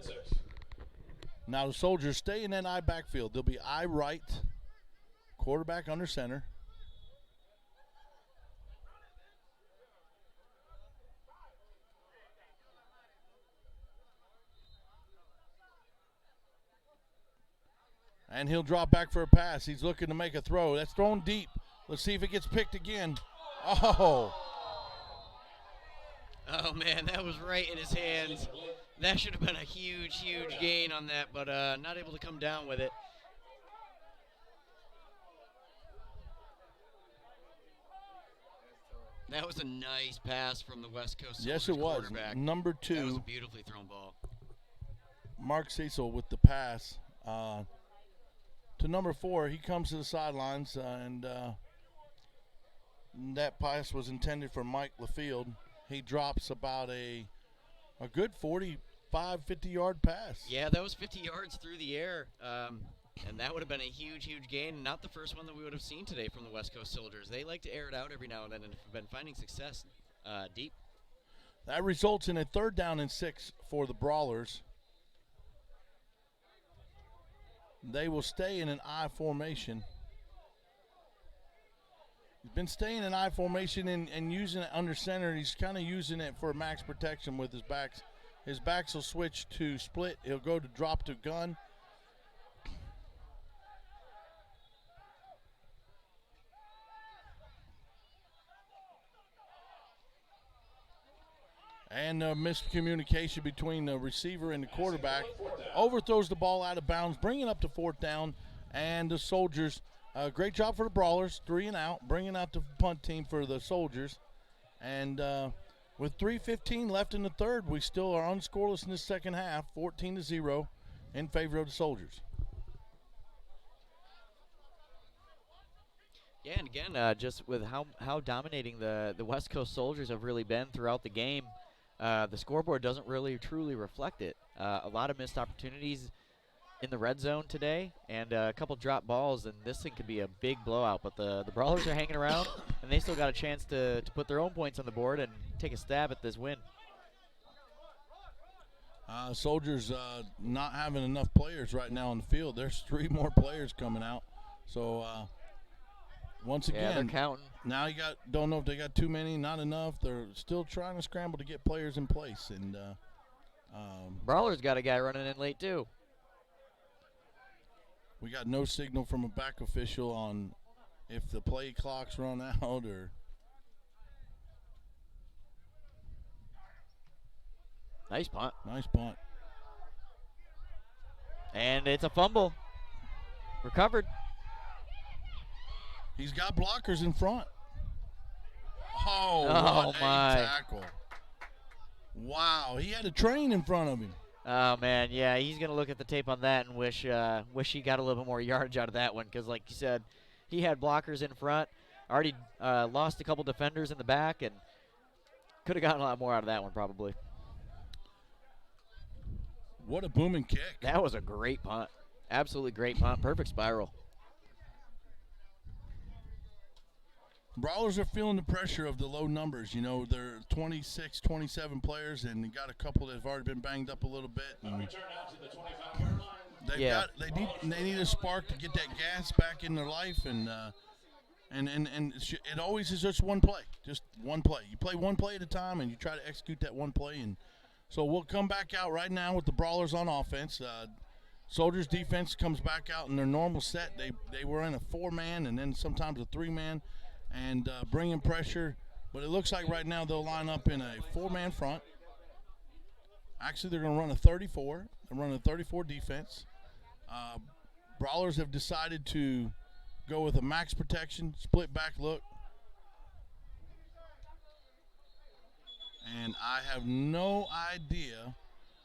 Now the Soldiers stay in that I backfield. They'll be I right, quarterback under center. And he'll drop back for a pass. He's looking to make a throw. That's thrown deep. Let's see if it gets picked again. Oh. Oh, man, that was right in his hands. That should have been a huge, huge gain on that, but not able to come down with it. That was a nice pass from the West Coast Soldiers Yes, it was. quarterback. Number 2. That was a beautifully thrown ball. Mark Cecil with the pass to number 4. He comes to the sidelines, and that pass was intended for Mike LaField. He drops about a good 45, 50-yard pass. Yeah, that was 50 yards through the air, and that would have been a huge, huge gain. Not the first one that we would have seen today from the West Coast Soldiers. They like to air it out every now and then and have been finding success deep. That results in a 3rd down and 6 for the Brawlers. They will stay in an I formation. He's been staying in I formation and using it under center. He's kind of using it for max protection with his backs. His backs will switch to split. He'll go to drop to gun. And miscommunication between the receiver and the quarterback. Overthrows the ball out of bounds, bringing up to 4th down. And the Soldiers, great job for the Brawlers, 3 and out, bringing out the punt team for the Soldiers. And with 3:15 left in the 3rd, we still are unscoreless in the second half, 14-0 in favor of the Soldiers. Yeah, and again, just with how dominating the West Coast Soldiers have really been throughout the game, the scoreboard doesn't really truly reflect it. A lot of missed opportunities in the red zone today, and a couple drop balls, and this thing could be a big blowout. But the Brawlers are hanging around, and they still got a chance to put their own points on the board and take a stab at this win. Soldiers not having enough players right now on the field. There's 3 more players coming out. So once again, they're counting. Now don't know if they got too many, not enough. They're still trying to scramble to get players in place. And Brawlers got a guy running in late too. We got no signal from a back official on if the play clock's run out or. Nice punt. Nice punt. And it's a fumble. Recovered. He's got blockers in front. Oh, what my. a tackle. Wow, he had a train in front of him. Oh, man, yeah, he's going to look at the tape on that and wish he got a little bit more yardage out of that one because, like you said, he had blockers in front, already lost a couple defenders in the back, and could have gotten a lot more out of that one probably. What a booming kick. That was a great punt. Absolutely great punt. Perfect spiral. Brawlers are feeling the pressure of the low numbers. You know, they're 26, 27 players, and they got a couple that have already been banged up a little bit. They need a spark to get that gas back in their life, and it always is just one play. You play one play at a time, and you try to execute that one play. And so we'll come back out right now with the Brawlers on offense. Soldiers defense comes back out in their normal set. They were in a 4-man and then sometimes a 3-man. And bringing pressure, but it looks like right now they'll line up in a 4-man front. Actually, they're going to run a 34. They're running a 34 defense. Brawlers have decided to go with a max protection, split back look. And I have no idea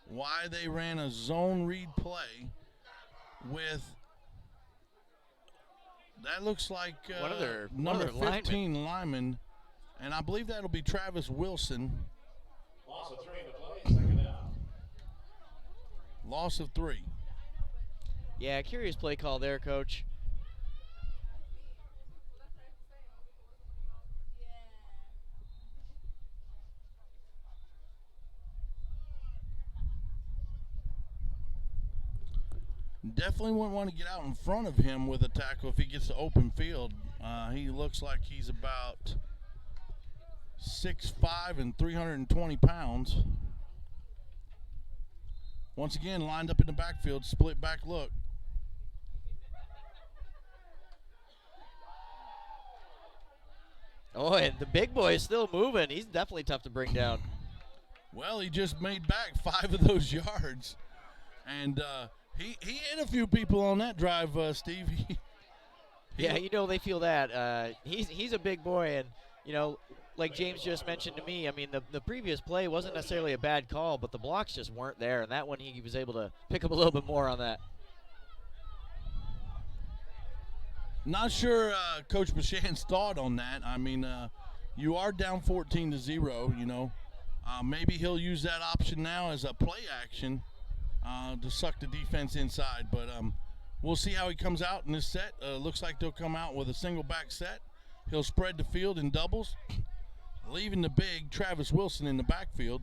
why they ran a zone read play with – that looks like number 15 lineman, and I believe that'll be Travis Wilson. Loss of 3 in the play, second down. Loss of 3. Yeah, curious play call there, Coach. Definitely wouldn't want to get out in front of him with a tackle if he gets to open field. He looks like he's about 6'5" and 320 pounds. Once again, lined up in the backfield, split back look. Oh, and the big boy is still moving. He's definitely tough to bring down. Well, he just made back 5 of those yards. And he hit a few people on that drive, Steve. Yeah, you know, they feel that. He's a big boy, and, you know, like James just mentioned to me, I mean, the previous play wasn't necessarily a bad call, but the blocks just weren't there, and that one he was able to pick up a little bit more on that. Not sure Coach Bashan's thought on that. I mean, you are down 14-0, you know. Maybe he'll use that option now as a play action to suck the defense inside. But we'll see how he comes out in this set. Looks like they'll come out with a single back set. He'll spread the field in doubles, leaving the big Travis Wilson in the backfield.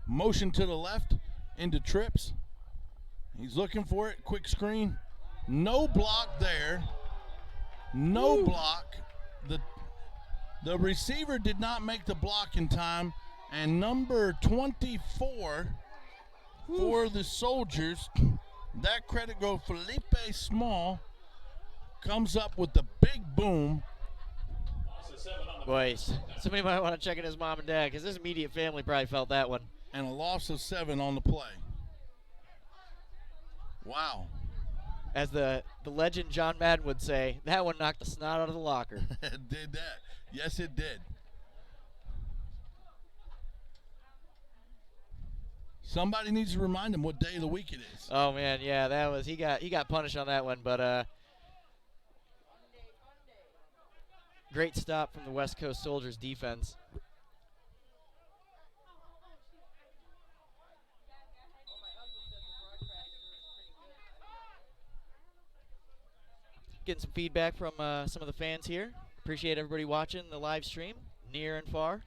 Motion to the left into trips. He's looking for it. Quick screen. No block there. No block. The receiver did not make the block in time. And number 24 for the Soldiers, that credit goes Felipe Small, comes up with the big boom. Boys, somebody might want to check in his mom and dad because his immediate family probably felt that one. And a loss of 7 on the play. Wow. As the legend John Madden would say, that one knocked the snot out of the locker. It did that. Yes, it did. Somebody needs to remind him what day of the week it is. Oh man, yeah, that was he got punished on that one, but great stop from the West Coast Soldiers defense. Getting some feedback from some of the fans here. Appreciate everybody watching the live stream, near and far.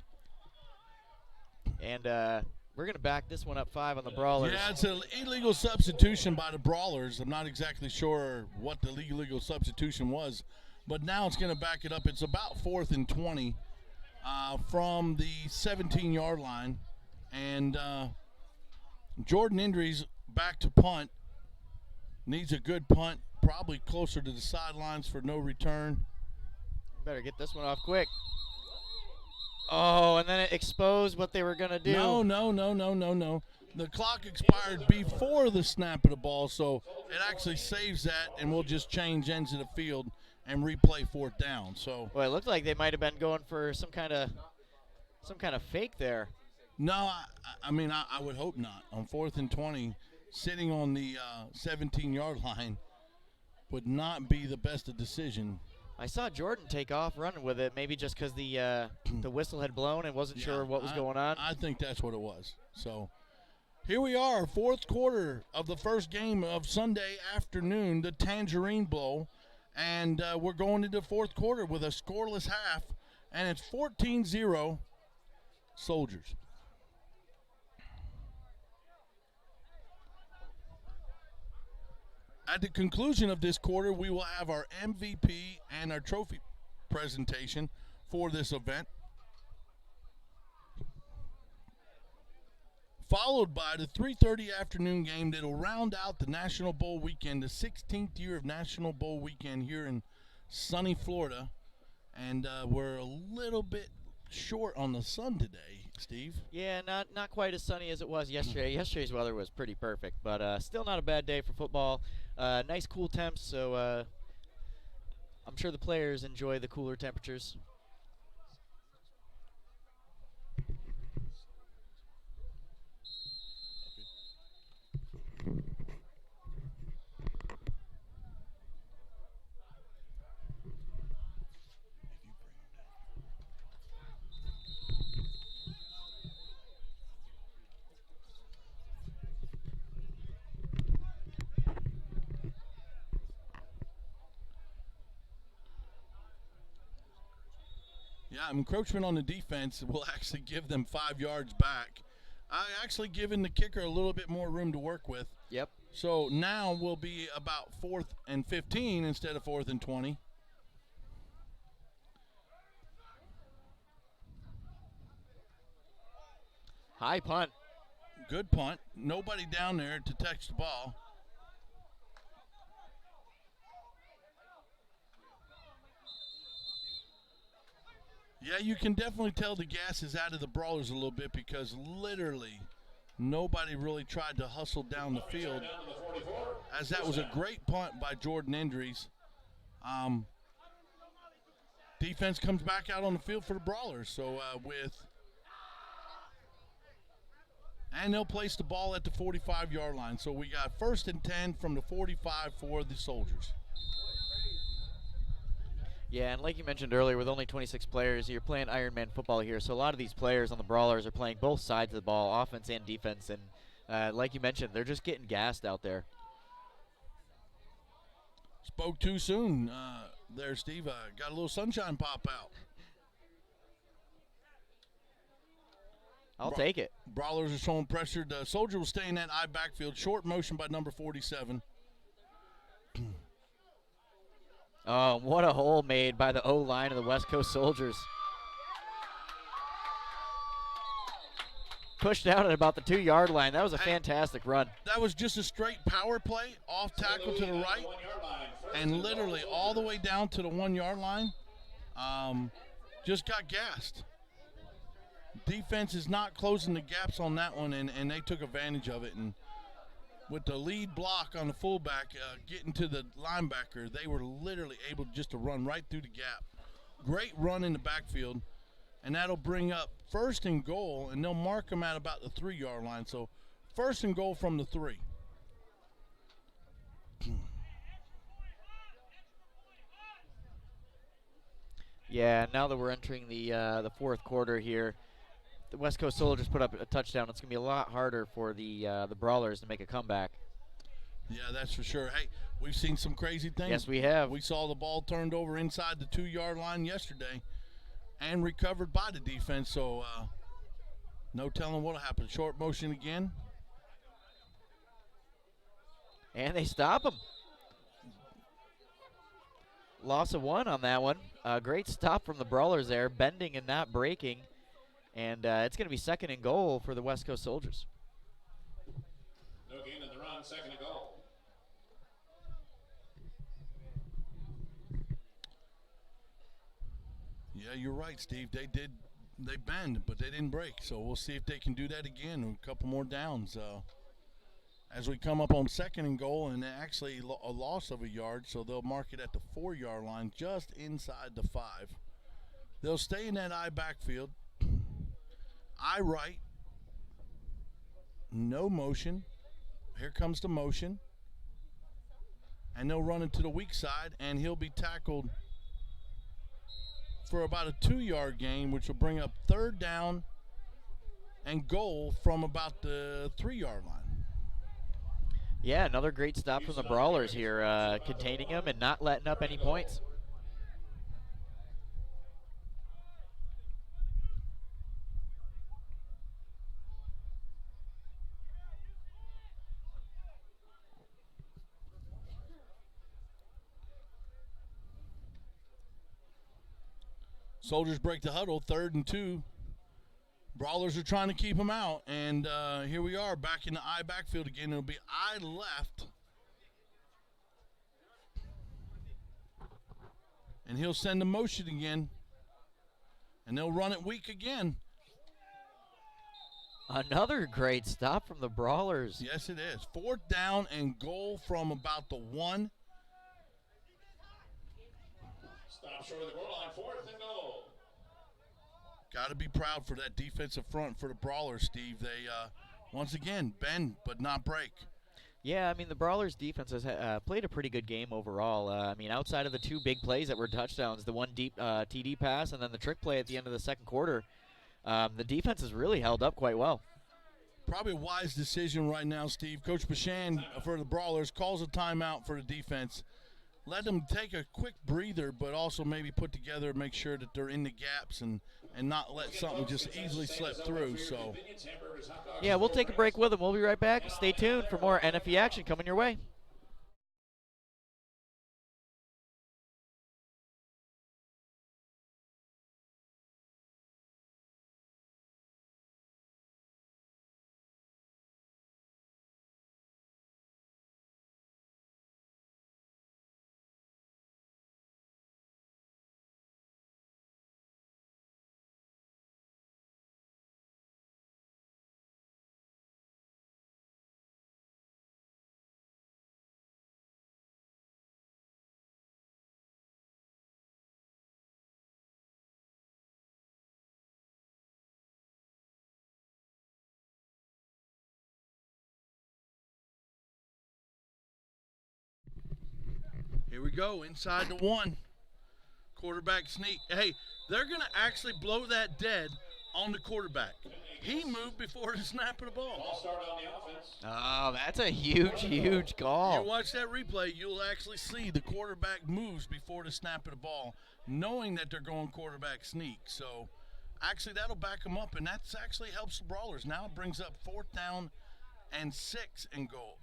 And we're going to back this one up 5 on the Brawlers. Yeah, it's an illegal substitution by the Brawlers. I'm not exactly sure what the illegal substitution was, but now it's going to back it up. It's about 4th and 20 from the 17-yard line. And Jordan Indries back to punt. Needs a good punt, probably closer to the sidelines for no return. Better get this one off quick. Oh, and then it exposed what they were going to do. No. The clock expired before the snap of the ball, so it actually saves that, and we'll just change ends of the field. and replay fourth down. So, well, it looked like they might have been going for some kind of fake there. No, I mean, I would hope not. On 4th and 20, sitting on the 17-yard line would not be the best of decision. I saw Jordan take off running with it, maybe just because the whistle had blown and wasn't sure what was going on. I think that's what it was. So here we are, fourth quarter of the first game of Sunday afternoon, the Tangerine Bowl. And we're going into fourth quarter with a scoreless half, and it's 14-0 Soldiers. At the conclusion of this quarter, we will have our MVP and our trophy presentation for this event, followed by the 3:30 afternoon game that will round out the National Bowl weekend, the 16th year of National Bowl weekend here in sunny Florida. And we're a little bit short on the sun today, Steve. Yeah, not quite as sunny as it was yesterday. Yesterday's weather was pretty perfect, but still not a bad day for football. Nice cool temps, so I'm sure the players enjoy the cooler temperatures. Yeah, encroachment on the defense will actually give them 5 yards back. Actually giving the kicker a little bit more room to work with. Yep. So now we'll be about 4th and 15 instead of 4th and 20. High punt. Good punt. Nobody down there to touch the ball. Yeah, you can definitely tell the gas is out of the Brawlers a little bit because literally nobody really tried to hustle down the field, as that was a great punt by Jordan Endries. Defense comes back out on the field for the Brawlers. So and they'll place the ball at the 45-yard line. So we got 1st and 10 from the 45 for the Soldiers. Yeah, and like you mentioned earlier, with only 26 players, you're playing Ironman football here. So a lot of these players on the Brawlers are playing both sides of the ball, offense and defense. And like you mentioned, they're just getting gassed out there. Spoke too soon there, Steve. Got a little sunshine pop out. I'll take it. Brawlers are showing pressure. The Soldier will stay in that I backfield. Short motion by number 47. Oh, what a hole made by the O-line of the West Coast Soldiers. Pushed out at about the 2-yard line. That was a fantastic run. That was just a straight power play, off tackle to the right, and literally all the way down to the 1-yard line. Just got gassed. Defense is not closing the gaps on that one, and they took advantage of it. And with the lead block on the fullback getting to the linebacker, they were literally able just to run right through the gap. Great run in the backfield, and that'll bring up 1st and goal, and they'll mark them at about the 3-yard line. So 1st and goal from the 3. Yeah, now that we're entering the fourth quarter here, the West Coast Soldiers put up a touchdown. It's going to be a lot harder for the Brawlers to make a comeback. Yeah, that's for sure. Hey, we've seen some crazy things. Yes, we have. We saw the ball turned over inside the 2-yard line yesterday and recovered by the defense, so no telling what will happen. Short motion again. And they stop him. Loss of 1 on that one. Great stop from the Brawlers there, bending and not breaking. And it's going to be 2nd and goal for the West Coast Soldiers. No gain in the run, 2nd and goal. Yeah, you're right, Steve. They bend, but they didn't break. So we'll see if they can do that again with a couple more downs. as we come up on 2nd and goal, and actually a loss of a yard, so they'll mark it at the 4-yard line, just inside the 5. They'll stay in that I backfield. I right. No motion. Here comes the motion. And they'll run it to the weak side, and he'll be tackled for about a 2-yard gain, which will bring up 3rd down and goal from about the 3-yard line. Yeah, another great stop from the Brawlers here, containing them and not letting up any points. Soldiers break the huddle, 3rd and 2. Brawlers are trying to keep him out, and here we are back in the I backfield again. It'll be I left. And he'll send the motion again, and they'll run it weak again. Another great stop from the Brawlers. Yes, it is. 4th down and goal from about the 1. Stop short of the goal line, 4th and goal. Got to be proud for that defensive front for the Brawlers, Steve. They, once again, bend but not break. Yeah, I mean, the Brawlers defense has played a pretty good game overall. I mean, outside of the 2 big plays that were touchdowns, the one deep TD pass and then the trick play at the end of the 2nd quarter, the defense has really held up quite well. Probably a wise decision right now, Steve. Coach Bashan for the Brawlers calls a timeout for the defense. Let them take a quick breather, but also maybe put together, make sure that they're in the gaps and not let something just easily slip through. So, yeah, we'll take a break with them. We'll be right back. Stay tuned for more NFE action coming your way. here we go, inside the 1. Quarterback sneak. Hey, they're going to actually blow that dead on the quarterback. He moved before the snap of the ball. Oh, that's a huge, huge call. You watch that replay, you'll actually see the quarterback moves before the snap of the ball, knowing that they're going quarterback sneak. So, actually, that'll back them up, and that actually helps the Brawlers. Now it brings up 4th down and 6 and goal.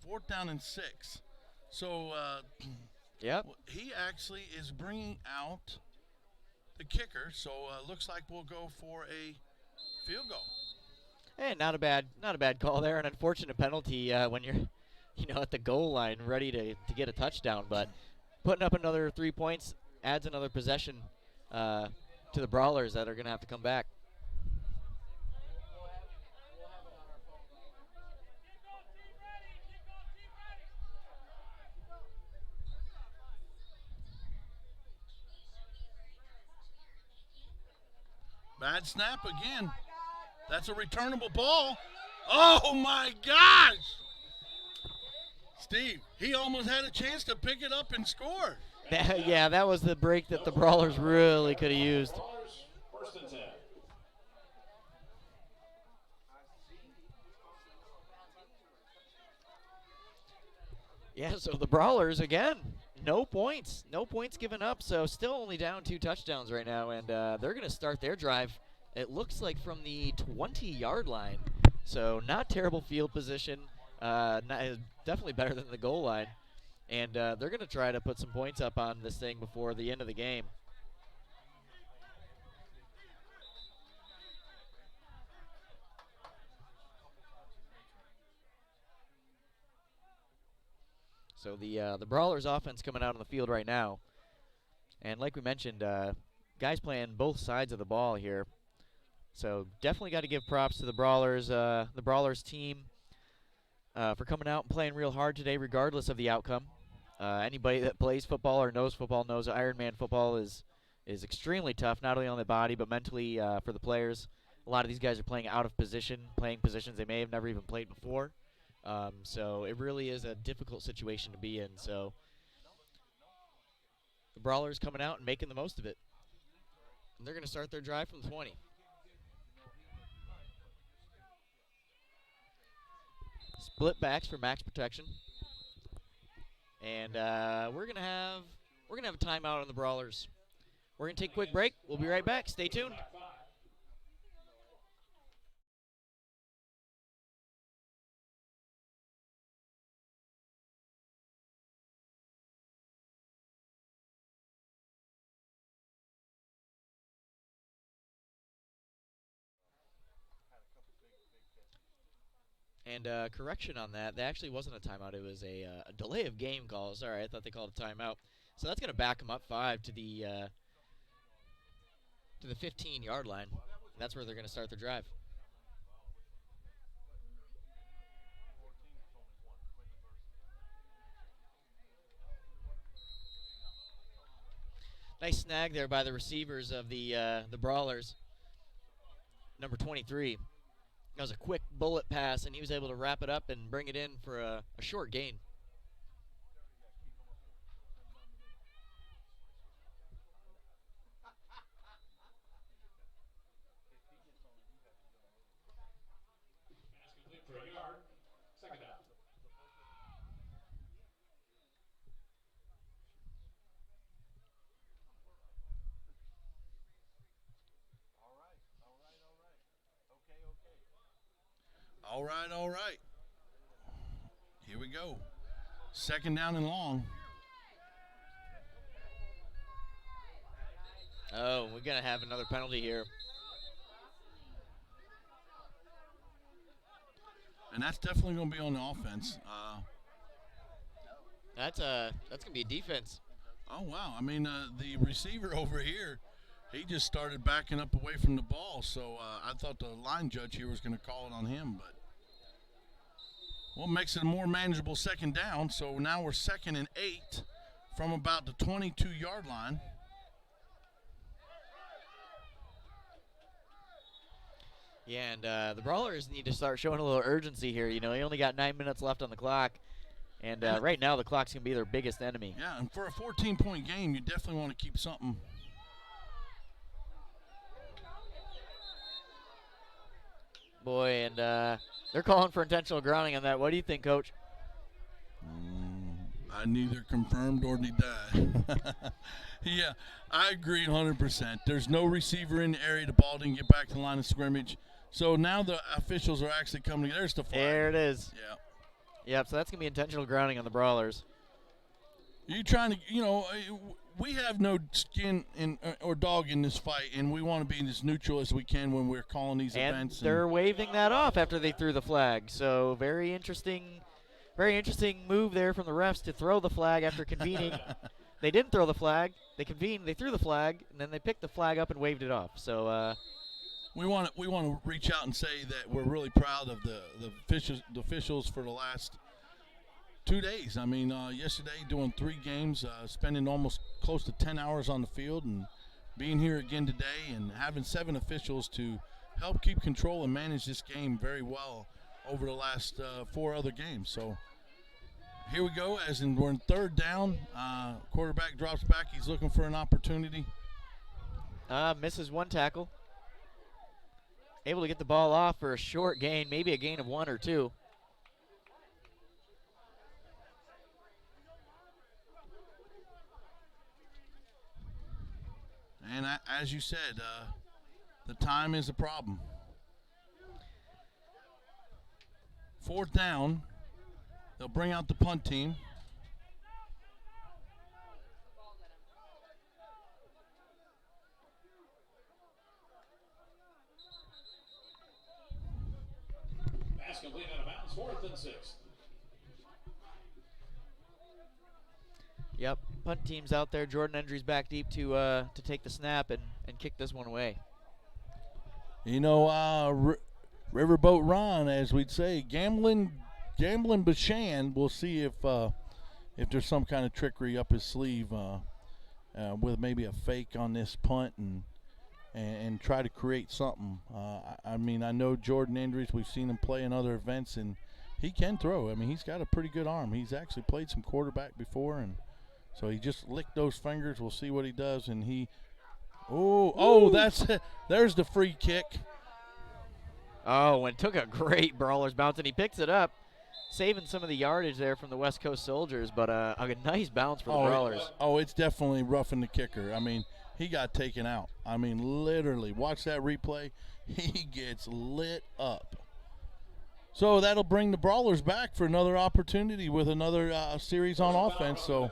4th down and 6. So, yep. He actually is bringing out the kicker. So, looks like we'll go for a field goal. Hey, not a bad call there. An unfortunate penalty when you're, at the goal line, ready to get a touchdown. But putting up another 3 points adds another possession to the Brawlers that are going to have to come back. Bad snap again. That's a returnable ball. Oh, my gosh. Steve, he almost had a chance to pick it up and score. Yeah, that was the break that the Brawlers really could have used. First and 10. Yeah, so the Brawlers, again, no points given up, so still only down 2 touchdowns right now, and they're going to start their drive, it looks like, from the 20-yard line. So not terrible field position, definitely better than the goal line, and they're going to try to put some points up on this thing before the end of the game. So the Brawlers offense coming out on the field right now. And like we mentioned, guys playing both sides of the ball here. So definitely got to give props to the Brawlers team. for coming out and playing real hard today, regardless of the outcome. Anybody that plays football or knows football knows Ironman football is extremely tough, not only on the body but mentally for the players. A lot of these guys are playing out of position, playing positions they may have never even played before. So it really is a difficult situation to be in. So the Brawlers coming out and making the most of it. And they're going to start their drive from the 20. Split backs for max protection. And we're gonna have a timeout on the Brawlers. We're gonna take a quick break. We'll be right back. Stay tuned. And correction on that, actually wasn't a timeout. It was a delay of game call. Sorry, I thought they called a timeout. So that's going to back them up 5 to the 15-yard line. And that's where they're going to start their drive. Nice snag there by the receivers of the Brawlers. Number 23. That was a quick bullet pass, and he was able to wrap it up and bring it in for a short gain. For a yard, second down. All right. Here we go. Second down and long. Oh, we're going to have another penalty here. And that's definitely going to be on the offense. That's going to be a defense. Oh, wow. I mean, the receiver over here, he just started backing up away from the ball. So I thought the line judge here was going to call it on him. But, well, makes it a more manageable second down. So now we're 2nd and 8 from about the 22-yard line. Yeah, and the Brawlers need to start showing a little urgency here. You know, they only got 9 minutes left on the clock. And right now the clock's going to be their biggest enemy. Yeah, and for a 14-point game, you definitely want to keep something. Boy, and they're calling for intentional grounding on that. What do you think, Coach? I neither confirmed or denied. Yeah, I agree 100%. There's no receiver in the area. The ball didn't get back to the line of scrimmage. So now the officials are actually coming. There's the flag. There it is. Yeah. Yep, so that's going to be intentional grounding on the Brawlers. You're trying to, you know, we have no skin or dog in this fight, and we want to be as neutral as we can when we're calling these events. And they're waving that off after they threw the flag. So very interesting move there from the refs to throw the flag after convening. They didn't throw the flag. They convened. They threw the flag, and then they picked the flag up and waved it off. So we want to reach out and say that we're really proud of the officials for the last 2 days. I mean, yesterday doing 3 games, spending almost close to 10 hours on the field, and being here again today, and having 7 officials to help keep control and manage this game very well over the last 4 other games. So here we go, as in we're in 3rd down. Quarterback drops back. He's looking for an opportunity. Misses 1 tackle. Able to get the ball off for a short gain, maybe a gain of 1 or 2. And as you said, the time is a problem. 4th down. They'll bring out the punt team. Pass complete out of bounds, 4th and 6. Yep, punt team's out there. Jordan Endry's back deep to take the snap and kick this one away. You know, Riverboat Ron, as we'd say, gambling Gambling Bashan, we'll see if there's some kind of trickery up his sleeve with maybe a fake on this punt and try to create something. I mean, I know Jordan Andrews, we've seen him play in other events, and he can throw. I mean, he's got a pretty good arm. He's actually played some quarterback before, and so he just licked those fingers. We'll see what he does, and there's the free kick. Oh, and took a great Brawlers bounce, and he picks it up, saving some of the yardage there from the West Coast Soldiers, but a nice bounce for the Brawlers. It's definitely roughing the kicker. I mean, he got taken out. I mean, literally, watch that replay. He gets lit up. So that'll bring the Brawlers back for another opportunity with another series on offense. So.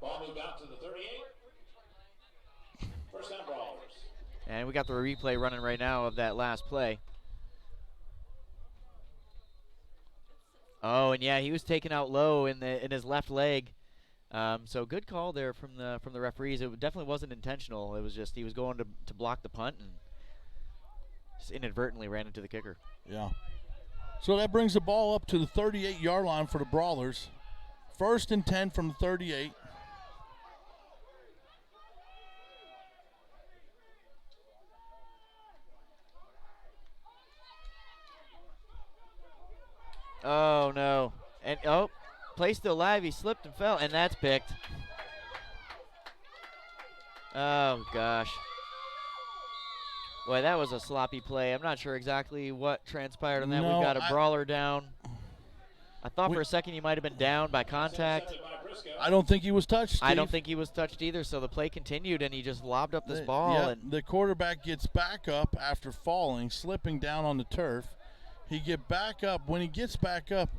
Ball moved out to the 38. First down, Brawlers. And we got the replay running right now of that last play. Oh, and yeah, he was taken out low in his left leg. So good call there from the referees. It definitely wasn't intentional. It was just he was going to block the punt and just inadvertently ran into the kicker. Yeah. So that brings the ball up to the 38-yard line for the Brawlers. 1st and 10 from the 38. Oh, no. And, play still alive. He slipped and fell, and that's picked. Oh, gosh. Boy, that was a sloppy play. I'm not sure exactly what transpired on that. No, We've got a Brawler down. I thought for a second he might have been down by contact. I don't think he was touched, Steve. I don't think he was touched either, so the play continued, and he just lobbed up this ball. Yeah, and the quarterback gets back up after falling, slipping down on the turf. He get back up. When he gets back up,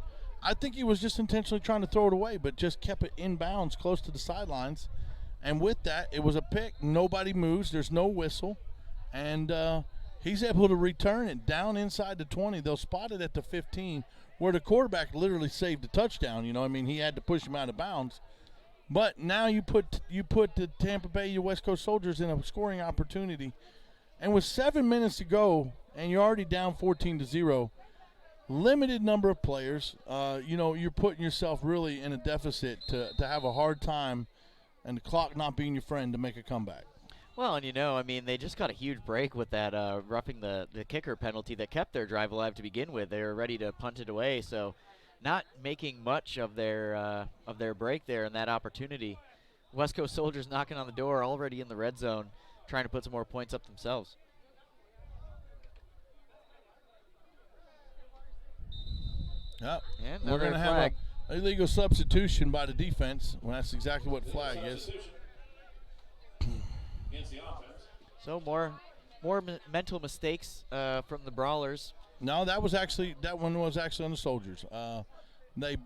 I think he was just intentionally trying to throw it away, but just kept it inbounds close to the sidelines. And with that, it was a pick. Nobody moves. There's no whistle. And he's able to return it down inside the 20. They'll spot it at the 15, where the quarterback literally saved a touchdown. You know, I mean, he had to push him out of bounds. But now you put the Tampa Bay West Coast Soldiers in a scoring opportunity. And with 7 minutes to go, and you're already down 14-0, limited number of players, you're putting yourself really in a deficit to have a hard time, and the clock not being your friend to make a comeback. Well, and I mean, they just got a huge break with that roughing the kicker penalty that kept their drive alive to begin with. They were ready to punt it away, so not making much of their break there in that opportunity. West Coast Soldiers knocking on the door, already in the red zone, trying to put some more points up themselves. Yep. And we're going to have an illegal substitution by the defense. Well, that's exactly what flag is. So more mental mistakes from the Brawlers. No, that one was actually on the Soldiers. They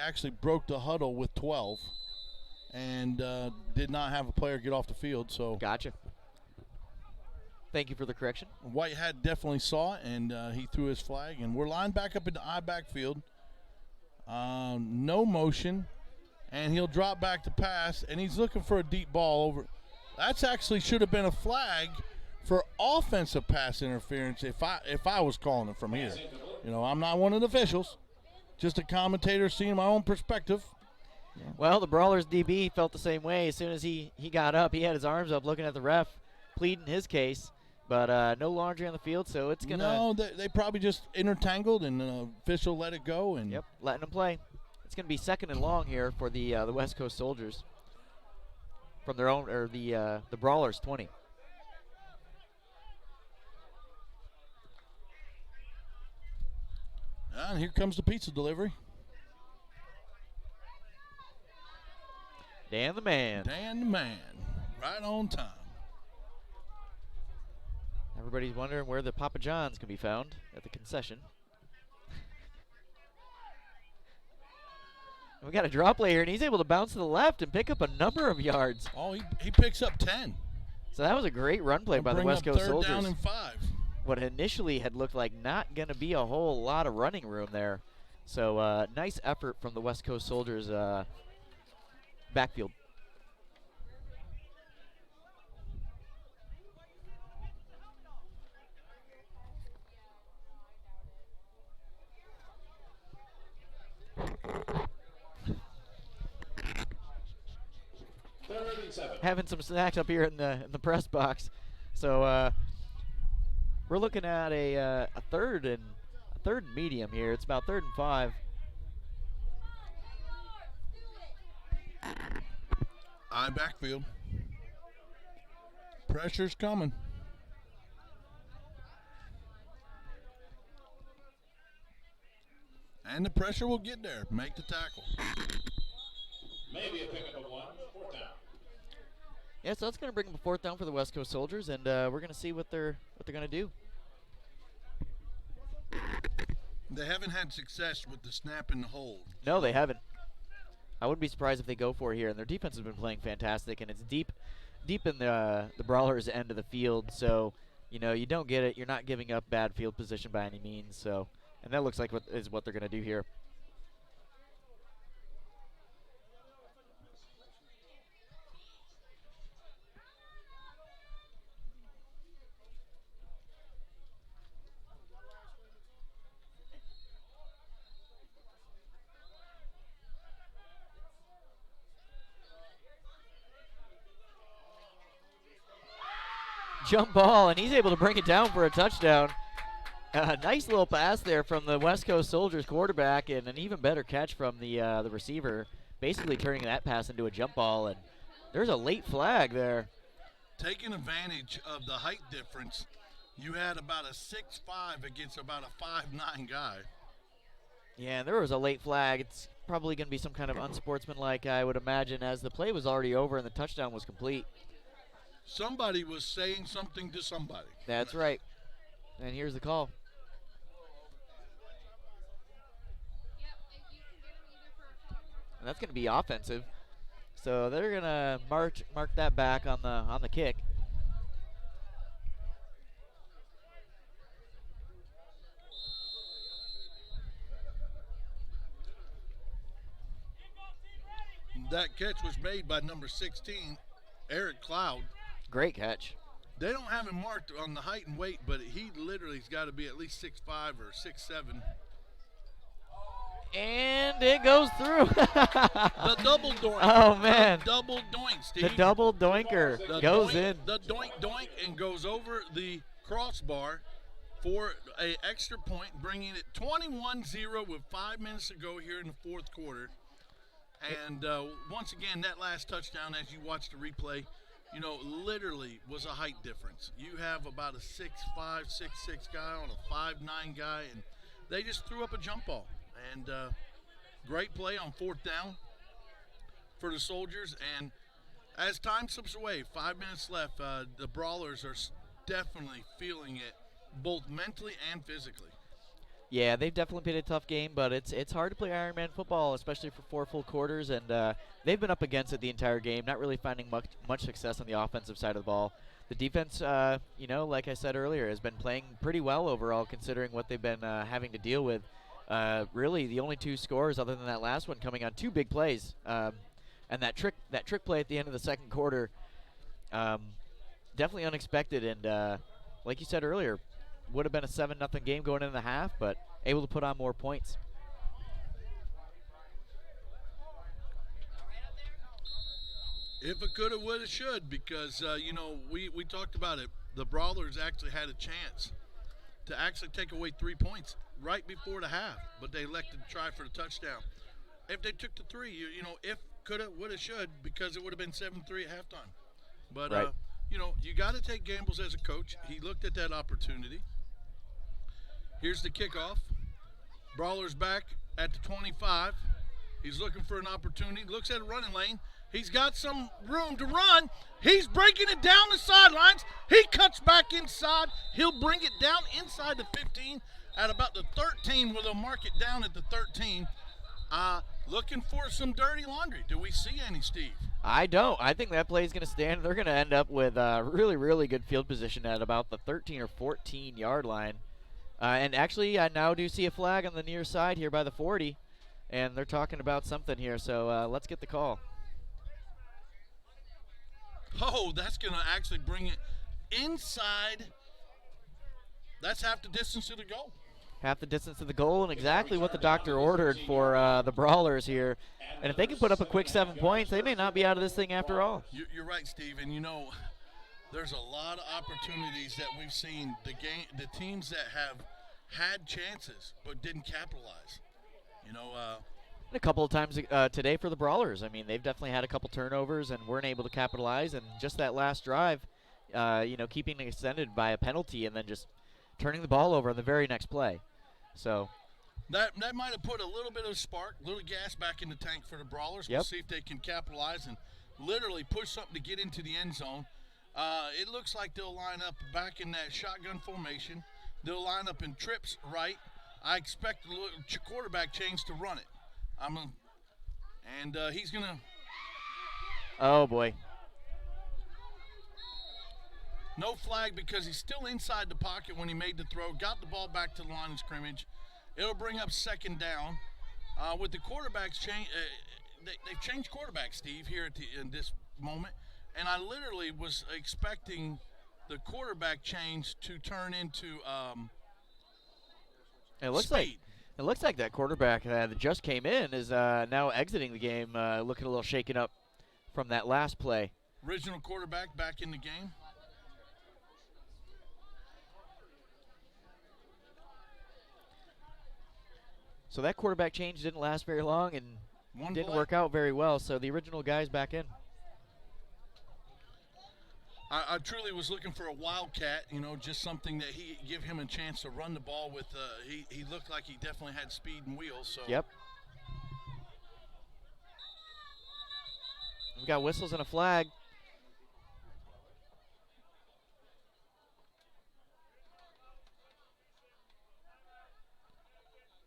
actually broke the huddle with 12 and did not have a player get off the field. So gotcha. Thank you for the correction. Whitehead definitely saw it, and he threw his flag. And we're lined back up in the I backfield. No motion, and he'll drop back to pass, and he's looking for a deep ball over. That's actually should have been a flag for offensive pass interference if I was calling it from here. I'm not one of the officials, just a commentator seeing my own perspective. Yeah. Well, the Brawlers DB felt the same way. As soon as he got up, he had his arms up looking at the ref, pleading his case. But no laundry on the field, so it's going to... No, they probably just intertangled, and the official let it go. And yep, letting them play. It's going to be 2nd and long here for the West Coast Soldiers from their own, or the Brawlers 20. And here comes the pizza delivery. Dan the Man. Dan the Man, right on time. Everybody's wondering where the Papa John's can be found at the concession. We got a draw play here, and he's able to bounce to the left and pick up a number of yards. Oh, he picks up 10. So that was a great run play by the West Coast Soldiers. Third down and 5. What initially had looked like not going to be a whole lot of running room there. So nice effort from the West Coast Soldiers backfield. Having some snacks up here in the press box, so we're looking at a third and medium here. It's about 3rd and 5. Eye backfield. Pressure's coming. And the pressure will get there. Make the tackle. Maybe a pickup of 1, 4th down. Yeah, so that's going to bring up a 4th down for the West Coast Soldiers, and we're going to see what they're going to do. They haven't had success with the snap and the hold. No, they haven't. I wouldn't be surprised if they go for it here, and their defense has been playing fantastic, and it's deep in the Brawlers end of the field, so you don't get it. You're not giving up bad field position by any means, so, and that looks like what they're going to do here. Jump ball, and he's able to bring it down for a touchdown. Nice little pass there from the West Coast Soldiers quarterback, and an even better catch from the receiver, basically turning that pass into a jump ball. And there's a late flag there. Taking advantage of the height difference, you had about a 6'5" against about a 5'9" guy. Yeah, there was a late flag. It's probably going to be some kind of unsportsmanlike, I would imagine, as the play was already over and the touchdown was complete. Somebody was saying something to somebody. That's right. And here's the call. And that's going to be offensive. So they're going to mark that back on the kick. That catch was made by number 16, Eric Cloud. Great catch. They don't have him marked on the height and weight, but he literally's got to be at least 6'5" or 6'7". And it goes through. The double doink. Oh, man. The double doink, Steve. The double doinker goes in. The doink doink and goes over the crossbar for an extra point, bringing it 21-0 with 5 minutes to go here in the 4th quarter. And once again, that last touchdown, as you watch the replay, literally was a height difference. You have about a 6'5", 6'6" guy on a 5'9" guy, and they just threw up a jump ball. And great play on 4th down for the Soldiers. And as time slips away, 5 minutes left, the Brawlers are definitely feeling it, both mentally and physically. Yeah, they've definitely played a tough game, but it's hard to play Ironman football, especially for 4 full quarters, and they've been up against it the entire game, not really finding much success on the offensive side of the ball. The defense, like I said earlier, has been playing pretty well overall, considering what they've been having to deal with. Really, the only 2 scores, other than that last one, coming on 2 big plays, and that trick play at the end of the 2nd quarter, definitely unexpected, and like you said earlier, would have been a 7-0 game going into the half, but able to put on more points. If it could have, would have, should, because, we talked about it. The Brawlers actually had a chance to actually take away 3 points right before the half, but they elected to try for the touchdown. If they took the 3, if could have, would have, should, because it would have been 7-3 at halftime. But, right. You got to take gambles as a coach. He looked at that opportunity. Here's the kickoff. Brawlers back at the 25. He's looking for an opportunity. Looks at a running lane. He's got some room to run. He's breaking it down the sidelines. He cuts back inside. He'll bring it down inside the 15 at about the 13, where they'll mark it down at the 13. looking for some dirty laundry. Do we see any, Steve? I don't. I think that play is going to stand. They're going to end up with really, really good field position at about the 13 or 14 yard line. And actually, I now do see a flag on the near side here by the 40, and they're talking about something here. So let's get the call. Oh, that's going to actually bring it inside. That's half the distance to the goal. Half the distance to the goal, and exactly what the doctor ordered for the Brawlers here. And if they can put up a quick 7 points, they may not be out of this thing after all. You're right, Steve. And you know, there's a lot of opportunities that we've seen. The teams that have had chances but didn't capitalize. You know, a couple of times today for the Brawlers. I mean, they've definitely had a couple turnovers and weren't able to capitalize. And just that last drive, keeping it extended by a penalty and then just turning the ball over on the very next play. So that might have put a little bit of spark, a little gas back in the tank for the Brawlers. Yep. We'll see if they can capitalize and literally push something to get into the end zone. It looks like they'll line up back in that shotgun formation. They'll line up in trips right. I expect the quarterback change to run it. He's going to. Oh, boy. No flag because he's still inside the pocket when he made the throw. Got the ball back to the line of scrimmage. It'll bring up second down. With the quarterbacks change, they've changed quarterbacks, Steve, here in this moment. And I literally was expecting the quarterback change to turn into it looks speed. It looks like that quarterback that just came in is now exiting the game, looking a little shaken up from that last play. Original quarterback back in the game. So that quarterback change didn't last very long and didn't work out very well. So the original guy's back in. I truly was looking for a wildcat, just something that he give him a chance to run the ball with. He looked like he definitely had speed and wheels. So. Yep. We've got whistles and a flag.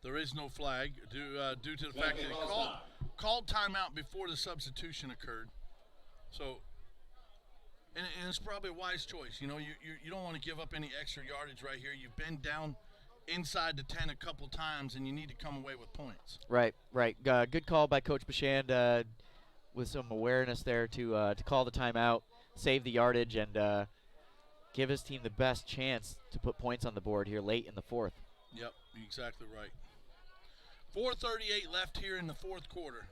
There is no flag due to the fact that he called timeout before the substitution occurred. So. And it's probably a wise choice. You don't want to give up any extra yardage right here. You've been down inside the 10 a couple times, and you need to come away with points. Right. Good call by Coach Bashand with some awareness there to call the timeout, save the yardage, and give his team the best chance to put points on the board here late in the fourth. Yep, exactly right. 4:38 left here in the fourth quarter.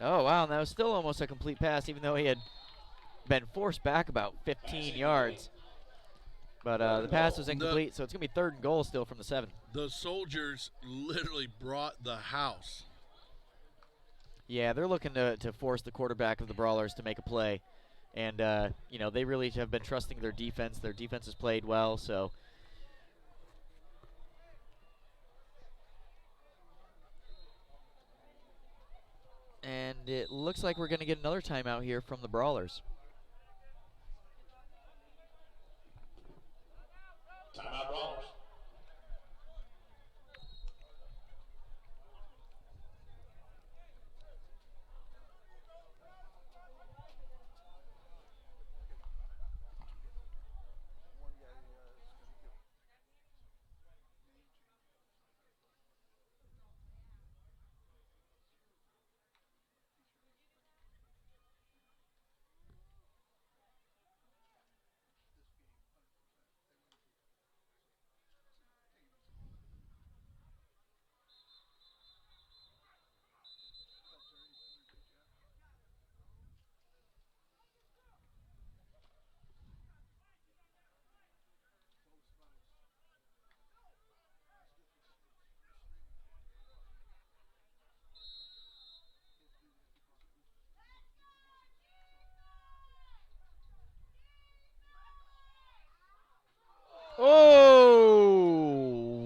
Oh, wow, and that was still almost a complete pass, even though he had been forced back about 15 yards. But the pass was incomplete, so it's going to be 3rd and goal still from the 7. The Soldiers literally brought the house. Yeah, they're looking to force the quarterback of the Brawlers to make a play. And, they really have been trusting their defense. Their defense has played well, so. And it looks like we're going to get another timeout here from the Brawlers. Timeout, Brawlers.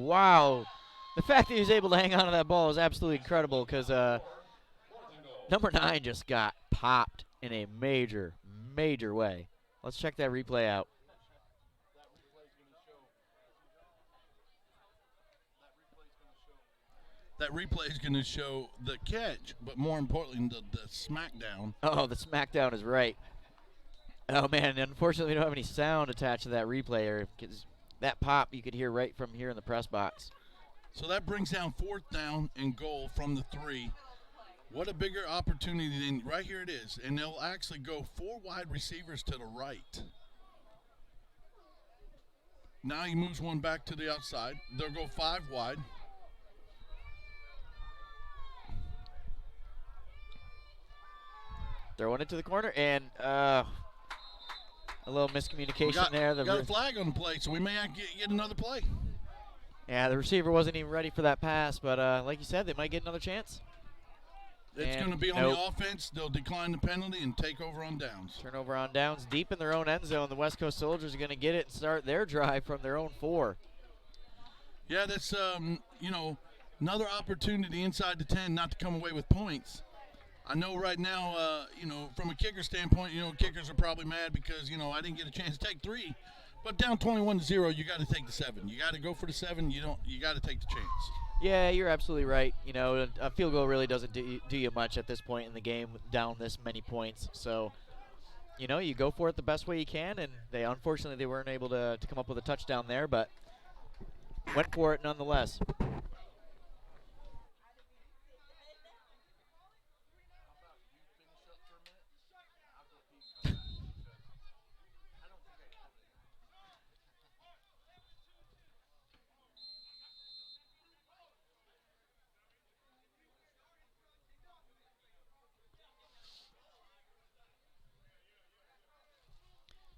wow. The fact that he was able to hang on to that ball is absolutely incredible because number 9 just got popped in a major, major way. Let's check that replay out. That replay is going to show the catch, but more importantly, the smackdown. Oh, the smackdown is right. Oh, man, unfortunately we don't have any sound attached to that replay. Because that pop you could hear right from here in the press box. So that brings down 4th down and goal from the 3. What a bigger opportunity than right here it is. And they'll actually go 4 wide receivers to the right. Now he moves one back to the outside. They'll go 5 wide. Throwing it to the corner, and a little miscommunication there. We got a flag on the play, so we may have to get another play. Yeah, the receiver wasn't even ready for that pass, but like you said, they might get another chance. It's going to be on the offense. They'll decline the penalty and take over on downs. Turnover on downs deep in their own end zone. The West Coast Soldiers are going to get it and start their drive from their own 4. Yeah, that's, another opportunity inside the 10 not to come away with points. I know right now, from a kicker standpoint, kickers are probably mad because, I didn't get a chance to take 3. But down 21-0, you got to take the 7. You got to go for the 7. You got to take the chance. Yeah, you're absolutely right. A field goal really doesn't do you much at this point in the game, down this many points. So, you go for it the best way you can, and unfortunately they weren't able to come up with a touchdown there, but went for it nonetheless.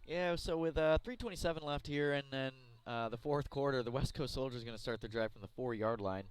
Yeah, so with 3:27 left here, and then the 4th quarter, the West Coast Soldiers are going to start their drive from the 4-yard line.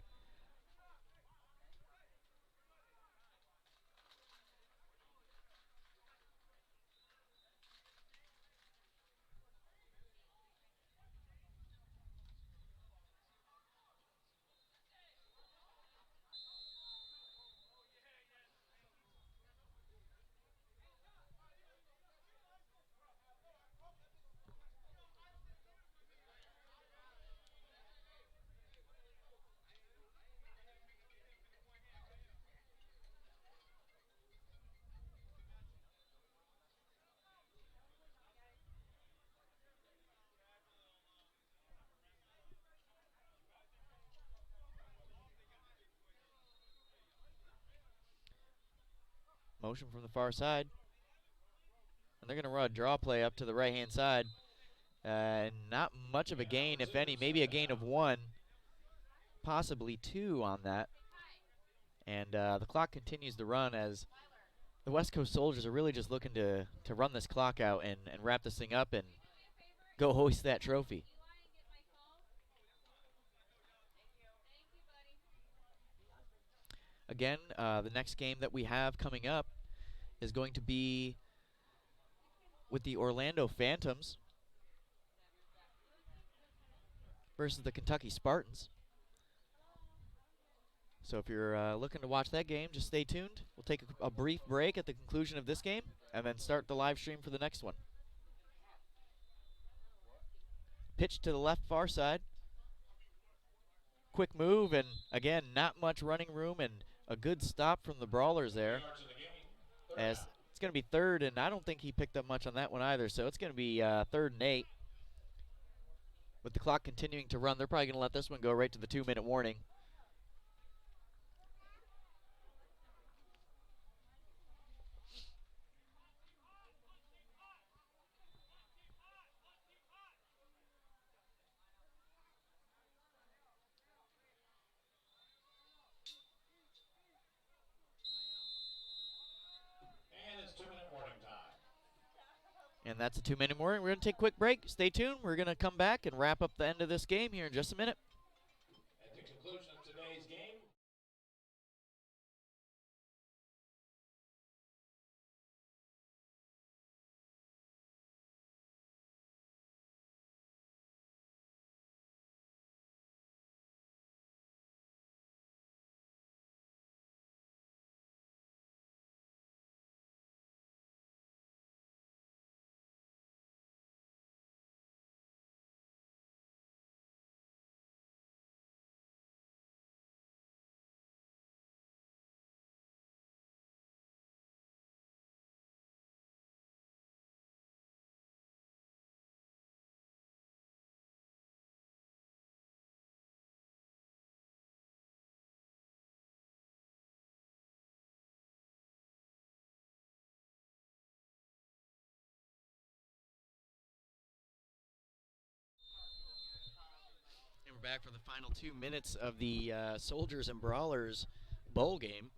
Motion from the far side. And they're going to run a draw play up to the right-hand side. Not much of a gain, if any. Maybe a gain of 1, possibly 2 on that. And the clock continues to run as the West Coast Soldiers are really just looking to run this clock out and wrap this thing up and go hoist that trophy. Again, the next game that we have coming up is going to be with the Orlando Phantoms versus the Kentucky Spartans. So if you're looking to watch that game, just stay tuned. We'll take a brief break at the conclusion of this game and then start the live stream for the next one. Pitch to the left far side. Quick move, and again, not much running room, and a good stop from the Brawlers there. As it's going to be 3rd, and I don't think he picked up much on that one either, so it's going to be 3rd and 8. With the clock continuing to run, they're probably going to let this one go right to the 2-minute warning. And that's a 2-minute warning. We're going to take a quick break. Stay tuned. We're going to come back and wrap up the end of this game here in just a minute. At the conclusion of today's game, we're back for the final 2 minutes of the Soldiers and Brawlers bowl game.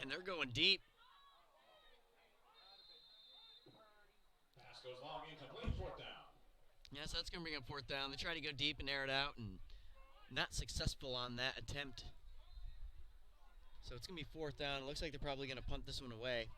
And they're going deep. Pass goes long, incomplete, fourth down. Yes, that's going to bring up fourth down. They try to go deep and air it out, and not successful on that attempt. So it's going to be fourth down. It looks like they're probably going to punt this one away.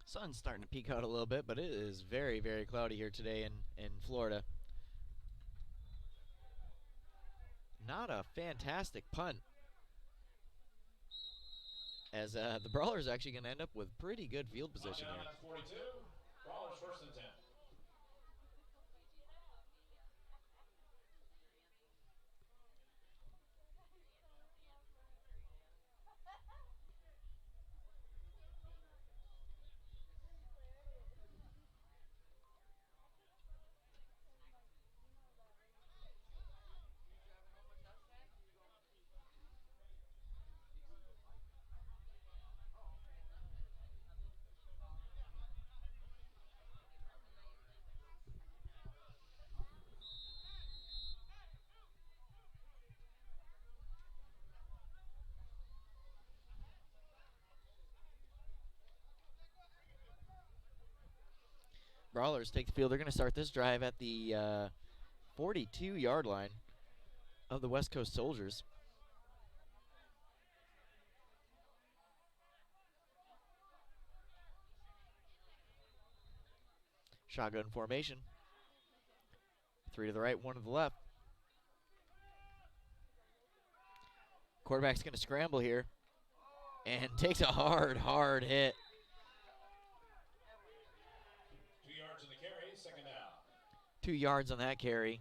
Sun's starting to peek out a little bit, but it is very, very cloudy here today in Florida. Not a fantastic punt, as the Brawlers are actually going to end up with pretty good field position here. 42, Brawlers first and 10. Brawlers take the field. They're going to start this drive at the 42-yard line of the West Coast Soldiers. Shotgun formation. 3 to the right, 1 to the left. Quarterback's going to scramble here and takes a hard hit. 2 yards in the carry, second down. 2 yards on that carry.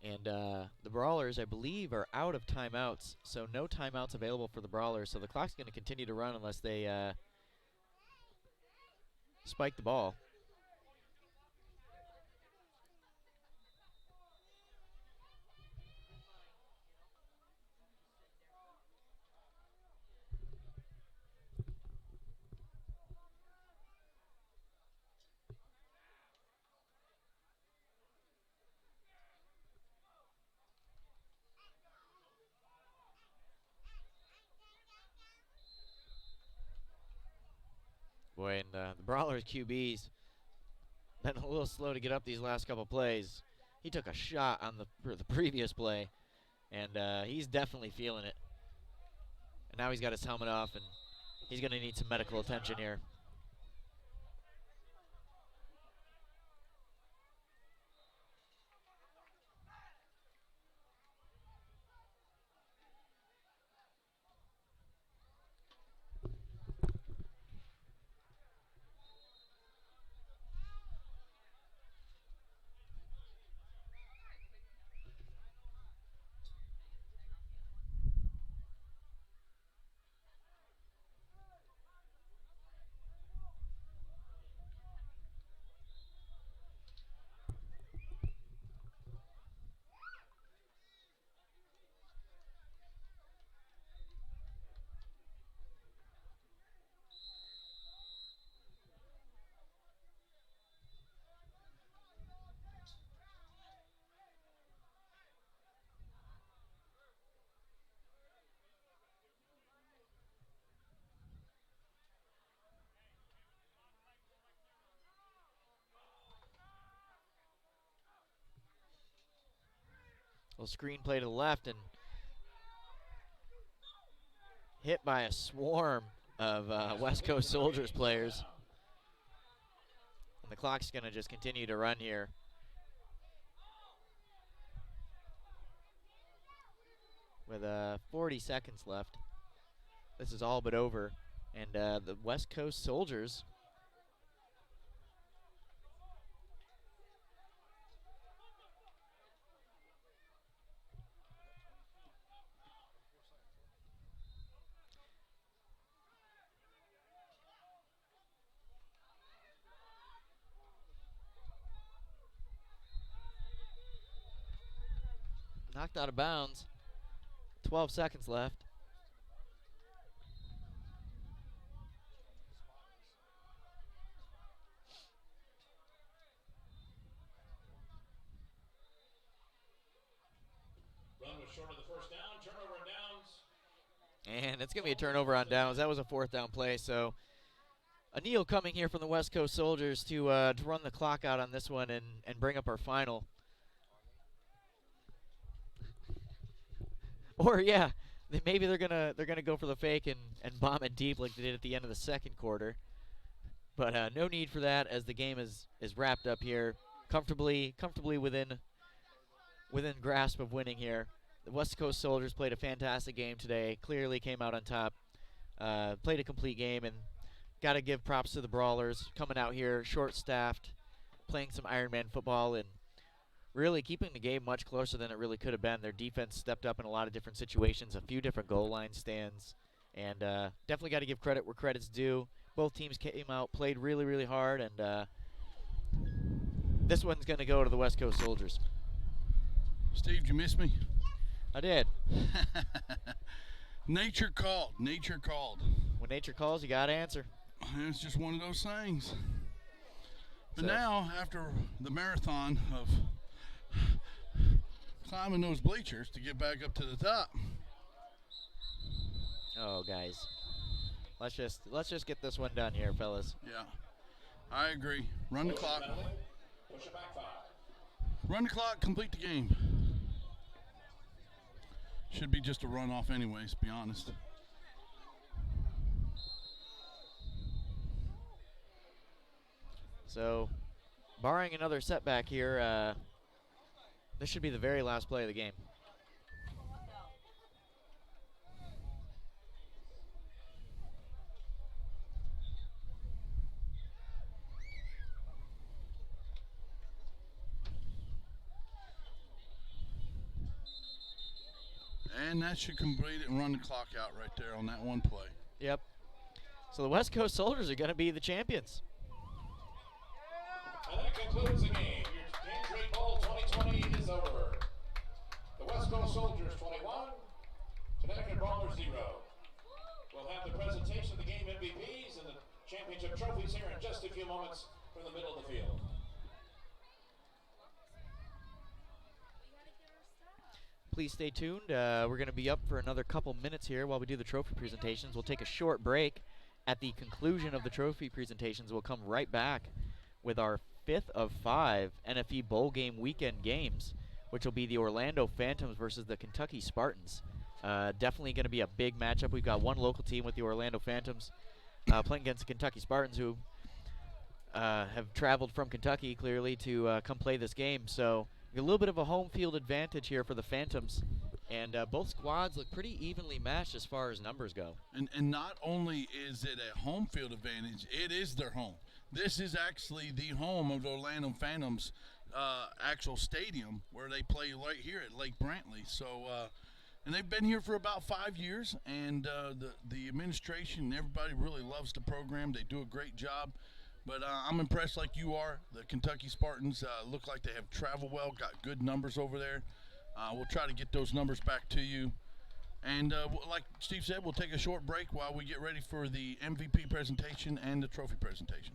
And the Brawlers, I believe, are out of timeouts, so no timeouts available for the Brawlers. So the clock's going to continue to run unless they spike the ball. Boy, and the Brawlers QB's been a little slow to get up these last couple plays. He took a shot on the previous play, and he's definitely feeling it. And now he's got his helmet off, and he's going to need some medical attention here. Little screen play to the left and hit by a swarm of West Coast Soldiers players. And the clock's going to just continue to run here. With 40 seconds left. This is all but over. And the West Coast Soldiers knocked out of bounds. 12 seconds left. Run was short of the first down. Turnover and downs. And it's going to be a turnover on downs. That was a 4th down play. So Anil coming here from the West Coast Soldiers to run the clock out on this one and bring up our final. Or yeah, maybe they're gonna go for the fake and bomb it deep like they did at the end of the 2nd quarter. But no need for that, as the game is wrapped up here, comfortably within grasp of winning here. The West Coast Soldiers played a fantastic game today. Clearly came out on top. Played a complete game, and got to give props to the Brawlers coming out here short-staffed, playing some Ironman football and really keeping the game much closer than it really could have been. Their defense stepped up in a lot of different situations, a few different goal line stands, and definitely got to give credit where credit's due. Both teams came out, played really, really hard, and this one's going to go to the West Coast Soldiers. Steve, did you miss me? I did. Nature called. Nature called. When nature calls, you got to answer. It's just one of those things. But So- now, after the marathon of climbing those bleachers to get back up to the top. Oh, guys. Let's just get this one done here, fellas. Yeah, I agree. Run the clock. Push it back 5. Run the clock, complete the game. Should be just a runoff anyways, to be honest. So, barring another setback here, this should be the very last play of the game. And that should complete it and run the clock out right there on that one play. Yep. So the West Coast Soldiers are going to be the champions. And that concludes the game. Your Tangerine Bowl 2020 is over. The West Coast Soldiers 21, Connecticut Brawlers 0. We'll have the presentation of the game MVPs and the championship trophies here in just a few moments from the middle of the field. Please stay tuned. We're going to be up for another couple minutes here while we do the trophy presentations. We'll take a short break. At the conclusion of the trophy presentations, we'll come right back with our 5th of 5 NFE Bowl Game weekend games, which will be the Orlando Phantoms versus the Kentucky Spartans. Definitely going to be a big matchup. We've got one local team with the Orlando Phantoms playing against the Kentucky Spartans, who have traveled from Kentucky, clearly, to come play this game. So a little bit of a home field advantage here for the Phantoms. And both squads look pretty evenly matched as far as numbers go. And not only is it a home field advantage, it is their home. This is actually the home of the Orlando Phantoms actual stadium where they play right here at Lake Brantley. So, and they've been here for about 5 years, and the administration and everybody really loves the program. They do a great job. But I'm impressed like you are. The Kentucky Spartans look like they have traveled well, got good numbers over there. We'll try to get those numbers back to you. And like Steve said, we'll take a short break while we get ready for the MVP presentation and the trophy presentation.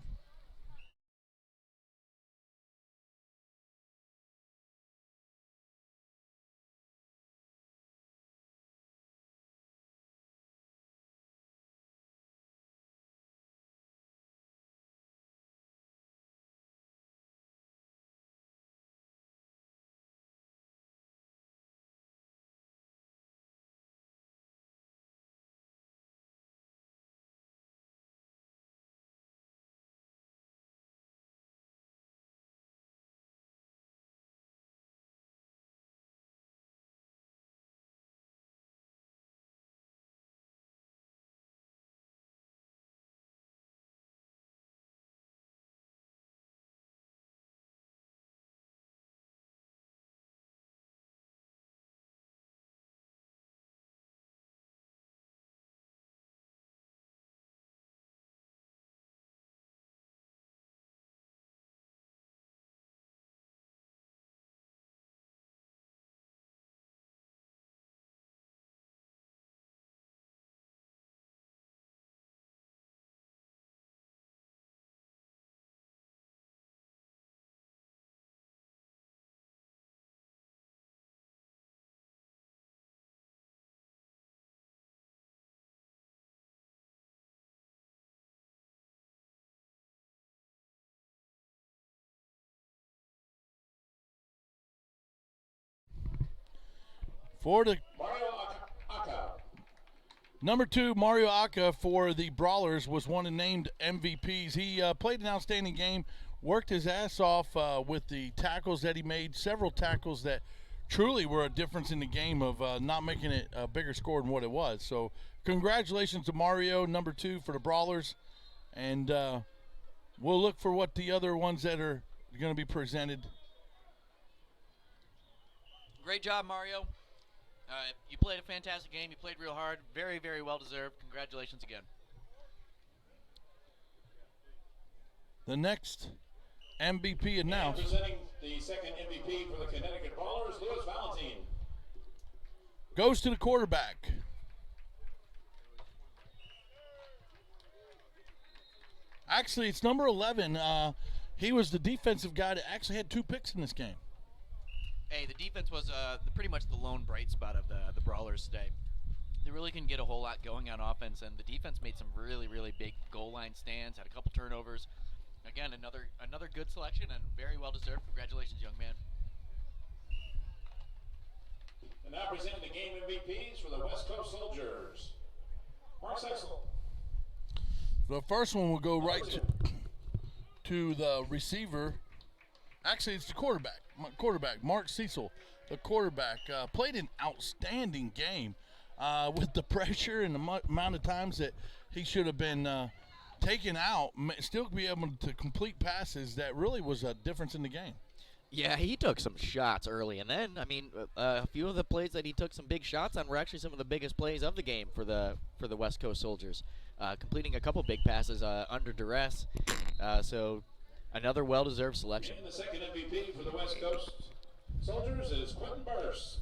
For the Mario Aka. number 2, Mario Aka for the Brawlers was one of the named MVPs. He played an outstanding game, worked his ass off with the tackles that he made, several tackles that truly were a difference in the game of not making it a bigger score than what it was. So congratulations to Mario, number 2 for the Brawlers. And we'll look for what the other ones that are going to be presented. Great job, Mario. You played a fantastic game. You played real hard. Very, very well deserved. Congratulations again. The next MVP announced. And presenting the second MVP for the Connecticut Brawlers, Louis Valentine. Goes to the quarterback. Actually, it's number 11. He was the defensive guy that actually had 2 picks in this game. Hey, the defense was pretty much the lone bright spot of the Brawlers today. They really couldn't get a whole lot going on offense, and the defense made some really, really big goal line stands, had a couple turnovers. Again, another good selection and very well deserved. Congratulations, young man. And now presenting the game MVPs for the West Coast Soldiers. Mark Sexel. The first one will go right to the receiver. Actually, it's the quarterback. Mark Cecil, the quarterback, played an outstanding game with the pressure and the amount of times that he should have been taken out, still be able to complete passes. That really was a difference in the game. Yeah, he took some shots early, and then, I mean, a few of the plays that he took some big shots on were actually some of the biggest plays of the game for the West Coast Soldiers, completing a couple big passes under duress. So another well-deserved selection. And the second MVP for the West Coast Soldiers is Quentin Burris.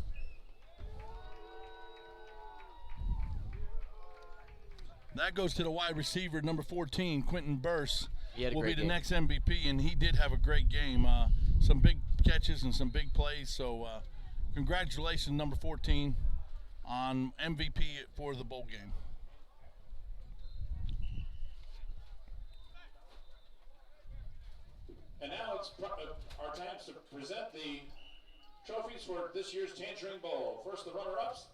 That goes to the wide receiver, number 14, Quentin Burris. Will be the game. next MVP, and he did have a great game. Some big catches and some big plays. So congratulations, number 14, on MVP for the bowl game. And now it's our time to present the trophies for this year's Tangerine Bowl. First, the runner-ups,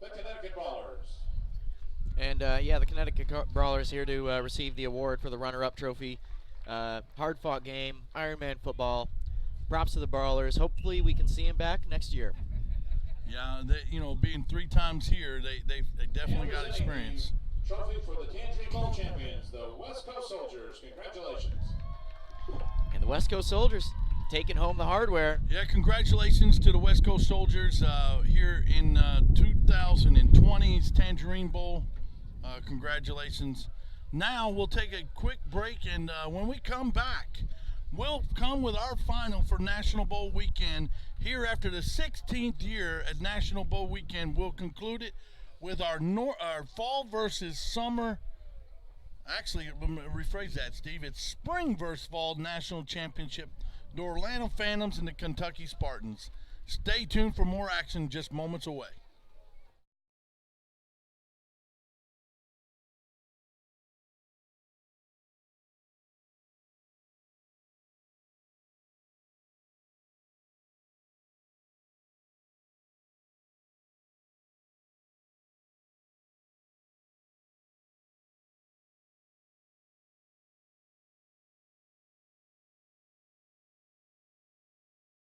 the Connecticut Brawlers. And, the Connecticut Brawlers here to receive the award for the runner-up trophy. Hard-fought game, Ironman football. Props to the Brawlers. Hopefully we can see them back next year. Yeah, being 3 times here, they definitely got experience. Trophy for the Tangerine Bowl champions, the West Coast Soldiers. Congratulations. And the West Coast Soldiers taking home the hardware. Yeah, congratulations to the West Coast Soldiers here in 2020's Tangerine Bowl. Congratulations. Now we'll take a quick break, and when we come back, we'll come with our final for National Bowl Weekend. Here after the 16th year at National Bowl Weekend, we'll conclude it with our fall versus summer. Actually, rephrase that, Steve. It's spring versus fall national championship. The Orlando Phantoms and the Kentucky Spartans. Stay tuned for more action just moments away.